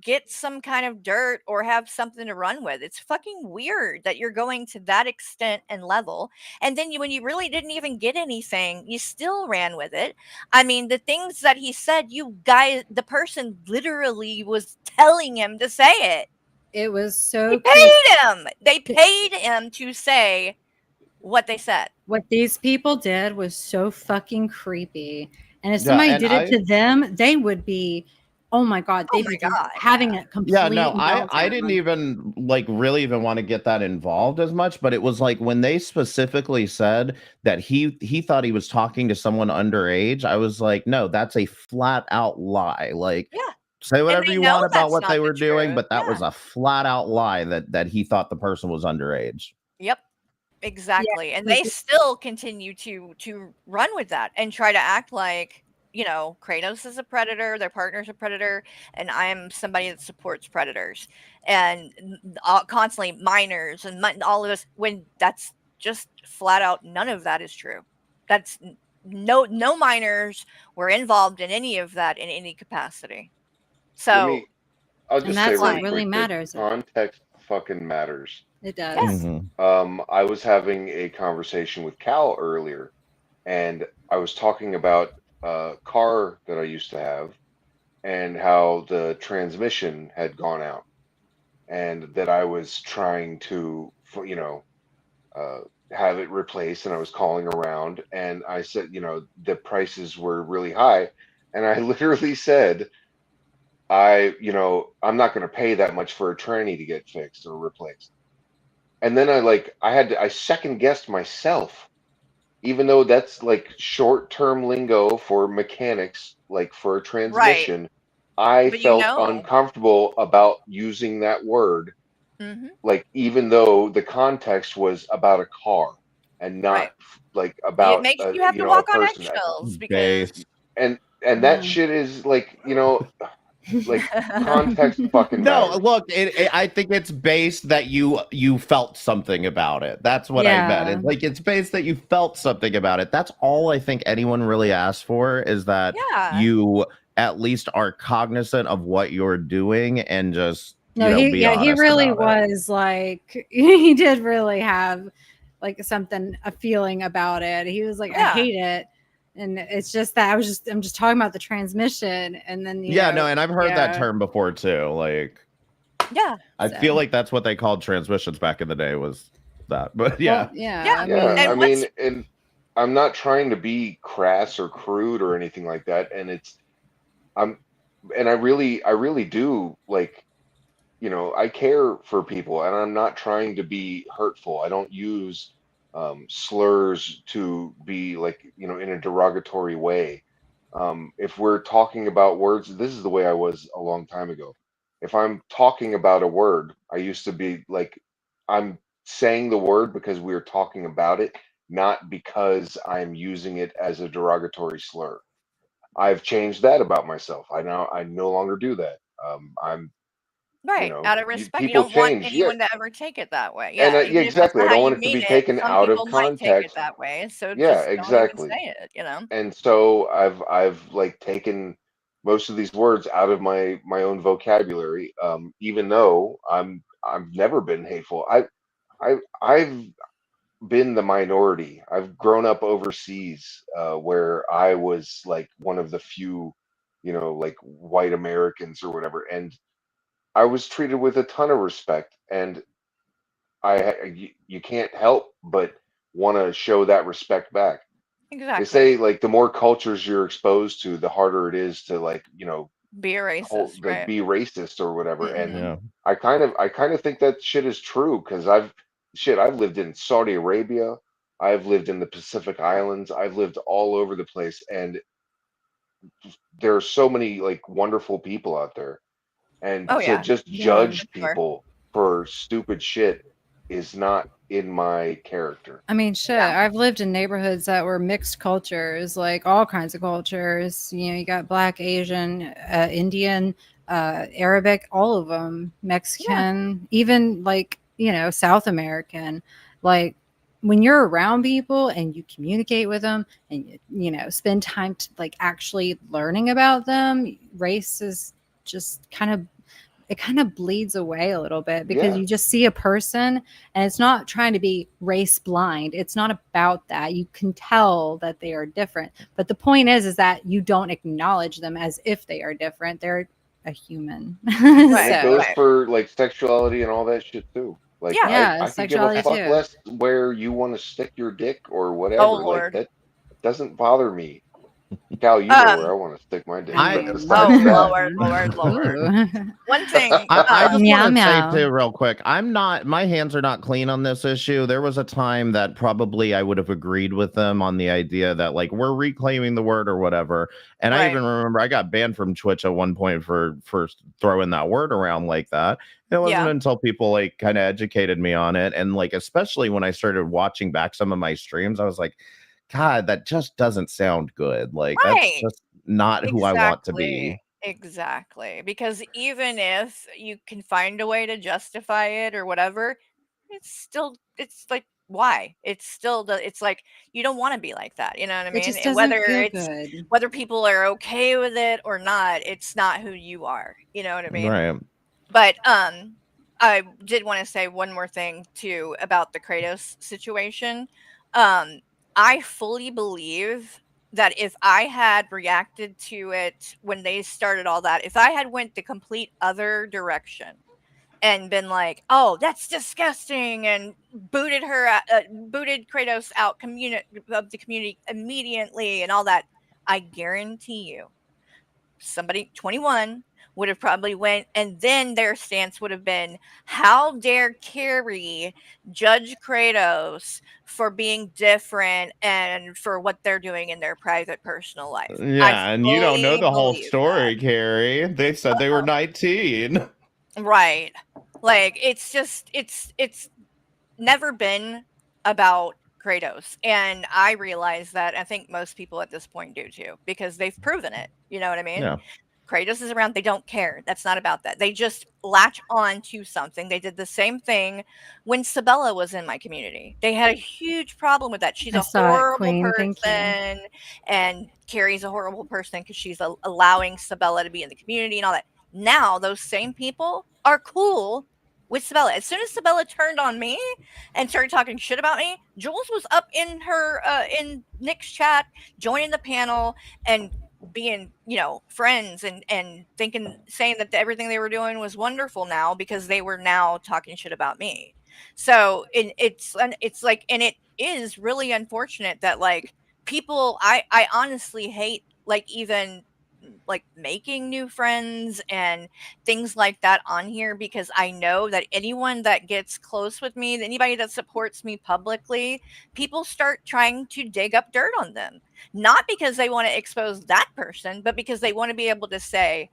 get some kind of dirt or have something to run with. It's fucking weird that you're going to that extent and level. And then when you really didn't even get anything, you still ran with it. I mean, the things that he said, you guys, the person literally was telling him to say it. It was They so paid him. They paid him to say what they said. What these people did was so fucking creepy. And if Yeah, somebody and did it to them, they would be, oh my God, Oh they'd my be God, having yeah. a complete I didn't meltdown. even like really even want to get that involved as much, but it was like when they specifically said that he thought he was talking to someone underage, I was like, no, that's a flat out lie. Like, Yeah. say And whatever they you know want about that's what they not the were doing, truth. but that was Yeah. a flat out lie that he thought the person was underage. Yep. Yeah, Exactly. And like they still continue to run with that and try to act like, you know, Kratos is a predator, their partner's a predator, and I am somebody that supports predators. And constantly minors and all of this, when that's just flat out none of that is true. That's no minors were involved in any of that in any capacity. So I'll and just say that's what really really quick that matters. context fucking matters. It does. yes. I was having a conversation with Cal earlier, and I was talking about a car that I used to have and how the transmission had gone out, and that I was trying to, uh, have it replaced, and I was calling around, and I said, the prices were really high, and I literally said, I'm not going to pay that much for a tranny to get fixed or replaced. And then I second guessed myself, even though that's like short term lingo for mechanics, like for a Right. transmission. I But you felt know. uncomfortable about using that word, Mhm. like even though the context was about a car and not Right. like It about makes you have to a walk on person. eggshells because Base. And that shit is like, like context fucking No, matters. look, I think it's based that you felt something about it. That's what I meant. Yeah. It's based that you felt something about it. That's all I think anyone really asks for is that Yeah. you at least are cognizant of what you're doing and just No, be he honest really about it. was like he did really have like a feeling about it. He was like, I Yeah. hate it. And it's just that I'm just talking about the transmission and then Yeah, no, and I've heard that yeah. term before too. Like Yeah. I feel like that's what they called transmissions back in the day was that. But yeah. Well, yeah, Yeah. Yeah, I And mean, what's and I'm not trying to be crass or crude or anything like that. And I'm, and I really do like, I care for people, and I'm not trying to be hurtful. I don't use slurs to be like, in a derogatory way. If we're talking about words, this is the way I was a long time ago. If I'm talking about a word, I used to be like, I'm saying the word because we're talking about it, not because I'm using it as a derogatory slur. I've changed that about myself. I no longer do that. I'm, right. Out of respect. You people don't want change. Yeah. anyone to ever take it that way. And Yeah. yeah, Even if that's exactly. I not how don't you want it to mean be it, taken some out of people might take it context. that way. So Yeah, just don't even exactly. say it. And so I've like taken most of these words out of my own vocabulary, even though I've never been hateful. I've been the minority. I've grown up overseas, where I was like one of the few, like white Americans or whatever, and I was treated with a ton of respect, and you can't help but want to show that respect back. They Exactly. say like the more cultures you're exposed to, the harder it is to like, Be a racist, like right? be racist or whatever. And Mhm. I kind of think that shit is true because I've lived in Saudi Arabia, I've lived in the Pacific Islands, I've lived all over the place, and there are so many like wonderful people out there. And Oh to yeah. just Yeah. judge Sure. people for stupid shit is not in my character. I mean, shit. Yeah. I've lived in neighborhoods that were mixed cultures, like all kinds of cultures. You got Black, Asian, Indian, Arabic, all of them, Mexican, even like South American. Like when you're around people and you communicate with them and spend time like actually learning about them, race is just kind of bleeds away a little bit because Yeah. you just see a person and it's not trying to be race blind. It's not about that. You can tell that they are different. But the point is that you don't acknowledge them as if they are different. They're a human. And Right, it goes right. for like sexuality and all that shit too. Like Yeah. Yeah, I could give a sexuality fuck too. less where you want to stick your dick or Oh whatever. Like Lord. that doesn't bother me. Cal, you know where Um. I want to stick my dick, I- but Oh besides that, Lord. One thing. I just Meow want to say meow. too, real quick, my hands are not clean on this issue. There was a time that probably I would have agreed with them on the idea that like we're reclaiming the word or whatever. And I Right. even remember I got banned from Twitch at one point for throwing that word around like that. It wasn't Yeah. until people like kind of educated me on it, and like especially when I started watching back some of my streams, I was like, God, that just doesn't sound good. Like that's Right. just not who I want to be. Exactly. Because even if you can find a way to justify it or whatever, it's like why? It's like you don't want to be like that, you know what I It mean? just And doesn't feel good. whether people are okay with it or not, it's not who you are, you know what I mean? Right. But I did want to say one more thing too about the Kratos situation. Um I fully believe that if I had reacted to it when they started all that, if I had went the complete other direction and been like, "Oh, that's disgusting," and booted Kratos out of the community immediately and all that, I guarantee you somebody 21 would have probably went, and then their stance would have been, how dare Carrie judge Kratos for being different and for what they're doing in their private personal life. I Yeah, and you don't know fully the whole believe that. story, Carrie. They said they were 19. Right. Like it's never been about Kratos. And I realize that. I think most people at this point do too, because they've proven it. You know what I mean? Yeah. Kratos is around. They don't care. That's not about that. They just latch on to something. They did the same thing when Sabella was in my community. They had a huge problem with that. She's I a saw it, horrible Queen. Thank you. person, and Carrie's a horrible person because she's allowing Sabella to be in the community and all that. Now those same people are cool with Sabella. As soon as Sabella turned on me and started talking shit about me, Jules was up in her in Nick's chat, joining the panel and being, friends and saying that everything they were doing was wonderful now because they were now talking shit about me. So it's like, and it is really unfortunate that like people, I honestly hate like even like making new friends and things like that on here, because I know that anyone that gets close with me, anybody that supports me publicly, people start trying to dig up dirt on them. Not because they want to expose that person, but because they want to be able to say,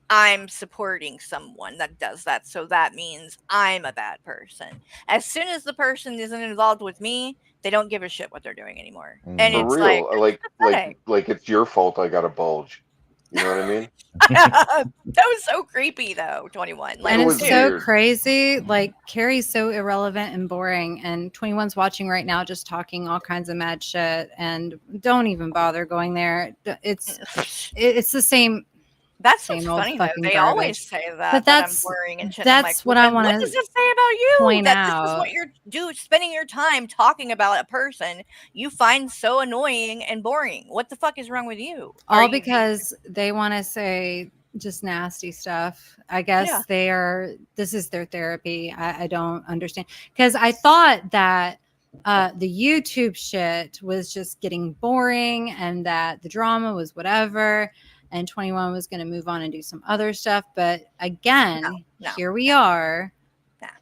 I'm supporting someone that does that. So that means I'm a bad person. As soon as the person isn't involved with me, they don't give a shit what they're doing anymore. And for it's like, real, like that's pathetic. like it's your fault I got a bulge. You know what I mean? That was so creepy though, 21. Like, And It it's was so weird. crazy. Like Carrie's so irrelevant and boring, and 21's watching right now, just talking all kinds of mad shit. And don't even bother going there. It's the same. That's same what's old funny though. fucking They garbage. always say that, But that I'm that's boring and shit. And I'm like, that's what well, I then what want does to it say about you? point That this is out. what you're spending your time talking about a person you find so annoying and boring. What the fuck is wrong with you? Are All you because they want to say just nasty stuff. I guess Yeah. this is their therapy. I don't understand, because I thought that the YouTube shit was just getting boring and that the drama was whatever, and 21 was going to move on and do some other stuff. But again, here we are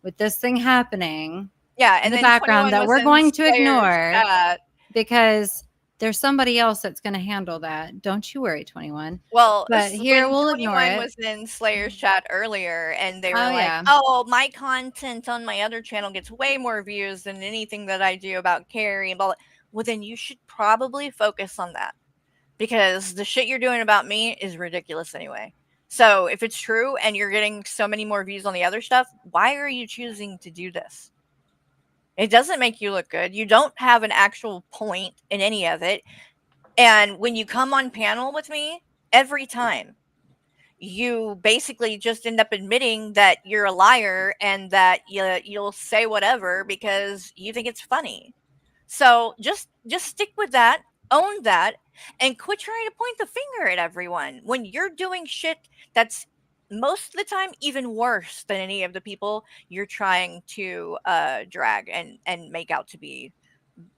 with this thing happening Yeah, in and the then background 21 that was we're in going to Slayer's ignore chat. because there's somebody else that's going to handle that. Don't you worry, 21. Well, But here when we'll ignore 21 it. was in Slayer's chat earlier, and they were Oh, like, yeah. "Oh, my content on my other channel gets way more views than anything that I do about Carrie and blah, blah." Well, then you should probably focus on that, because the shit you're doing about me is ridiculous anyway. So if it's true and you're getting so many more views on the other stuff, why are you choosing to do this? It doesn't make you look good. You don't have an actual point in any of it. And when you come on panel with me, every time you basically just end up admitting that you're a liar and that you'll say whatever because you think it's funny. So just stick with that, own that, and quit trying to point the finger at everyone when you're doing shit that's most of the time even worse than any of the people you're trying to drag and make out to be,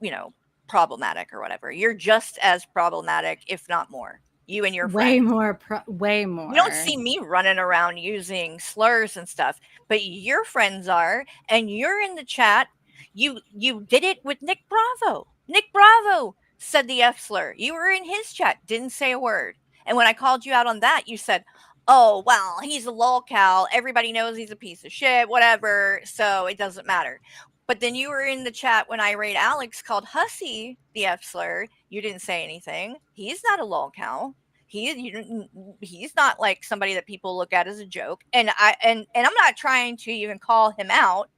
you know, problematic or whatever. You're just as problematic, if not more. You and your Way friends. more, way You more. don't see me running around using slurs and stuff, but your friends are, and you're in the chat. You did it with Nick Bravo. Nick Bravo said the F slur. You were in his chat, didn't say a word. And when I called you out on that, you said, "Oh, well, he's a lolcow. Everybody knows he's a piece of shit, whatever, so it doesn't matter." But then you were in the chat when Irate Alex called Hussy the F slur. You didn't say anything. He's not a lolcow. He's not like somebody that people look at as a joke. And I'm not trying to even call him out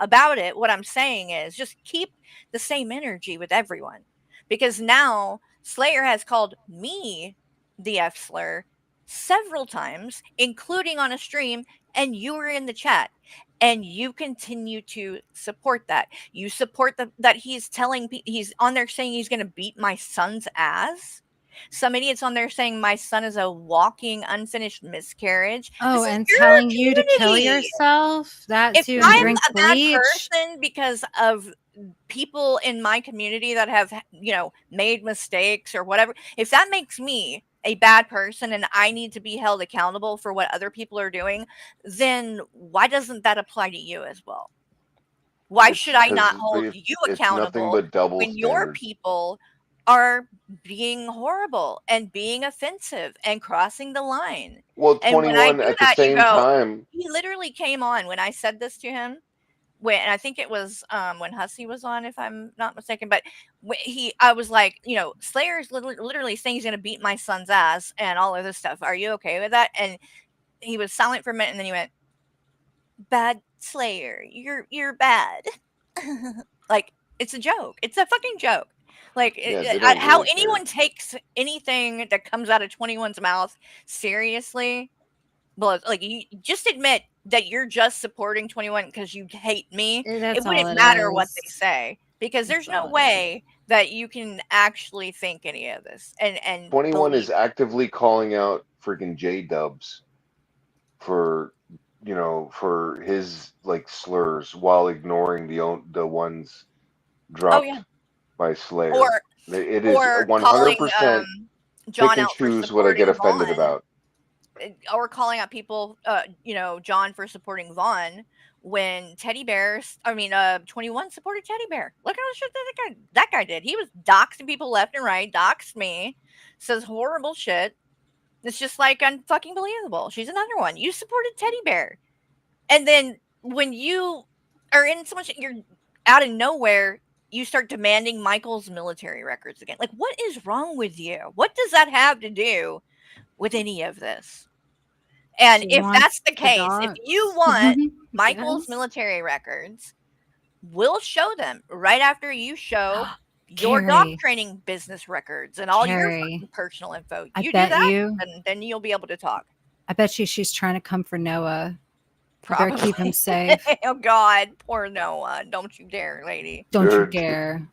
about it. What I'm saying is just keep the same energy with everyone. Because now Slayer has called me the F slur several times, including on a stream, and you were in the chat. And you continue to support that. You support that he's he's on there saying he's going to beat my son's ass. Some idiots on there saying my son is a walking unfinished miscarriage. Oh, This is and your telling you to kill community. yourself. That If too, and I'm drink a bad bleach. person because of people in my community that have, you know, made mistakes or whatever, if that makes me a bad person and I need to be held accountable for what other people are doing, then why doesn't that apply to you as well? Why should I not hold you it's nothing accountable but double when your standards. people are being horrible and being offensive and crossing the line? Well, And when I 21 do at the that, you same go, time. he literally came on when I said this to him. And I think it was when Hussy was on, if I'm not mistaken. But I was like, you know, Slayer's literally saying he's going to beat my son's ass and all of this stuff. Are you okay with that? And he was silent for a minute, and then he went, "Bad Slayer, you're bad." Like, it's a joke. It's a fucking joke. Like, Yeah, they don't how really care. anyone takes anything that comes out of 21's mouth seriously. Well, like, you just admit that you're just supporting 21 because you hate me. That's It wouldn't all it matter what they is. say, because there's That's no all it way that you can actually think any of this and 21 believe. is actively calling out freaking J Dubs for, you know, for his like slurs while ignoring the ones Oh dropped yeah. by Slayer. Or It is calling 100% John pick and out for choose what I get supporting offended Vaughn. about. Or calling out people, you know, John for supporting Vaughn when 21 supported Teddy Bear. Look how shit that guy did. He was doxing people left and right, doxed me, says horrible shit. It's just like unfucking believable. She's another one. You supported Teddy Bear. And then when you are in so much, you're out of nowhere, you start demanding Michael's military records again. Like, what is wrong with you? What does that have to do with any of this? And She if wants that's the the case, if dogs. you want Michael's Yes. military records, we'll show them right after you show your dog Carrie. training business records and all your Carrie. fucking personal info. I You do bet that, you. and then you'll be able to talk. I bet you she's trying to come for Noah. You Probably. better keep him safe. Oh God, poor Noah! Don't you dare, lady. Don't you dare.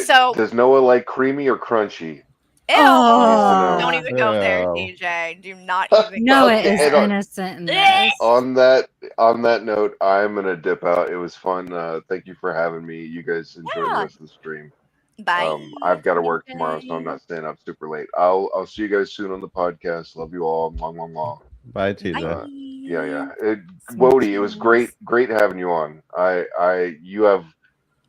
So Does Noah like creamy or crunchy? Ew! Oh. Don't even go there, Ew. DJ. Do not even Noah go is there. innocent in this. On that note, I'm gonna dip out. It was fun. Thank you for having me. You guys enjoy the Yeah. rest of the stream. Bye. I've got to work tomorrow, so I'm not staying up super late. I'll see you guys soon on the podcast. Love you all. Mwah, mwah, mwah. Bye, TJ. Yeah. Wody, it was great having you on.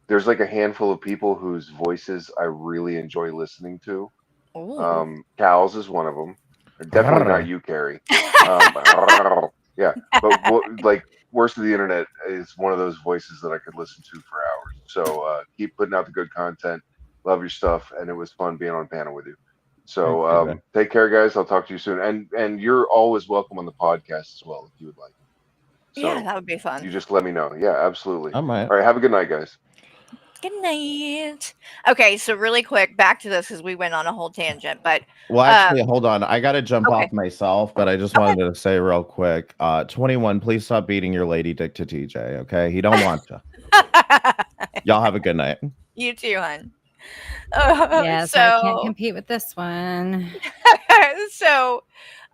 There's like a handful of people whose voices I really enjoy listening to. Ooh. Cal's is one of them. Definitely not you, Carrie. Yeah, but like Worst of the Internet is one of those voices that I could listen to for hours. So keep putting out the good content. Love your stuff, and it was fun being on panel with you. So take care, guys. I'll talk to you soon. And you're always welcome on the podcast as well if you would like. So Yeah, that would be fun. you just let me know. Yeah, absolutely. I might. All right, have a good night, guys. Good night. Okay, so really quick, back to this because we went on a whole tangent. But Well, actually, hold on. I got to jump okay. off myself, but I just wanted to say real quick. 21, please stop beating your lady dick to TJ, okay? He don't want to. Y'all have a good night. You too, hon. Yes, I can't compete with this one. So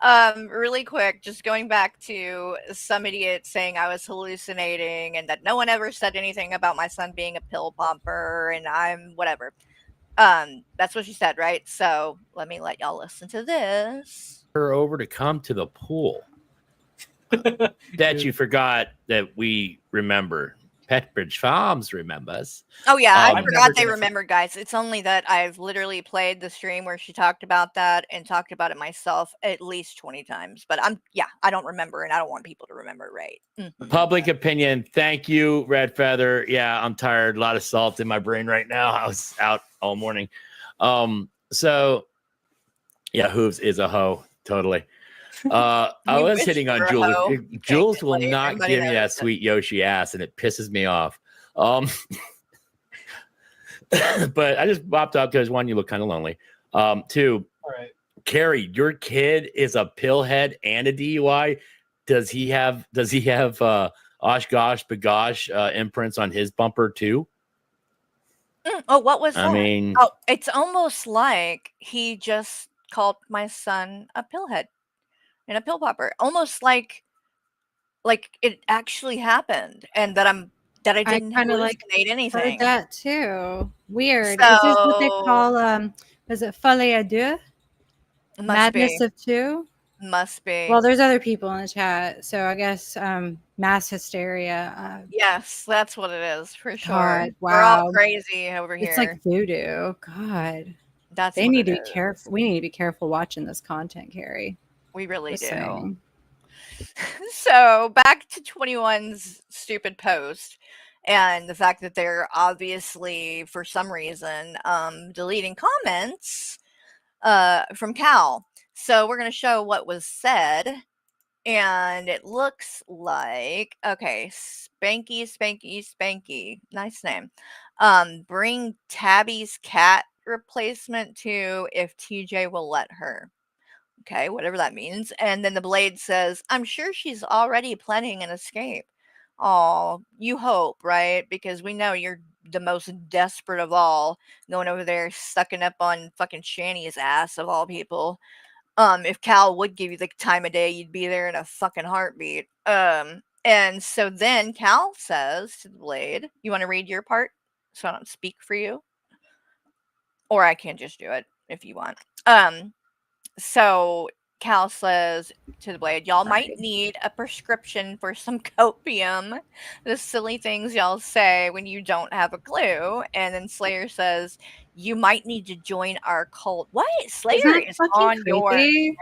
Really quick, just going back to some idiot saying I was hallucinating and that no one ever said anything about my son being a pill popper and I'm whatever. That's what she said, right? So let me let y'all listen to this. Her over to come to the pool. That you forgot that we remember. Petbridge Farms remembers. Oh yeah, I I'm forgot they remembered, guys. It's only that I've literally played the stream where she talked about that and talked about it myself at least 20 times. But I don't remember and I don't want people to remember, right? Public opinion. Thank you, Red Feather. Yeah, I'm tired. A lot of salt in my brain right now. I was out all morning. So yeah, Hooves is a hoe. Totally. I was hitting on Jules. Jules will not give me that sweet Yoshi ass, and it pisses me off. But I just popped up because one, you look kind of lonely. Two, right. Carrie, your kid is a pillhead and a DUI. Does he have Osh Gosh Bagosh imprints on his bumper too? Oh, what was that? I mean, oh, it's almost like he just called my son a pillhead and a pill popper. Almost like it actually happened and that I I didn't kind of hallucinate anything. heard that too. Weird. Is this what they call is it folie à deux? Madness of two? Must be. Well, there's other people in the chat, so I guess mass hysteria. Yes, that's what it is for sure. God, We're all wow. crazy over here. It's like voodoo. God. That's They what need to it be careful. We need to be careful watching this content, Carrie. We really Just do. saying. So back to 21's stupid post and the fact that they're obviously for some reason deleting comments from Cal. So we're going to show what was said. And it looks like, okay, Spanky, Spanky, Spanky. Nice name. Bring Tabby's cat replacement to if TJ will let her. Okay, whatever that means. And then the Blade says, I'm sure she's already planning an escape. Oh, you hope, right? Because we know you're the most desperate of all, going over there sucking up on fucking Shani's ass of all people. If Cal would give you the time of day, you'd be there in a fucking heartbeat. And so then Cal says to the Blade, you want to read your part so I don't speak for you? Or I can just do it if you want. So Cal says to the Blade, y'all might need a prescription for some copium. The silly things y'all say when you don't have a clue. And then Slayer says, you might need to join our cult. What? Slayer is on your dick.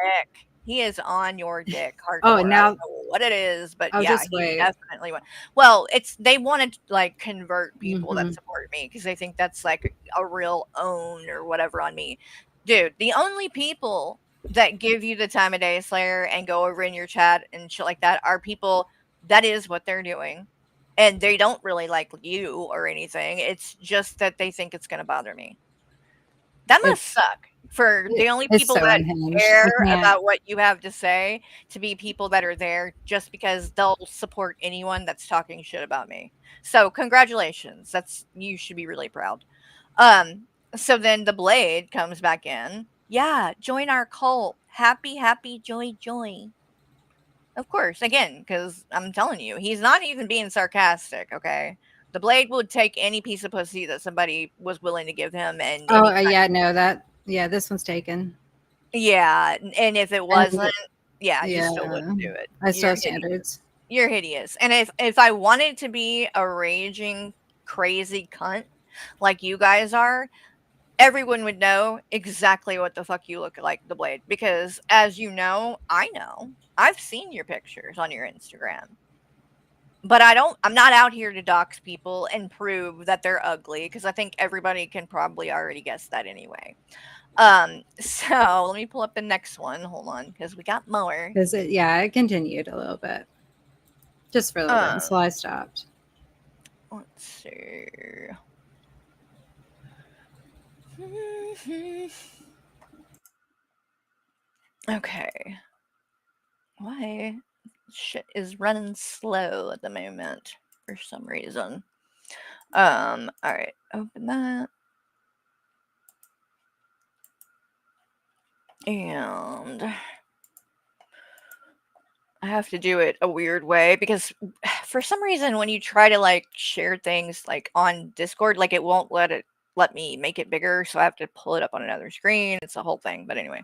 He is on your dick hardcore. Oh, now I don't know what it is, but oh, yeah, just he wait. definitely went. Well, they want to like convert people that Mhm. support me because they think that's like a real own or whatever on me. Dude, the only people that give you the time of day, Slayer, and go over in your chat and shit like that are people that is what they're doing. And they don't really like you or anything. It's just that they think it's going to bother me. That must suck for the only It's people so that unhinged. I care can't. about what you have to say to be people that are there just because they'll support anyone that's talking shit about me. So congratulations. You should be really proud. So then the Blade comes back in. Yeah, join our cult. Happy, happy, joy, joy. Of course, again, because I'm telling you, he's not even being sarcastic, okay? The Blade would take any piece of pussy that somebody was willing to give him and Oh, any no, this one's taken. yeah, and if it wasn't, you yeah, still wouldn't do it. I still You're have standards. You're hideous. And if I wanted to be a raging crazy cunt like you guys are, everyone would know exactly what the fuck you look like, the Blade, because as you know, I know. I've seen your pictures on your Instagram. But I'm not out here to dox people and prove that they're ugly because I think everybody can probably already guess that anyway. So let me pull up the next one. Hold on, because we got more. It continued a little bit. Just for a little bit until I stopped. Let's see. Okay. Why shit is running slow at the moment for some reason. All right, open that. And I have to do it a weird way because for some reason when you try to like share things like on Discord, like it won't let me make it bigger, so I have to pull it up on another screen. It's a whole thing. But anyway.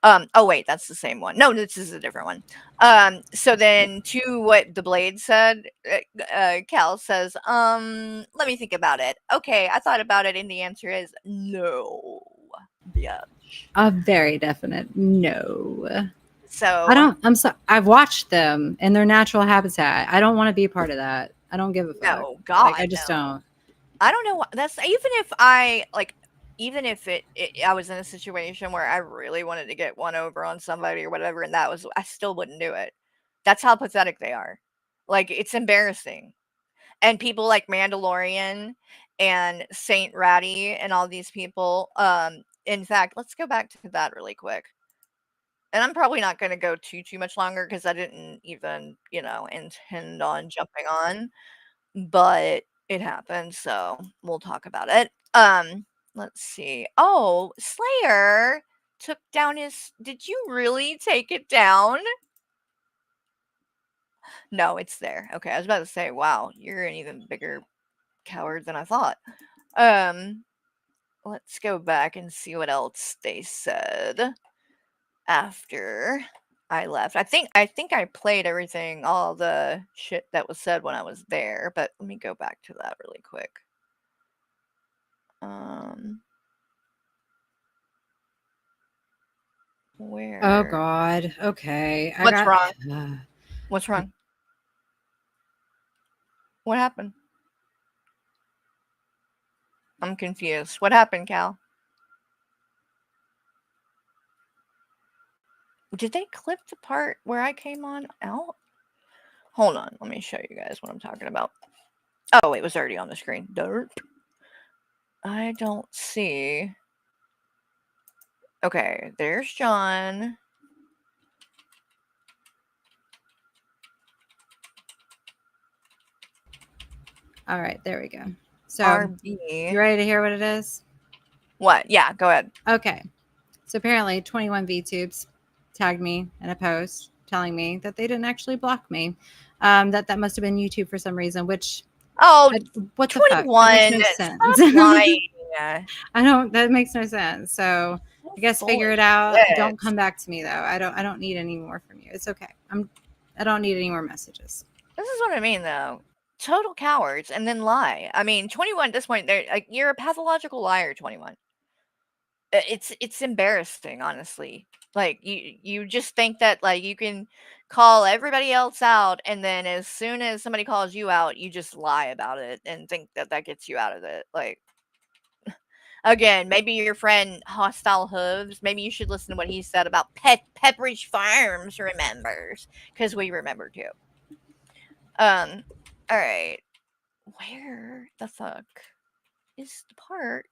Oh wait, that's the same one. No, this is a different one. So then to what the Blade said, Cal says, let me think about it. Okay, I thought about it, and the answer is no. Yeah. A very definite no. So I'm sorry. I've watched them in their natural habitat. I don't want to be a part of that. I don't give a fuck. No, God, like, I just don't. I don't know what that's even if I like even if I was in a situation where I really wanted to get one over on somebody or whatever, and that was I still wouldn't do it. That's how pathetic they are. Like it's embarrassing. And people like Mandalorian and Saint Ratty and all these people. In fact, let's go back to that really quick. And I'm probably not going to go too much longer because I didn't even, intend on jumping on, but it happened, so we'll talk about it. Let's see. Oh, Slayer took down his. Did you really take it down? No, it's there. Okay, I was about to say, wow, you're an even bigger coward than I thought. Let's go back and see what else they said after I left. I think I played everything, all the shit that was said when I was there, but let me go back to that really quick. Where? Oh God. Okay. What's wrong? What's wrong? What happened? I'm confused. What happened, Cal? Did they clip the part where I came on out? Hold on. Let me show you guys what I'm talking about. Oh, it was already on the screen. Derp. I don't see. Okay, there's John. All right, there we go. So, RB. You ready to hear what it is? What? Yeah, go ahead. Okay. So apparently 21 VTubes tagged me in a post telling me that they didn't actually block me. That must have been YouTube for some reason, which what 21, the fuck? That makes no sense. Lying. That makes no sense. So I guess figure it out. Don't come back to me though. I don't need any more from you. It's okay. I don't need any more messages. This is what I mean though. Total cowards and then lie. I mean, 21 at this point, they're like, you're a pathological liar, 21. It's embarrassing, honestly. Like you just think that like you can call everybody else out, and then as soon as somebody calls you out, you just lie about it and think that gets you out of it. Like again, maybe your friend Hostile Hooves, maybe you should listen to what he said about Pepperidge Farms remembers, because we remember too. All right. Where the fuck is the part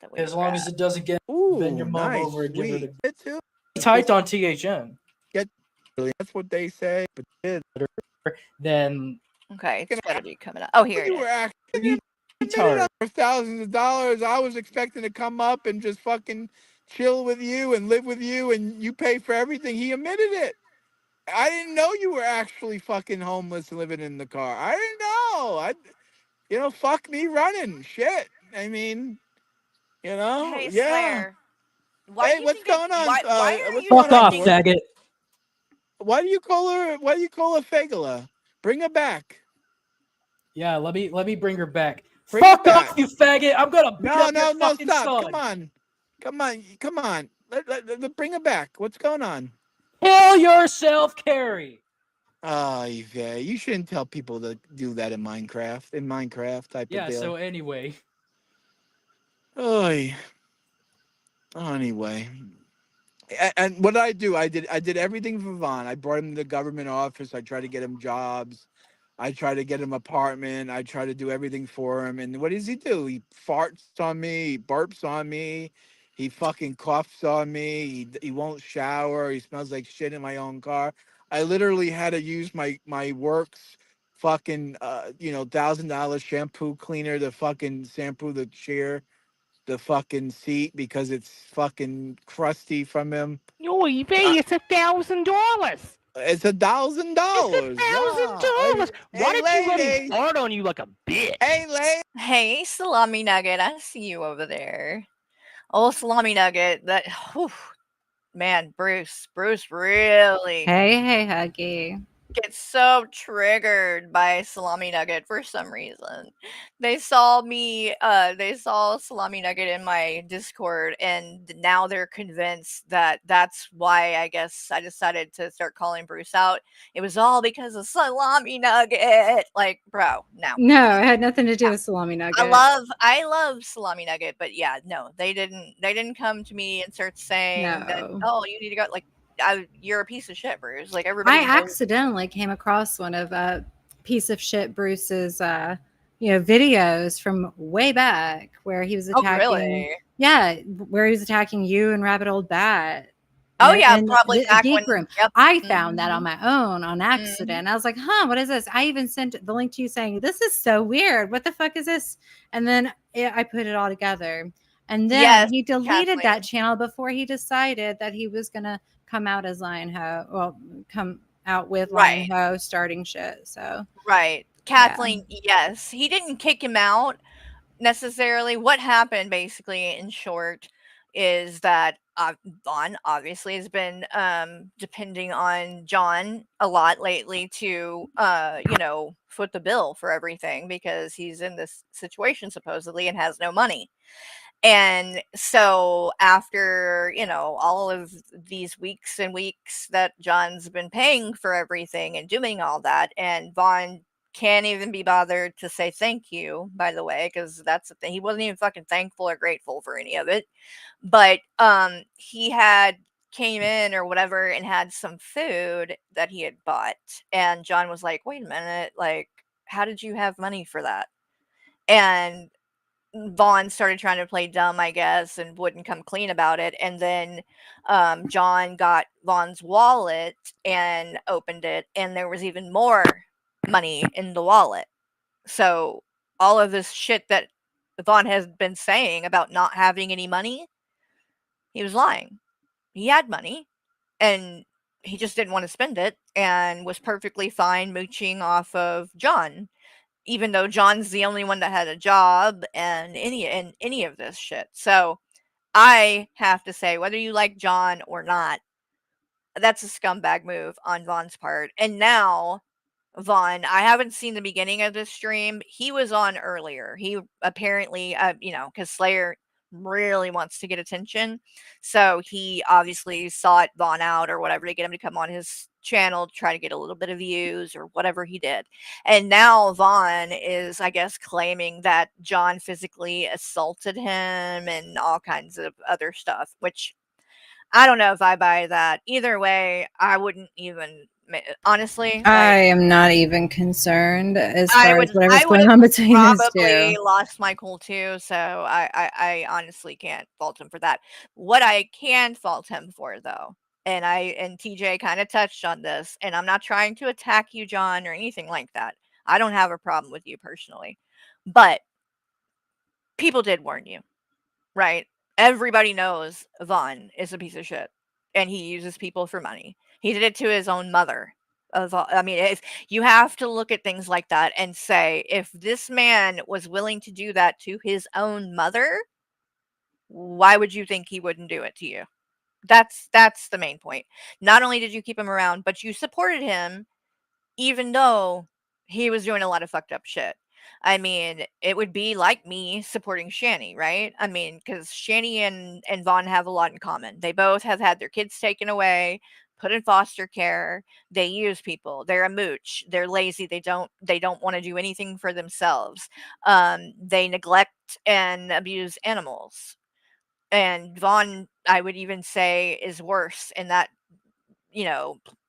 that we as long as it doesn't get bend your mom over and give her the typed on THN. That's what they say. But then okay, it's gotta be coming up. Oh, here it is. You did it for thousands of dollars. I was expecting to come up and just fucking chill with you and live with you, and you pay for everything. He admitted it. I didn't know you were actually fucking homeless and living in the car. I didn't know. Fuck me running. Shit. I mean, Hey, yeah. Slayer, hey, what's going on? Why are what's you going fuck off, on, faggot? Why do you call her Fagala? Bring her back. Yeah, let me bring her back. Bring Fuck her off, back. you faggot! I'm gonna beat up your fucking stop. son. Come on. Let bring her back. What's going on? Kill yourself, Carrie. Oh, Yvette, you shouldn't tell people to do that in Minecraft. Type of deal. Yeah. So anyway. Oh, anyway. And what did I do? I did everything for Vaughn. I brought him to the government office. I tried to get him jobs. I tried to get him an apartment. I tried to do everything for him. And what does he do? He farts on me. He burps on me. He fucking coughs on me. He won't shower. He smells like shit in my own car. I literally had to use my works fucking $1,000 shampoo cleaner to fucking shampoo the chair, the fucking seat, because it's fucking crusty from him. Oy vey, it's $1,000. It's $1,000. $1,000. Why did you let him fart on you like a bitch? Hey, lady. Hey, Salami Nugget, I see you over there. Oh, Salami Nugget, that whew, man, Bruce really Hey, Huggy. gets so triggered by Salami Nugget for some reason. They saw Salami Nugget in my Discord, and now they're convinced that that's why I guess I decided to start calling Bruce out. It was all because of Salami Nugget. Like, bro, no. No, it had nothing to do with Salami Nugget. I love Salami Nugget, but yeah, no, they didn't come to me and start saying that, oh, you need to go, like, you're a piece of shit, Bruce. Like, everybody I knows. accidentally came across one of piece of shit Bruce's videos from way back where he was attacking where he was attacking you and Rabbit Old Bat. Oh yeah, probably the back geek when room. yep. I found that on my own on accident. I was like, what is this? I even sent the link to you saying, this is so weird. What the fuck is this? And then I put it all together. And then he deleted that channel before he decided that he was gonna come out as Lion Ho. Well, come out with Lion Ho starting shit. So Kathleen, yes. He didn't kick him out necessarily. What happened, basically, in short, is that Vaughn obviously has been depending on John a lot lately to foot the bill for everything, because he's in this situation supposedly and has no money. And so after, all of these weeks and weeks that John's been paying for everything and doing all that, and Vaughn can't even be bothered to say thank you, by the way, because that's the thing. He wasn't even fucking thankful or grateful for any of it. But he had came in or whatever and had some food that he had bought. And John was like, wait a minute, like, how did you have money for that? And Vaughn started trying to play dumb, I guess, and wouldn't come clean about it. And then John got Vaughn's wallet and opened it, and there was even more money in the wallet. So all of this shit that Vaughn has been saying about not having any money, he was lying. He had money, and he just didn't want to spend it, and was perfectly fine mooching off of John, even though John's the only one that had a job and any of this shit. So I have to say, whether you like John or not, that's a scumbag move on Vaughn's part. And now Vaughn, I haven't seen the beginning of this stream. He was on earlier. He apparently, because Slayer really wants to get attention. So he obviously sought Vaughn out or whatever to get him to come on his channel to try to get a little bit of views or whatever he did. And now Vaughn is, I guess, claiming that John physically assaulted him and all kinds of other stuff, which I don't know if I buy that. Either way, I wouldn't even, honestly. I am not even concerned as far as whatever's going on between those probably two. lost my cool too, so I honestly can't fault him for that. What I can fault him for, though, and TJ kind of touched on this, and I'm not trying to attack you, John, or anything like that. I don't have a problem with you personally, but people did warn you, right? Everybody knows Vaughn is a piece of shit, and he uses people for money. He did it to his own mother. I mean, if you have to look at things like that and say, if this man was willing to do that to his own mother, why would you think he wouldn't do it to you? That's the main point. Not only did you keep him around, but you supported him, even though he was doing a lot of fucked up shit. I mean, it would be like me supporting Shani, right? I mean, because Shani and Vaughn have a lot in common. They both have had their kids taken away, put in foster care. They use people. They're a mooch. They're lazy. They don't want to do anything for themselves. They neglect and abuse animals. And Vaughn, I would even say, is worse in that,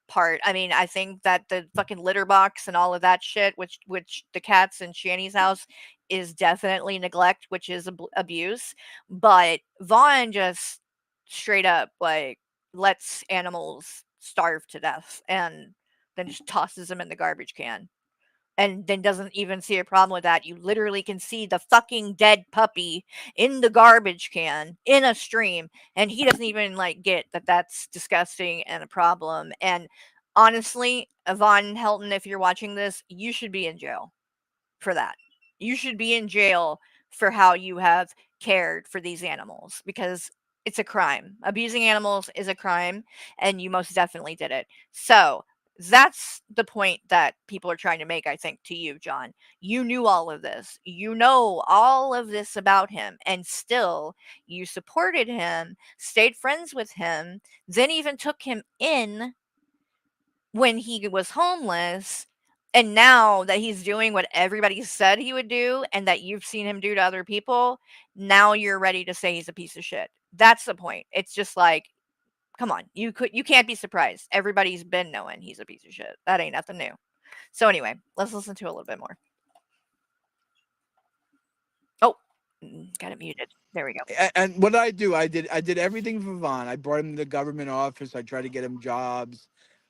part. I mean, I think that the fucking litter box and all of that shit, which the cats in Shani's house, is definitely neglect, which is abuse. But Vaughn just straight up like lets animals starve to death and then just tosses them in the garbage can. And then doesn't even see a problem with that. You literally can see the fucking dead puppy in the garbage can in a stream, and he doesn't even like get that that's disgusting and a problem. And honestly, Von Helton, if you're watching this, you should be in jail for that. You should be in jail for how you have cared for these animals because it's a crime. Abusing animals is a crime, and you most definitely did it. So that's the point that people are trying to make, I think, to you, John. You knew all of this. You know all of this about him, and still you supported him, stayed friends with him, then even took him in when he was homeless. And now that he's doing what everybody said he would do and that you've seen him do to other people, now you're ready to say he's a piece of shit. That's the point. It's just like, come on, you can't be surprised. Everybody's been knowing he's a piece of shit. That ain't nothing new. So anyway, let's listen to a little bit more. Oh, got it muted. There we go. And what did I do? I did everything for Vaughn. I brought him to the government office. I tried to get him jobs.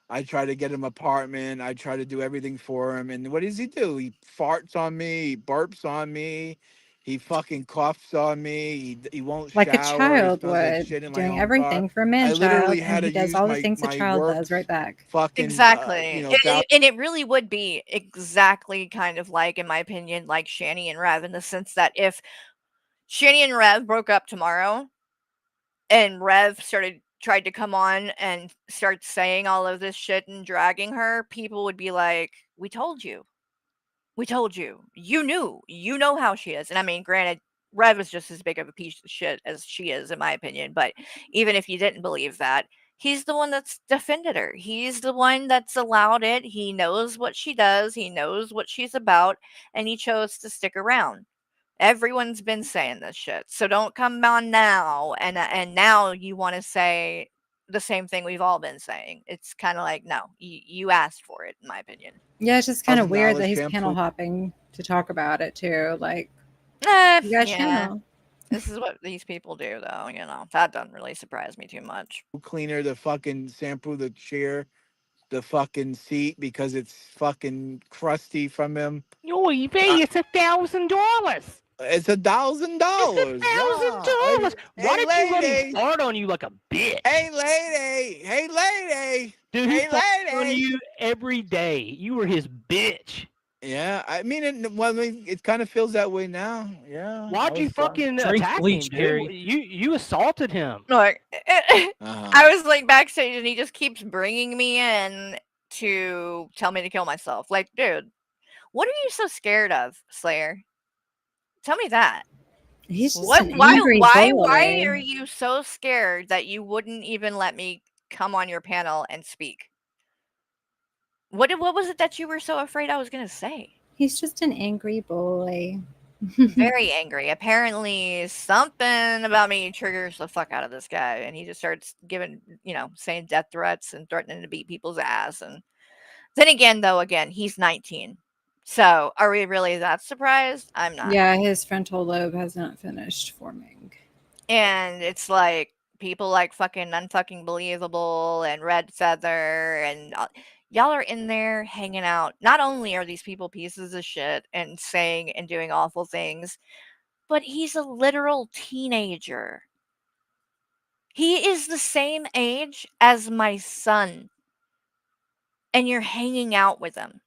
I tried to get him apartment. I tried to do everything for him. And what does he do? He farts on me. He burps on me. He fucking coughs on me. He won't like shower. a child He smells like would, shit in my doing own everything car. for a I man literally child, had and to he does use all the things a my child work does right back. fucking Exactly. you know, And it really would be exactly kind of like, in my opinion, like Shani and Rev, in the sense that if Shani and Rev broke up tomorrow and Rev tried to come on and start saying all of this shit and dragging her, people would be like, we told you. We told you. You knew. You know how she is. And I mean, granted, Rev is just as big of a piece of shit as she is, in my opinion. But even if you didn't believe that, he's the one that's defended her. He's the one that's allowed it. He knows what she does. He knows what she's about. And he chose to stick around. Everyone's been saying this shit. So don't come on now and now you want to say the same thing we've all been saying. It's kind of like, no, you asked for it, in my opinion. Yeah, it's just kind of weird that he's shampoo. panel hopping to talk about it too. Like, you guys channel. This is what these people do, though. You know, that doesn't really surprise me too much. Cleaner to fucking shampoo the chair, the fucking seat because it's fucking crusty from him. Oy vey, it's $1,000. It's $1,000. It's $1,000. Why Hey, did you let lady. him fart on you like a bitch? Hey, lady. Hey, lady. Dude, he Hey, farts on lady. you every day. You were his bitch. Yeah, I mean, it kind of feels that way now. Yeah. Why'd you fucking Drink attack bleach, him, dude? Carrie. You assaulted him. Look, Uh-huh. I was like backstage and he just keeps bringing me in to tell me to kill myself. Like, dude, what are you so scared of, Slayer? Tell me that. He's just an angry why boy. are you so scared that you wouldn't even let me come on your panel and speak? What was it that you were so afraid I was going to say? He's just an angry boy. Very angry. Apparently, something about me triggers the fuck out of this guy, and he just starts giving, saying death threats and threatening to beat people's ass. And then again, he's 19. So, are we really that surprised? I'm not. Yeah, his frontal lobe has not finished forming. And it's like people like fucking Unfucking Believable and Red Feather and y'all are in there hanging out. Not only are these people pieces of shit and saying and doing awful things, but he's a literal teenager. He is the same age as my son. And you're hanging out with him.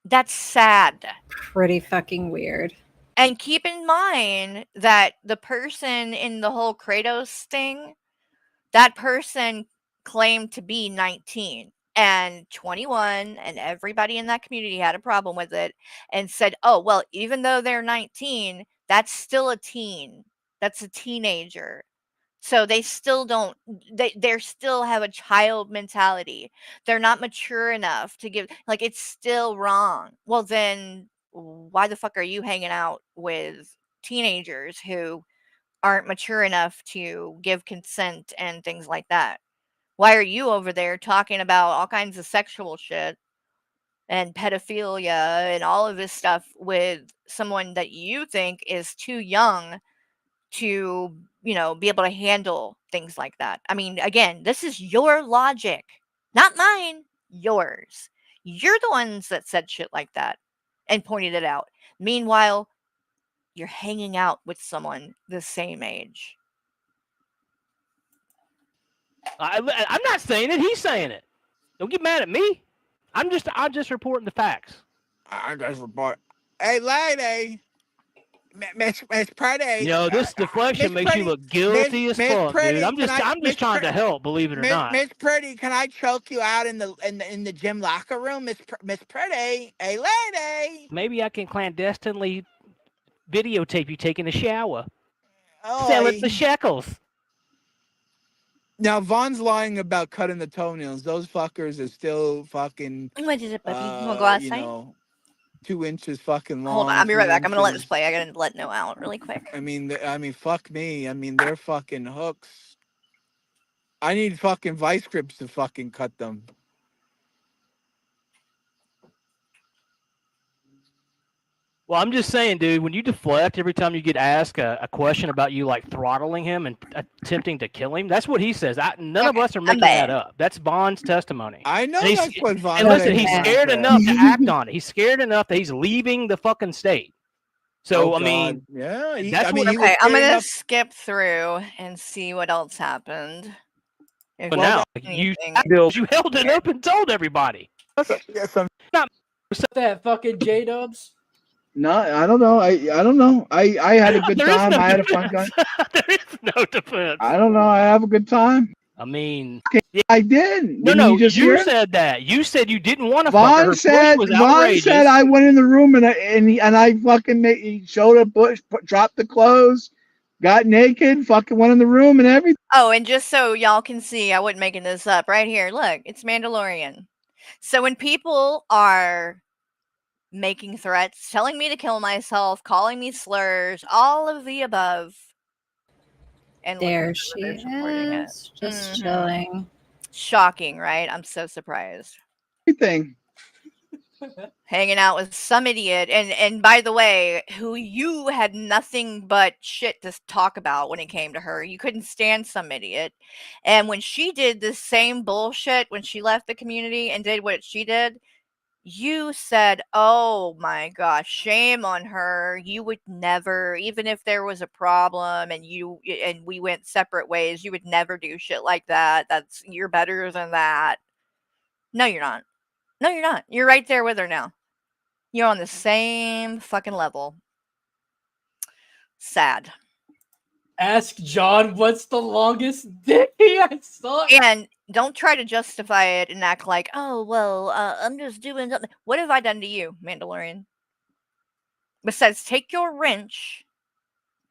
That's sad. Pretty fucking weird. And keep in mind that the person in the whole Kratos thing, that person claimed to be 19 and 21, and everybody in that community had a problem with it and said, oh, well, even though they're 19, that's still a teen. That's a teenager. So they still don't, they still have a child mentality. They're not mature enough to give, like, it's still wrong. Well, then why the fuck are you hanging out with teenagers who aren't mature enough to give consent and things like that? Why are you over there talking about all kinds of sexual shit and pedophilia and all of this stuff with someone that you think is too young to, be able to handle things like that? I mean, again, this is your logic, not mine, yours. You're the ones that said shit like that and pointed it out. Meanwhile, you're hanging out with someone the same age. I'm not saying it. He's saying it. Don't get mad at me. I'm just reporting the facts. I just report. Hey, lady. Miss Pretty. You know, this deflection makes you look guilty as Miss fuck, dude. Pretty, I'm just trying to help, believe it or not. Miss Pretty, can I choke you out in the gym locker room, Miss Pretty? Hey, lady. Maybe I can clandestinely videotape you taking a shower. Oh, Sell it for shekels. Now Vaughn's lying about cutting the toenails. Those fuckers are still fucking. What is it, puppy? You want to go outside? You know, 2 inches fucking long. Hold on, I'll be right back. I'm gonna let this inches. play. I gotta let No out really quick. I mean, fuck me. I mean, they're fucking hooks. I need fucking vice grips to fucking cut them. Well, I'm just saying, dude, when you deflect every time you get asked a question about you like throttling him and attempting to kill him, that's what he says. None of us are making that up. That's Vaughn's testimony. I know that's what Vaughn And listen, said. he's scared enough to act on it. He's scared enough that he's leaving the fucking state. So, I mean, yeah, that's what. Okay, I'm gonna skip through and see what else happened. If But now you held it up and told everybody. Yes, I'm not that fucking J-Dubs. No, I don't know. I don't know. I had a good time. I had a fun time. There is no defense. I don't know. I have a good time. I mean, I did. No, you just you hear it? said that. You said you didn't want to fuck her. Vaughn said. Vaughn said I went in the room and I fucking he showed a bush, dropped the clothes, got naked, fucking went in the room and everything. Oh, and just so y'all can see, I wasn't making this up. Right here, look, it's Mandalorian. So when people are making threats, telling me to kill myself, calling me slurs, all of the above. And there she is, just chilling. Shocking, right? I'm so surprised. Everything. Hanging out with some idiot, and by the way, who you had nothing but shit to talk about when it came to her. You couldn't stand some idiot. And when she did the same bullshit, when she left the community and did what she did, you said, oh my gosh, shame on her. You would never, even if there was a problem and we went separate ways, you would never do shit like that. You're better than that. No, you're not. No, you're not. You're right there with her now. You're on the same fucking level. Sad. Ask John what's the longest dick I saw. And don't try to justify it and act like, oh, well, I'm just doing something. What have I done to you, Mandalorian? Besides, take your wrench.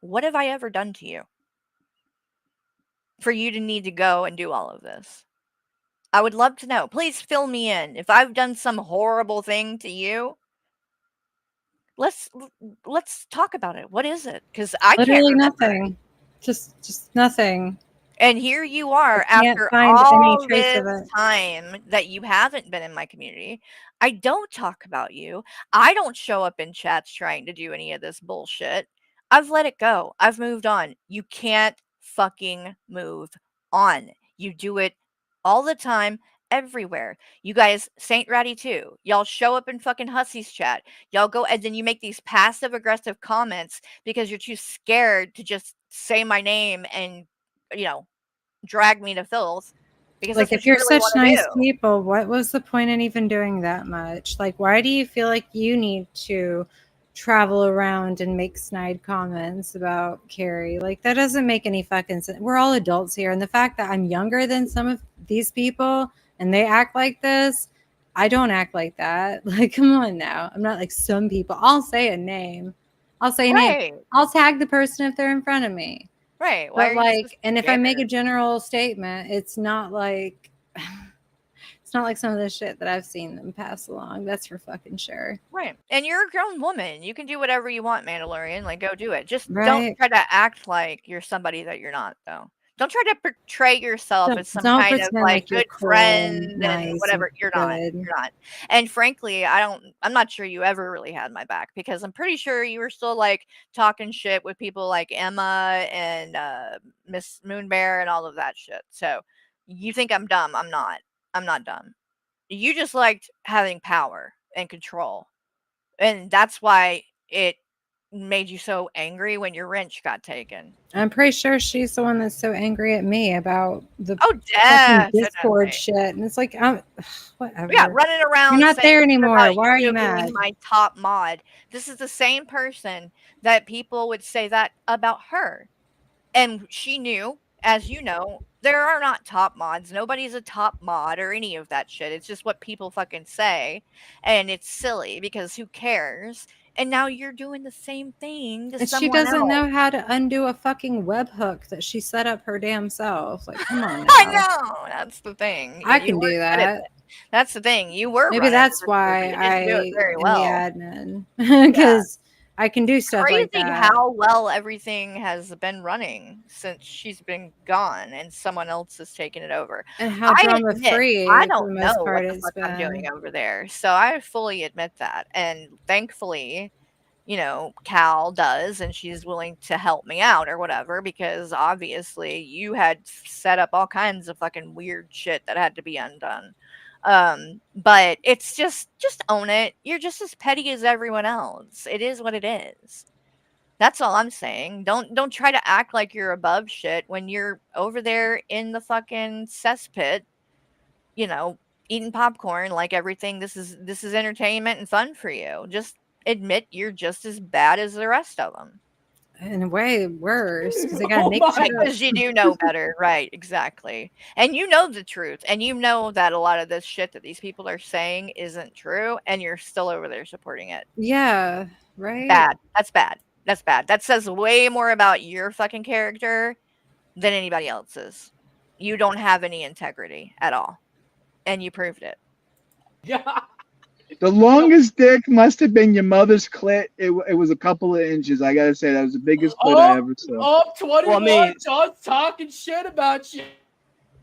What have I ever done to you for you to need to go and do all of this? I would love to know. Please fill me in. If I've done some horrible thing to you, let's talk about it. What is it? Because I literally can't nothing. Just nothing. And here you are after all this time that you haven't been in my community. I don't talk about you. I don't show up in chats trying to do any of this bullshit. I've let it go. I've moved on. You can't fucking move on. You do it all the time, everywhere. You guys, Saint Ratty too. Y'all show up in fucking Hussey's chat. Y'all go and then you make these passive aggressive comments because you're too scared to just say my name and, you know, drag me to filth. Because like, if you're such nice people, what was the point in even doing that much? Like, why do you feel like you need to travel around and make snide comments about Carrie? Like, that doesn't make any fucking sense. We're all adults here, and the fact that I'm younger than some of these people and they act like this, I don't act like that. Like, come on now. I'm not like some people. I'll say a name. I'll say a name. I'll tag the person if they're in front of me. Right. But like, and if I make a general statement, it's not like some of the shit that I've seen them pass along. That's for fucking sure. Right. And you're a grown woman. You can do whatever you want, Mandalorian. Like, go do it. Just don't try to act like you're somebody that you're not, though. Don't try to portray yourself as some kind of like good friend and whatever. You're not. You're not. And frankly, I'm not sure you ever really had my back, because I'm pretty sure you were still like talking shit with people like Emma and Miss Moonbear and all of that shit. So you think I'm dumb? I'm not. I'm not dumb. You just liked having power and control, and that's why it made you so angry when your wrench got taken? I'm pretty sure she's the one that's so angry at me about the Oh, fucking Discord definitely. shit. And it's like, whatever. Yeah, running around You're not saying there shit anymore. about Why are you being mad? my top mod. This is the same person that people would say that about her. And she knew, as you know, there are not top mods. Nobody's a top mod or any of that shit. It's just what people fucking say. And it's silly because who cares? And now you're doing the same thing to And she someone doesn't else. know how to undo a fucking webhook that she set up her damn self. Like, come on now. I know. That's the thing. I You can do weren't good at that. it. That's the thing. You were Maybe running that's for sure, but why you I didn't do it very am the well. admin. Yeah. Because I can do stuff like Crazy that. how well everything has been running since she's been gone and someone else has taken it over. And how I drama admit, free I for the don't most know part what the it's fuck I'm doing been. over there. So I fully admit that. And thankfully, you know, Cal does, and she's willing to help me out or whatever, because obviously you had set up all kinds of fucking weird shit that had to be undone. But it's just own it. You're just as petty as everyone else. It is what it is. That's all I'm saying. Don't try to act like you're above shit when you're over there in the fucking cesspit, you know, eating popcorn like everything. This is entertainment and fun for you. Just admit you're just as bad as the rest of them. In a way, worse because they got Oh Nick my- Because you do know better, right? Exactly, and you know the truth, and you know that a lot of this shit that these people are saying isn't true, and you're still over there supporting it. Yeah, right. Bad. That's bad. That's bad. That says way more about your fucking character than anybody else's. You don't have any integrity at all, and you proved it. Yeah. The longest dick must have been your mother's clit. It was a couple of inches. I gotta say that was the biggest clit I ever saw. 21. Well, I mean- John's talking shit about you.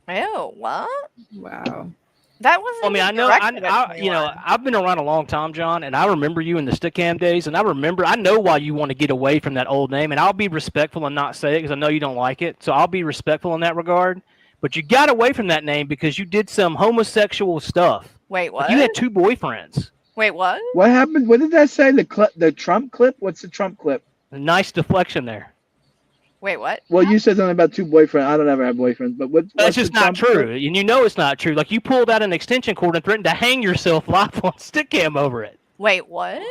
Ew, what? Wow. That wasn't. I mean, even I know, directed at you know, 21. I've been around a long time, John, and I remember you in the Stickam days, and I know why you want to get away from that old name, and I'll be respectful and not say it because I know you don't like it, so I'll be respectful in that regard. But you got away from that name because you did some homosexual stuff. Wait, what? Like you had 2 boyfriends. Wait, what? What happened? What did that say? The Trump clip? What's the Trump clip? A nice deflection there. Wait, what? Well, you said something about 2 boyfriends. I don't ever have boyfriends, but what's That's just the not Trump true, clip? and you know it's not true. Like you pulled out an extension cord and threatened to hang yourself live on Stickam over it. Wait, what?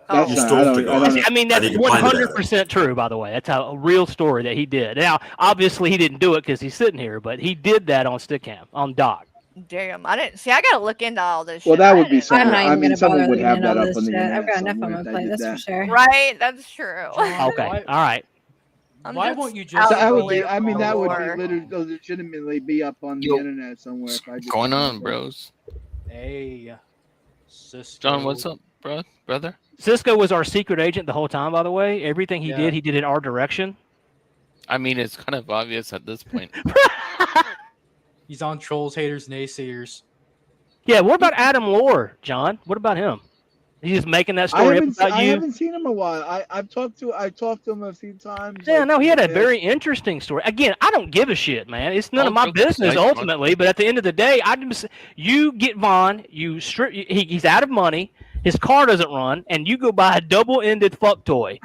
That's Oh. not, I don't know. I mean, that's 100% true, by the way. That's a real story that he did. Now, obviously, he didn't do it because he's sitting here, but he did that on Stickam, on Doc. Damn, I didn't see. I gotta look into all this. Well, shit. that I would be didn't something. I'm not I even mean, gonna someone bother would have looking that at all up this on the shit. I've internet got enough on somewhere my if they plate, did that's for that. sure. Right, that's true. Okay, all right. I'm Why just won't you just? So I would absolutely be. I mean, that would for- be legitimately be up on the Yo, internet somewhere. If I just going on, bros? Hey, Cisco. John, what's up, brother? Cisco was our secret agent the whole time, by the way. Everything he did in our direction. I mean, it's kind of obvious at this point. He's on trolls, haters, naysayers. Yeah, what about Adam Lore, John? What about him? He's just making that story up about I you. haven't seen him in a while. I've talked to him a few times. Yeah, like, no, he had a yeah. very interesting story. Again, I don't give a shit, man. It's none of my joking aside, business John. ultimately. But at the end of the day, you get Vaughn, you strip. He's out of money. His car doesn't run, and you go buy a double-ended fuck toy.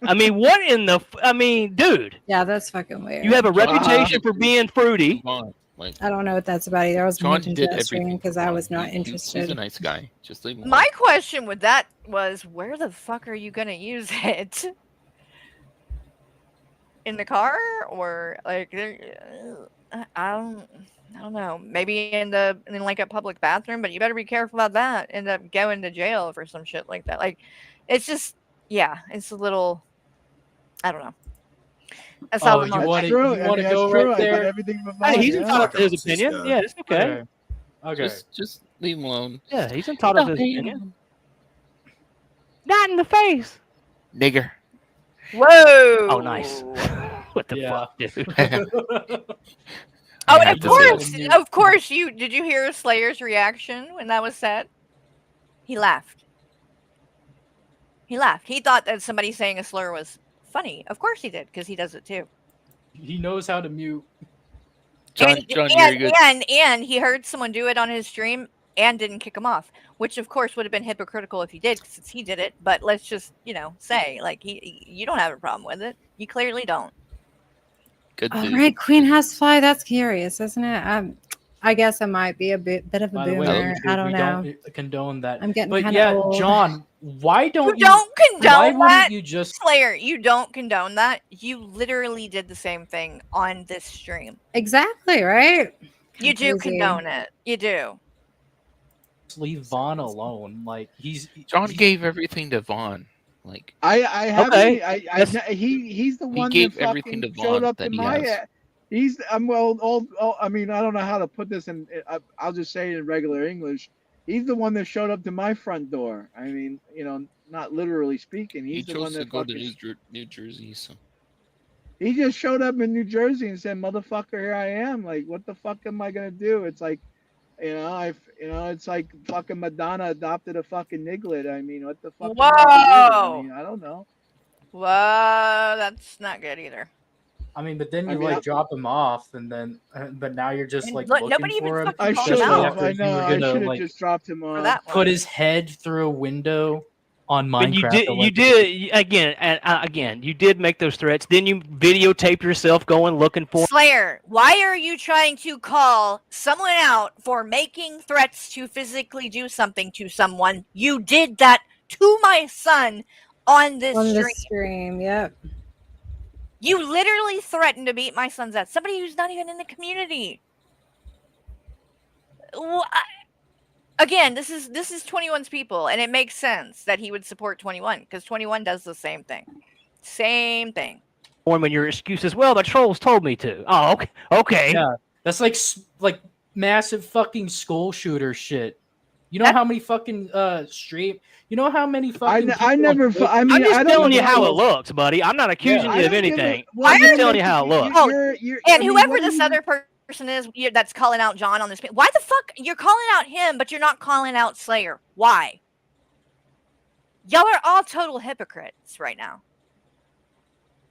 I mean, what in the? I mean, dude. Yeah, that's fucking weird. You have a reputation for being fruity. I don't know what that's about either. I was John mentioned did to that stream everything because I was not interested. He's a nice guy. Just leave him My question with that was, where the fuck are you gonna use it? In the car or like? I don't know. Maybe in like a public bathroom, but you better be careful about that. End up going to jail for some shit like that. Like, it's just, yeah, it's a little. I don't know. That's all. You want to That's go true. right I did there? everything but Hey, he's yeah. entitled to his opinion. Yeah, it's okay. Okay. Just leave him alone. Yeah, he's entitled to his opinion. Not in the face. Nigger. Whoa. Oh, nice. What the fuck, dude? Oh, I have of to course, say- of course. Did you hear Slayer's reaction when that was said? He laughed. He laughed. He thought that somebody saying a slur was funny. Of course he did, because he does it too. He knows how to mute. John, and, John, and, you're good. and he heard someone do it on his stream, and didn't kick him off, which of course would have been hypocritical if he did, since he did it. But let's just, say, like, you don't have a problem with it. You clearly don't. Good All dude. right, Queen Housefly. That's curious, isn't it? I guess I might be a bit of a By the way, boomer. I don't we know. don't condone that. I'm getting But kind of yeah, old. John, why don't you don't condone why that? wouldn't you just Slayer, you don't condone that. You literally did the same thing on this stream. Exactly, right? You do Crazy. condone it. You do. leave Vaughn alone? Like John gave everything to Vaughn. Like I haven't. Okay. He's the one gave that everything fucking to showed Vaughn up that to he my. has. He's I mean, I don't know how to put this in. I'll just say it in regular English. He's the one that showed up to my front door. I mean, not literally speaking. He He's the one chose to that go to fucking. New Jersey, so He just showed up in New Jersey and said, "Motherfucker, here I am." Like, what the fuck am I gonna do? It's like, it's like fucking Madonna adopted a fucking niglet. I mean, what the fuck? Whoa! I mean, I don't know. Whoa, that's not good either. I mean, but then you drop him off, and then but now you're just like look, nobody looking for even him. fucking I should have. after I you know. were I gonna, should have like, just dropped him off. For that put one. his head through a window on Minecraft. Minecraft. Again, you did make those threats. Then you videotape yourself going looking for Slayer, why are you trying to call someone out for making threats to physically do something to someone? You did that to my son on this stream. Yep. You literally threatened to beat my son's ass. Somebody who's not even in the community. Again, this is 21's people, and it makes sense that he would support 21 because 21 does the same thing. Same thing. when your excuse is, well, the trolls told me to. Oh, okay. Yeah, that's like massive fucking school shooter shit. You know how many fucking stream? You know how many fucking? I never. I mean, I'm just I don't telling you know how why- it looks, buddy. I'm not accusing you of anything. well, I'm just you're telling you how it looks. And whoever this other person is that's calling out John on this, why the fuck you're calling out him, but you're not calling out Slayer? Why? Y'all are all total hypocrites right now.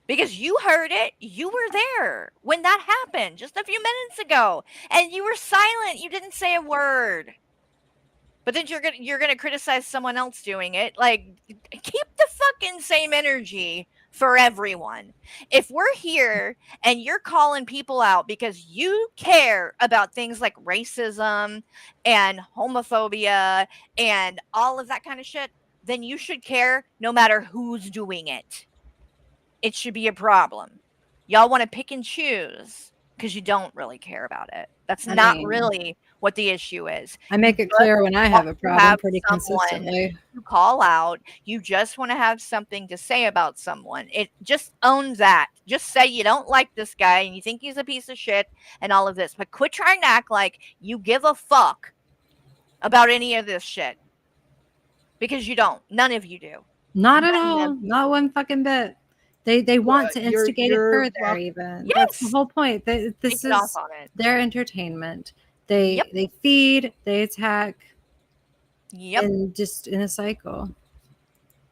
Because you heard it, you were there when that happened just a few minutes ago, and you were silent. You didn't say a word. But then you're gonna criticize someone else doing it. Like, keep the fucking same energy for everyone. If we're here and you're calling people out because you care about things like racism and homophobia and all of that kind of shit, then you should care no matter who's doing it. It should be a problem. Y'all want to pick and choose because you don't really care about it. That's not really what the issue is. I make it clear when I have a problem pretty consistently. You call out. You just want to have something to say about someone. It just owns that. Just say you don't like this guy and you think he's a piece of shit and all of this. But quit trying to act like you give a fuck about any of this shit. Because you don't. None of you do. Not at all. Not one fucking bit. They want to instigate it further, even. Yes. That's the whole point. This is their entertainment. They feed, they attack. Yep. And just in a cycle.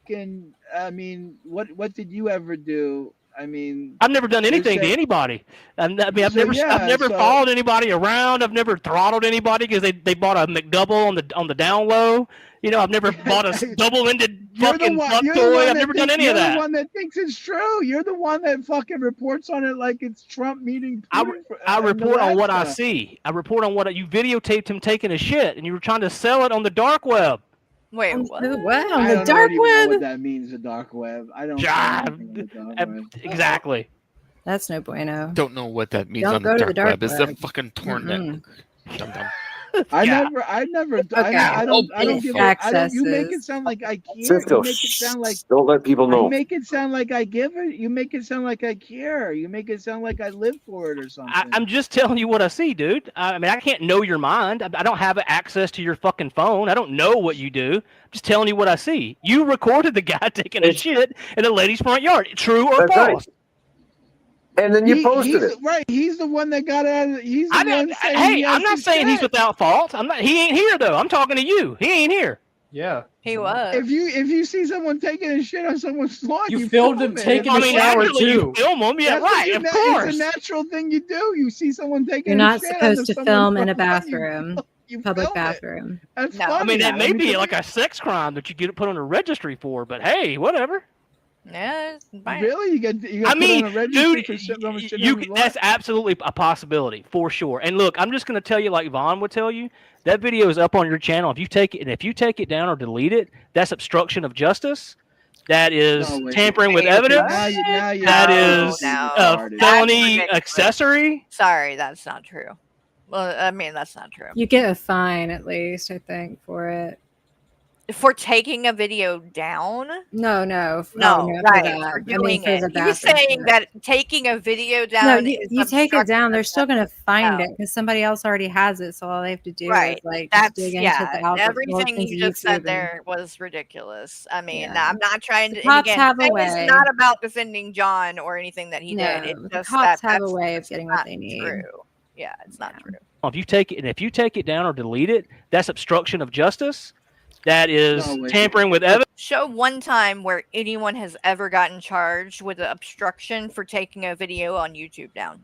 I mean, what did you ever do? I mean, I've never done anything to anybody. I've never followed anybody around. I've never throttled anybody because they bought a McDouble on the down low. You know, I've never bought a double-ended fucking fuck toy. I've never done any of that. You're the one that thinks it's true. You're the one that fucking reports on it like it's Trump meeting. I report on what I see. I report on what you videotaped him taking a shit, and you were trying to sell it on the dark web. Wait, what? Wow, I the don't dark even web. know what that means, the dark web. I don't. Exactly. That's no bueno. Don't know what that means Don't on go the to dark the web. dark It's a fucking torn network. Dum-dum. I never. Okay. I don't give a, you make it Accesses. sound like I care. Cisco, You make it sound like don't let people know. You make it sound like I give it. You make it sound like I care. You make it sound like I live for it or something. I'm just telling you what I see, dude. I mean, I can't know your mind. I don't have access to your fucking phone. I don't know what you do. I'm just telling you what I see. You recorded the guy taking a shit in a lady's front yard. True or That's false? right. And then you posted it. Right. He's the one that got out of it. He's the one saying Hey, I'm not saying he's with. without fault. He ain't here though. I'm talking to you. He ain't here. Yeah. He was. If you see someone taking a shit on someone's lawn, You filmed him it. taking a shower actually, you too. film them. Yeah, That's what right. Of It's course. a natural thing you do. You see someone taking. You're a not shit supposed on to someone's film in a front lawn, bathroom. public film it. bathroom. That's No. funny. I mean, that may be come like a sex crime that you get put on a registry for, but hey, whatever. Yeah, it's fine. Really? You get I put mean, on a registry dude, for shit on the that's absolutely a possibility for sure. And look, I'm just gonna tell you, like Vaughn would tell you, that video is up on your channel. If you take it down or delete it, that's obstruction of justice. That is tampering with evidence. That is a felony accessory. Sorry, that's not true. Well, I mean, that's not true. You get a fine at least, I think, for it. For taking a video down? No, Right. For doing for it. the He was bathroom saying shit. that taking a video No, down you, is you take it down, they're still going to find No. it because somebody else already has it. So all they have to do Right. is like That's dig into the algorithm. everything you just said there was ridiculous. I mean, I'm not trying to. And cops again, have a that way. is not about defending John or anything that he did. It's the just cops that have a that's way of just getting what not they need. True. Yeah, it's not true. If you take it down or delete it, that's obstruction of justice. That is tampering with evidence. Show one time where anyone has ever gotten charged with an obstruction for taking a video on YouTube down.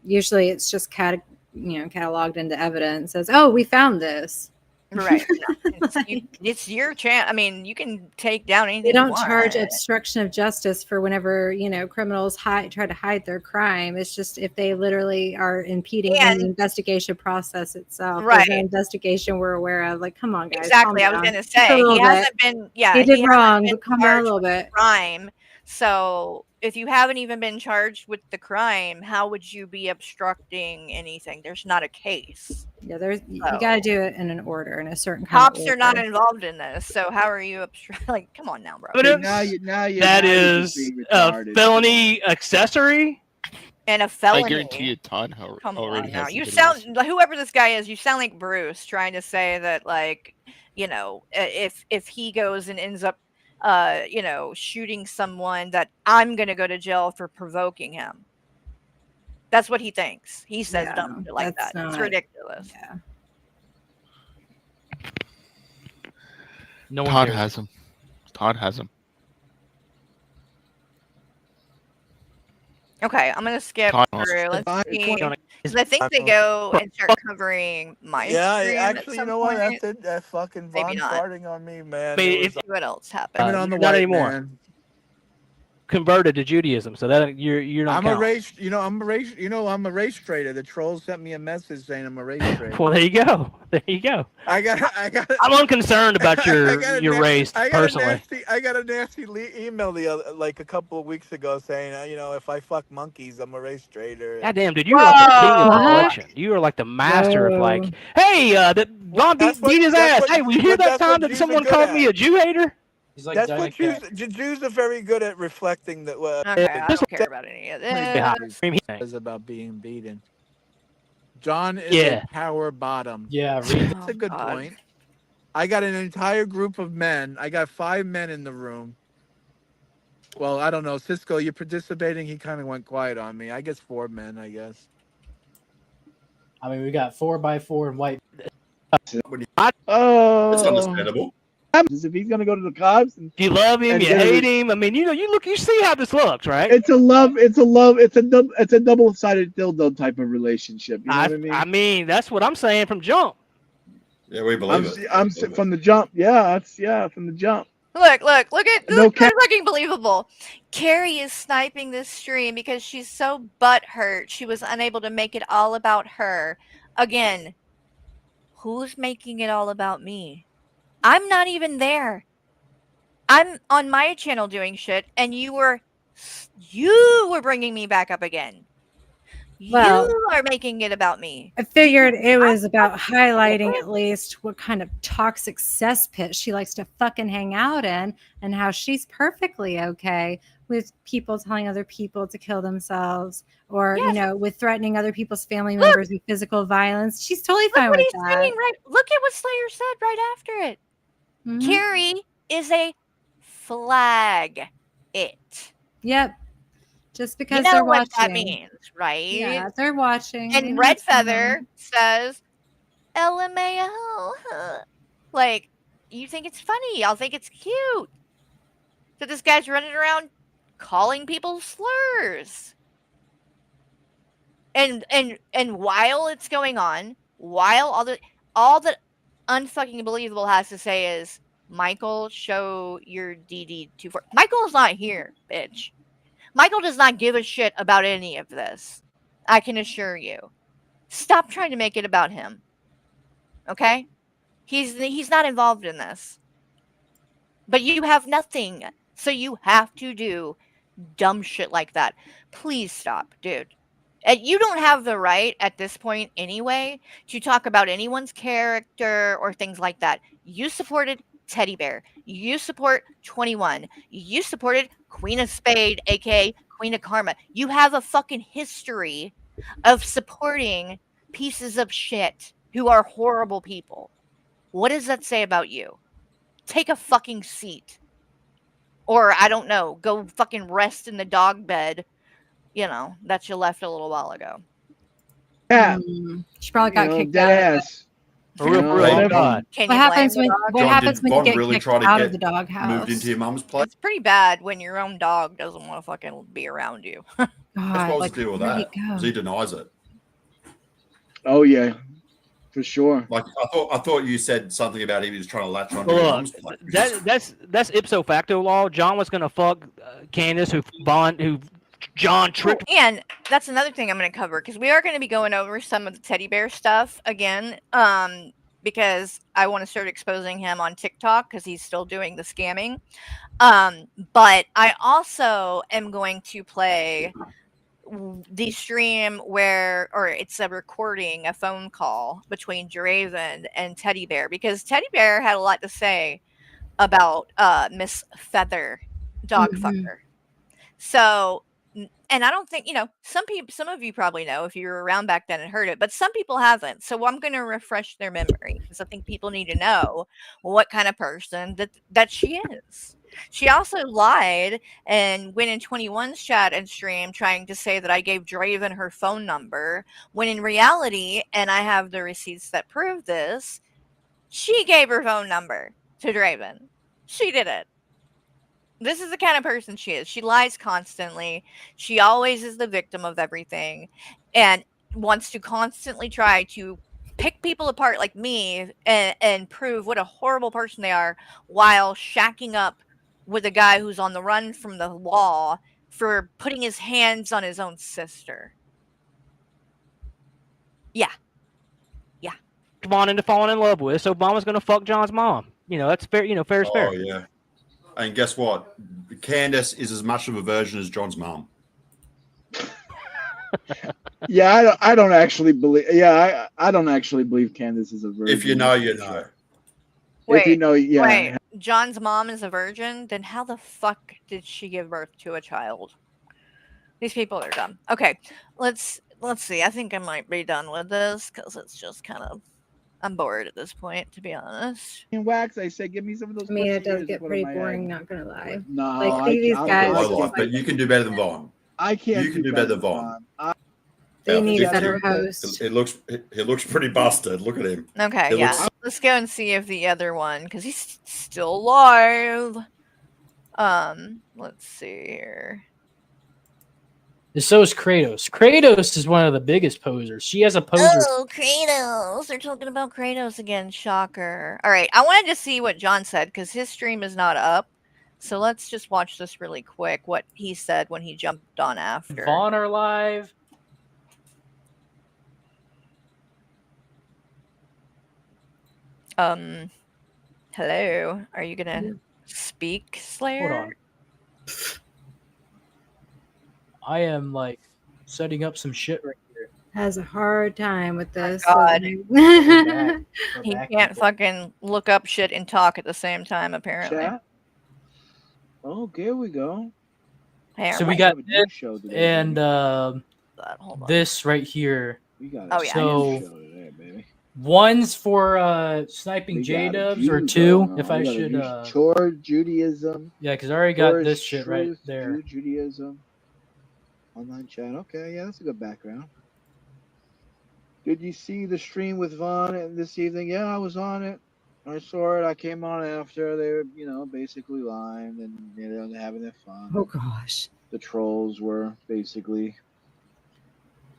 Usually it's just cataloged into evidence. Says, oh, we found this. Right. It's your chance. I mean, you can take down anything. They don't you want. charge obstruction of justice for whenever criminals try to hide their crime. It's just if they literally are impeding the investigation process itself. Right. There's an investigation we're aware of. Like, come on, guys. Exactly. I was going to say he hasn't been. Yeah, he did hasn't wrong, been but come down a charged little with bit. Crime. So if you haven't even been charged with the crime, how would you be obstructing anything? There's not a case. Yeah, you got to do it in an order, in a certain kind Cops of are not involved in this, so how are you like? Come on now, bro. That is a felony accessory and a felony. I guarantee you, Todd Come already on now. has. You sound whoever this guy is. You sound like Bruce trying to say that, like, if he goes and ends up, shooting someone, that I'm gonna go to jail for provoking him. That's what he thinks. He says dumb shit like that. It's ridiculous. Yeah. No one Todd cares. has him. Todd has him. Okay, I'm gonna skip Todd through. knows. Let's see. 'Cause I think they go and start covering my stream at actually, you some know what? point. That's it. That fucking Maybe Von not. farting on me, man. I mean, It was What else happened? blaming on the not white anymore. man. Converted to Judaism, so that you're not. I'm a race. I'm a race trader. The trolls sent me a message saying I'm a race trader. Well, there you go. There you go. I got. I'm unconcerned about your race personally. I got a nasty email a couple of weeks ago saying, if I fuck monkeys, I'm a race trader. God damn, dude, you are like the king of deflection. You are like the master of like, hey, that Von beat his ass. Hey, we hear that time that someone called me a Jew hater? That's what Jews are very good at reflecting. That Okay, I don't care about any of this. Is about being beaten. John is a power bottom. Yeah, that's a good point. I got an entire group of men. I got 5 men in the room. Well, I don't know, Cisco. You're participating. He kind of went quiet on me. I guess 4 men. I guess. I mean, we got 4x4 and white. Oh, That's understandable. If he's gonna go to the cops, you love him, you hate him. I mean, you see how this looks, right? It's a double-sided dildo type of relationship. You know what I mean? I mean, that's what I'm saying from jump. Yeah, we believe it. I'm from the jump. Yeah, from the jump. Look at No this. Fucking believable. Carrie is sniping this stream because she's so butthurt she was unable to make it all about her. Again, who's making it all about me? I'm not even there. I'm on my channel doing shit, and you were bringing me back up again. Well, you are making it about me. I figured it was about highlighting at least what kind of toxic cesspit she likes to fucking hang out in, and how she's perfectly okay with people telling other people to kill themselves, or with threatening other people's family members with physical violence. She's totally fine with that. Look at what Slayer said right after it. Mhm. Carrie is a flag it. Yep. Just because you know they're what watching. that means, right? Yeah, they're watching. And Red Feather says, LMAO. Like, you think it's funny. Y'all think it's cute. So this guy's running around calling people slurs. And while it's going on, while all that unfucking believable has to say is, Michael, show your DD24. Michael's not here, bitch. Michael does not give a shit about any of this. I can assure you. Stop trying to make it about him. Okay? He's not involved in this. But you have nothing. So you have to do dumb shit like that. Please stop, dude. And you don't have the right at this point anyway to talk about anyone's character or things like that. You supported Teddy Bear. You support 21. You supported Queen of Spade, aka Queen of Karma. You have a fucking history of supporting pieces of shit who are horrible people. What does that say about you? Take a fucking seat. Or I don't know, go fucking rest in the dog bed, that you left a little while ago. Yeah. She probably got kicked dead out. ass. For real, God. Can What you happens blame when the dog? what happens when you get kicked out of the moved doghouse? into your mum's place? It's pretty bad when your own dog doesn't want to fucking be around you. That's God, what was like, the deal with where'd he that. go? Because he denies it. Oh yeah, for sure. Like I thought you said something about he was trying to latch onto your Look, mum's place. that's ipso facto law. John was gonna fuck Candace, who John tricked. And that's another thing I'm going to cover because we are going to be going over some of the teddy bear stuff again. Because I want to start exposing him on TikTok because he's still doing the scamming. But I also am going to play the stream or it's a recording, a phone call between Draven and Teddy Bear because Teddy Bear had a lot to say about Miss Feather Dogfucker. So, and I don't think, some of you probably know if you were around back then and heard it, but some people haven't. So I'm going to refresh their memory because I think people need to know what kind of person that she is. She also lied and went in 21's chat and stream trying to say that I gave Draven her phone number when in reality, and I have the receipts that prove this, she gave her phone number to Draven. She did it. This is the kind of person she is. She lies constantly. She always is the victim of everything and wants to constantly try to pick people apart like me and prove what a horrible person they are while shacking up with a guy who's on the run from the law for putting his hands on his own sister. Yeah. Yeah. Vaughn into falling in love with, so Vaughn was gonna fuck John's mom. That's fair. Fair is fair. Oh yeah. And guess what? Candace is as much of a version as John's mom. Yeah, I don't actually believe. Yeah, I don't actually believe Candace is a virgin. If you know, you know. If you know, yeah. Wait, John's mom is a virgin? Then how the fuck did she give birth to a child? These people are dumb. Okay, let's see. I think I might be done with this because it's just kind of. I'm bored at this point, to be honest. In wax, I say, give me some of those. I mean, it does get pretty boring. Not gonna lie. No, like these guys. But you can do better than Vaughn. I can't. You can do better than Vaughn. They need a better host. It looks pretty busted. Look at him. Okay, let's go and see if the other one, because he's still alive. Let's see here. So is Kratos. Kratos is one of the biggest posers. She has a poser. Oh, Kratos. They're talking about Kratos again. Shocker. All right. I wanted to see what John said because his stream is not up. So let's just watch this really quick. What he said when he jumped on after. Vaughn are live. Hello. Are you going to speak, Slayer? Hold on. I am like setting up some shit right here. Has a hard time with this. God. He can't fucking look up shit and talk at the same time, apparently. Chat? Oh, here we go. So we got this and this right here. Oh yeah. So one's for sniping J-dubs or two, if I should. Chore Judaism. Yeah, because I already got this shit right there. Judaism. Online chat. Okay, yeah, that's a good background. Did you see the stream with Vaughn this evening? Yeah, I was on it. I saw it. I came on after. They were, basically lying and having their fun. Oh gosh. The trolls were basically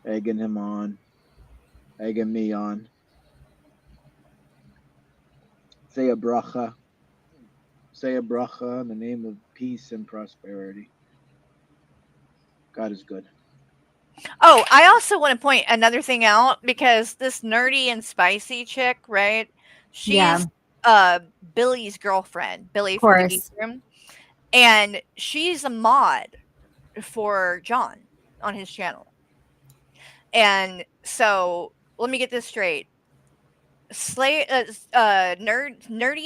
egging him on, egging me on. Say a bracha. Say a bracha in the name of peace and prosperity. God is good. Oh, I also want to point another thing out because this nerdy and spicy chick, right? Yeah. She's Billy's girlfriend, Billy Of from the Geek course. Room, and she's a mod for John on his channel. And so let me get this straight. Nerdy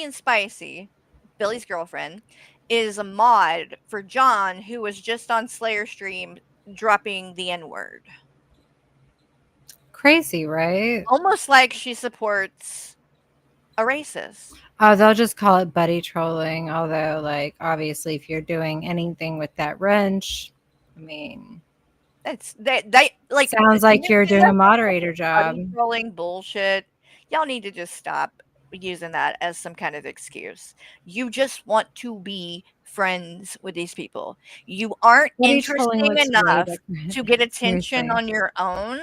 and Spicy, Billy's girlfriend, is a mod for John, who was just on Slayer stream dropping the N-word. Crazy, right? Almost like she supports a racist. Oh, they'll just call it buddy trolling. Although, like, obviously, if you're doing anything with that wrench, I mean, That's they like sounds like you're doing a moderator job. buddy trolling bullshit. Y'all need to just stop using that as some kind of excuse. You just want to be friends with these people. You aren't Buddy trolling interesting looks way enough different. to get attention Seriously. on your own.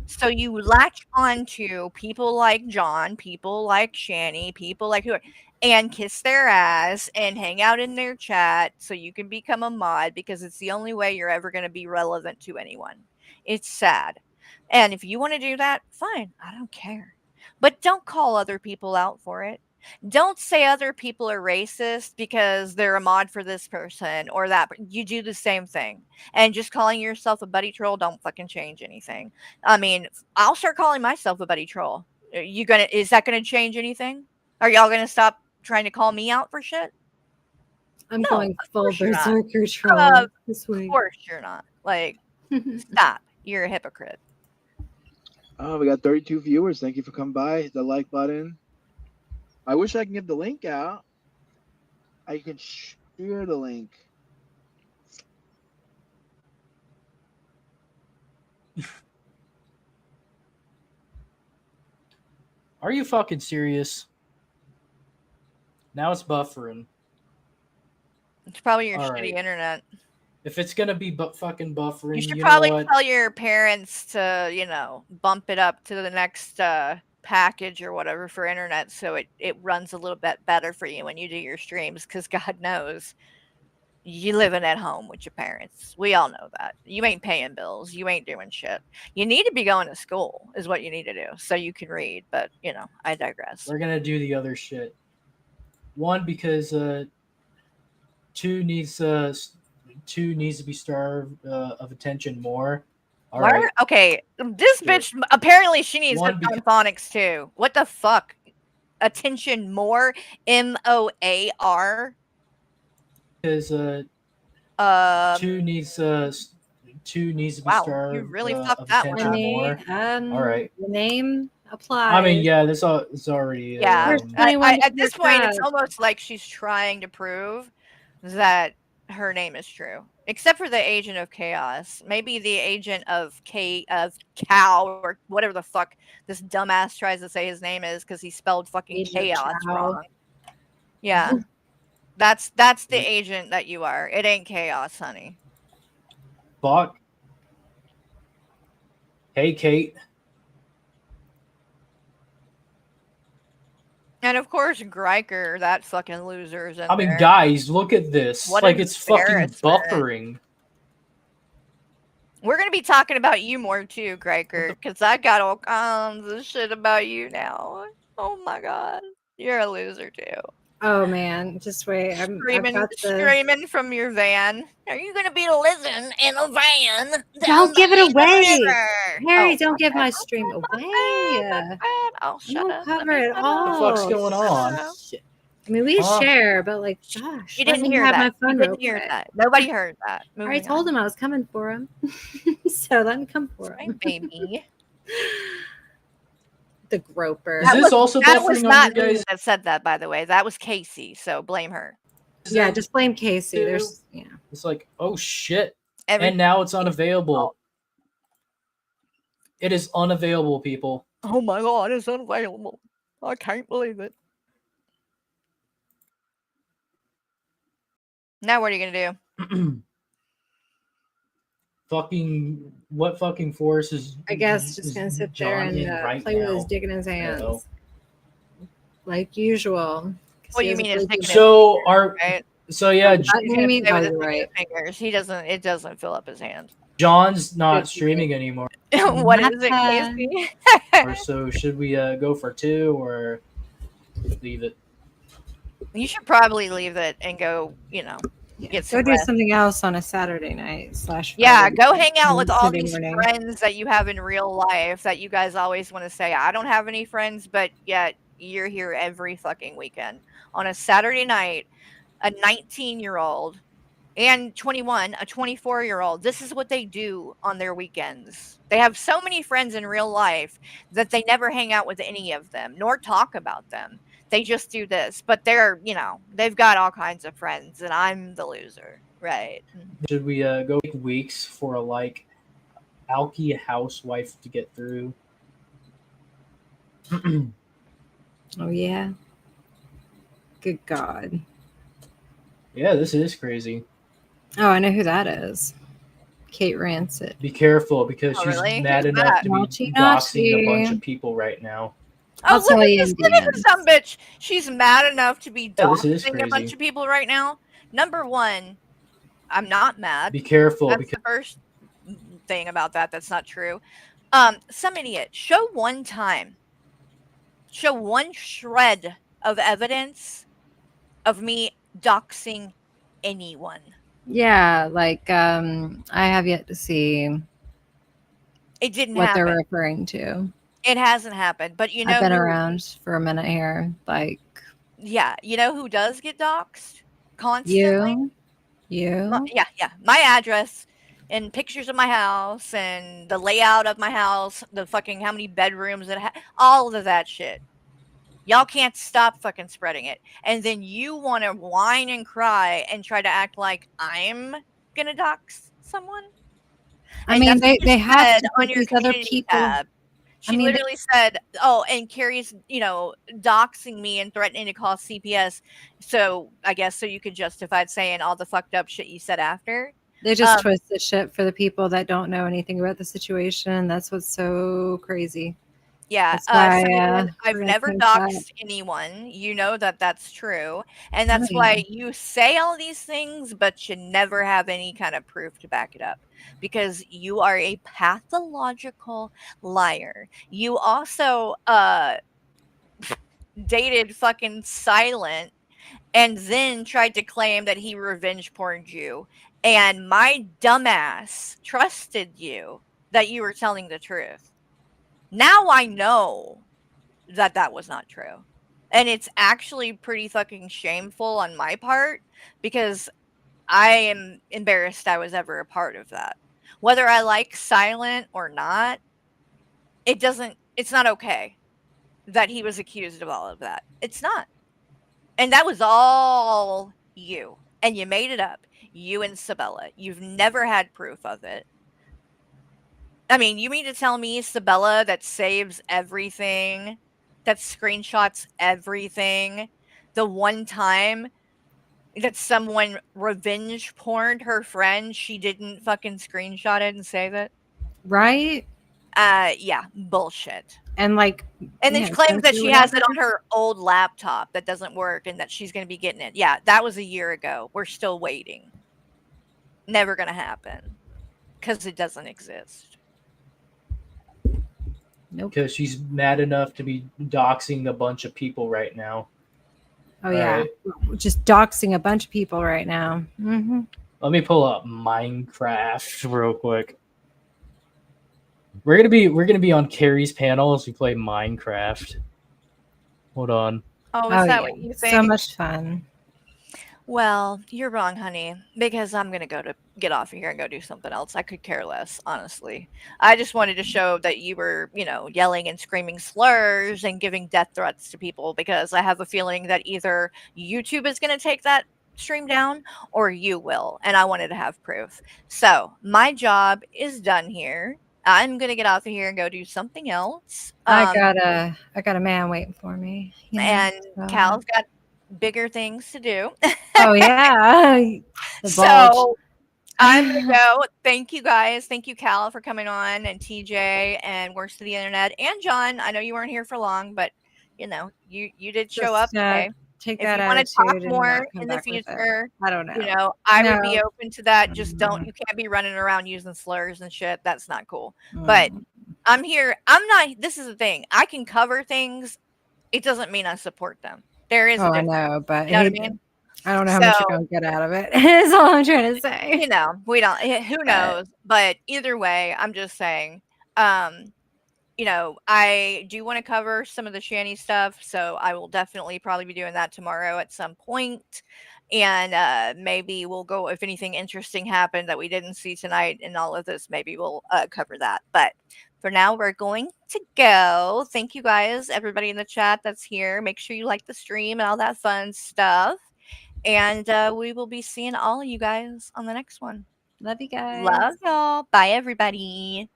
So you latch onto people like John, people like Shani, people like who, and kiss their ass and hang out in their chat so you can become a mod because it's the only way you're ever going to be relevant to anyone. It's sad. And if you want to do that, fine. I don't care. But don't call other people out for it. Don't say other people are racist because they're a mod for this person or that. You do the same thing. And just calling yourself a buddy troll don't fucking change anything. I mean, I'll start calling myself a buddy troll. Is that gonna change anything? Are y'all gonna stop trying to call me out for shit? I'm No, going of full course you're not. berserker troll this Of week. course you're not. Like, stop. You're a hypocrite. Oh, we got 32 viewers. Thank you for coming by. Hit the like button. I wish I can give the link out. I can share the link. Are you fucking serious? Now it's buffering. It's probably your All shitty right. internet. If it's gonna be fucking buffering, You should know probably what? tell your parents to, bump it up to the next package or whatever for internet so it runs a little bit better for you when you do your streams because God knows you living at home with your parents. We all know that. You ain't paying bills. You ain't doing shit. You need to be going to school is what you need to do so you can read. But, I digress. We're gonna do the other shit. One, because two needs to be starved of attention more. All Why? right. Okay, this bitch apparently she needs One, hooked on phonics too. What the fuck? Attention more? MOAR? Because two needs to be Wow, starved you really of fucked that one attention up. more. All right. The name applies. I mean, yeah, this it's already. Yeah, at this point, it's up. almost like she's trying to prove that her name is true, except for the agent of chaos. Maybe the agent of cow or whatever the fuck this dumbass tries to say his name is because he spelled fucking Agent of chaos Chow. wrong. Yeah, that's the agent that you are. It ain't chaos, honey. Fuck. Hey, Kate. And of course, Greiker, that fucking loser's in I mean, there. guys, look at this. What Like an it's fucking embarrassment. buffering. We're gonna be talking about you more too, Greiker, because I got all kinds of shit about you now. Oh my god, you're a loser too. Oh man, just wait. I've got the. Screaming from your van. Are you gonna be listening in a van? Don't give it away, Harry. Oh, don't give my stream away. Oh, shut up. Cover it all. What the fuck's going on? I mean, we share, but like, gosh, You let didn't me hear have that. my fun You real didn't hear quick. that. Nobody heard that. I already told him I was coming for him, so let me come for him. Baby. The groper. Is this also that buffering was on not you me guys? that said that, by the way. That was Casey, so blame her. Yeah, just blame Casey. There's It's like, oh shit. Every- And now it's unavailable. It is unavailable, people. Oh my god, it's unavailable. I can't believe it. Now what are you gonna do? What fucking force is I guess just gonna sit there John in and right play with his now? dick in his I don't know. hands. like usual. What you mean is taking So fingers, right? so yeah, He's gonna mean, play with oh, his you're right. fingers. It doesn't fill up his hand. John's not streaming anymore. What is it, Casey? So should we go for 2 or leave it? You should probably leave it and go, get some Go do rest. something else on a Saturday night / Yeah, Friday go night hang out with and all Sunday these morning. friends that you have in real life that you guys always want to say, I don't have any friends, but yet you're here every fucking weekend. On a Saturday night, a 19-year-old and 21, a 24-year-old, this is what they do on their weekends. They have so many friends in real life that they never hang out with any of them, nor talk about them. They just do this, but they've got all kinds of friends, and I'm the loser, right? Should we go weeks for a alky housewife to get through? Oh yeah. Good God. Yeah, this is crazy. Oh, I know who that is. Kate Rancid. Be careful because she's really? mad Who's enough that? to be Naughty, doxing a naughty. bunch of people right now. I'll look tell at you this, in look at this DMs. dumb bitch. She's mad enough to be Yeah, this is doxing a bunch crazy. of people right now. Number one, I'm not mad. Be careful That's because the first thing about that that's not true. Some idiot. Show one shred of evidence of me doxing anyone. Yeah, I have yet to see It didn't what they're happen. referring to. It hasn't happened. But you know I've been who, around for a minute here. yeah, you know who does get doxed constantly? You. Yeah. My address and pictures of my house and the layout of my house, the fucking how many bedrooms it all of that shit. Y'all can't stop fucking spreading it. And then you want to whine and cry and try to act like I'm gonna dox someone. I And mean, that's what they you have said to on put your these other community people. tab. She literally said, "Oh, and Carrie's, doxing me and threatening to call CPS." So I guess so you could justify saying all the fucked up shit you said after. They just twist the shit for the people that don't know anything about the situation. That's what's so crazy. Yeah, That's why I've never doxed anyone. You know that that's true, and that's why you say all these things, but you never have any kind of proof to back it up because you are a pathological liar. You also dated fucking Silent and then tried to claim that he revenge porned you, and my dumbass trusted you that you were telling the truth. Now I know that was not true. And it's actually pretty fucking shameful on my part because I am embarrassed I was ever a part of that. Whether I like Silent or not, it's not okay that he was accused of all of that. It's not. And that was all you. And you made it up. You and Sabella. You've never had proof of it. I mean, you mean to tell me Sabella that saves everything, that screenshots everything, the one time that someone revenge porned her friend, she didn't fucking screenshot it and save it? Right? Yeah, bullshit. And and then she claims that she has it on her old laptop that doesn't work and that she's going to be getting it. Yeah, that was a year ago. We're still waiting. Never going to happen because it doesn't exist. Because she's mad enough to be doxing a bunch of people right now. Oh, yeah. Just doxing a bunch of people right now. Mm-hmm. Let me pull up Minecraft real quick. We're gonna be on Carrie's panel as we play Minecraft. Hold on. Oh, is that what you think? So much fun. Well, you're wrong, honey, because I'm going to get off of here and go do something else. I could care less, honestly. I just wanted to show that you were, yelling and screaming slurs and giving death threats to people because I have a feeling that either YouTube is going to take that stream down or you will, and I wanted to have proof. So, my job is done here. I'm going to get off of here and go do something else. I got a man waiting for me. And Cal's got bigger things to do. Oh yeah. So I'm gonna go. Thank you guys. Thank you, Cal, for coming on, and TJ and Works to the Internet, and John. I know you weren't here for long, but you know, you did show Just up today. take If that you want to talk attitude and not more come in the back with it. future, I don't you know. know, I would be No. open to that. Just don't. You can't be running around using slurs and shit. That's not cool. But I'm here. I'm not. This is the thing. I can cover things. It doesn't mean I support them. There is Oh, a I difference. know, but You know what I mean? I don't know how much you're gonna get out of it. Is all I'm trying to say. You know, we don't. Who knows? But either way, I'm just saying. You know, I do want to cover some of the shanty stuff, so I will definitely probably be doing that tomorrow at some point. And maybe we'll go if anything interesting happened that we didn't see tonight in all of this, maybe we'll cover that. But for now, we're going to go. Thank you guys, everybody in the chat that's here. Make sure you like the stream and all that fun stuff. And we will be seeing all of you guys on the next one. Love you guys. Love y'all. Bye, everybody.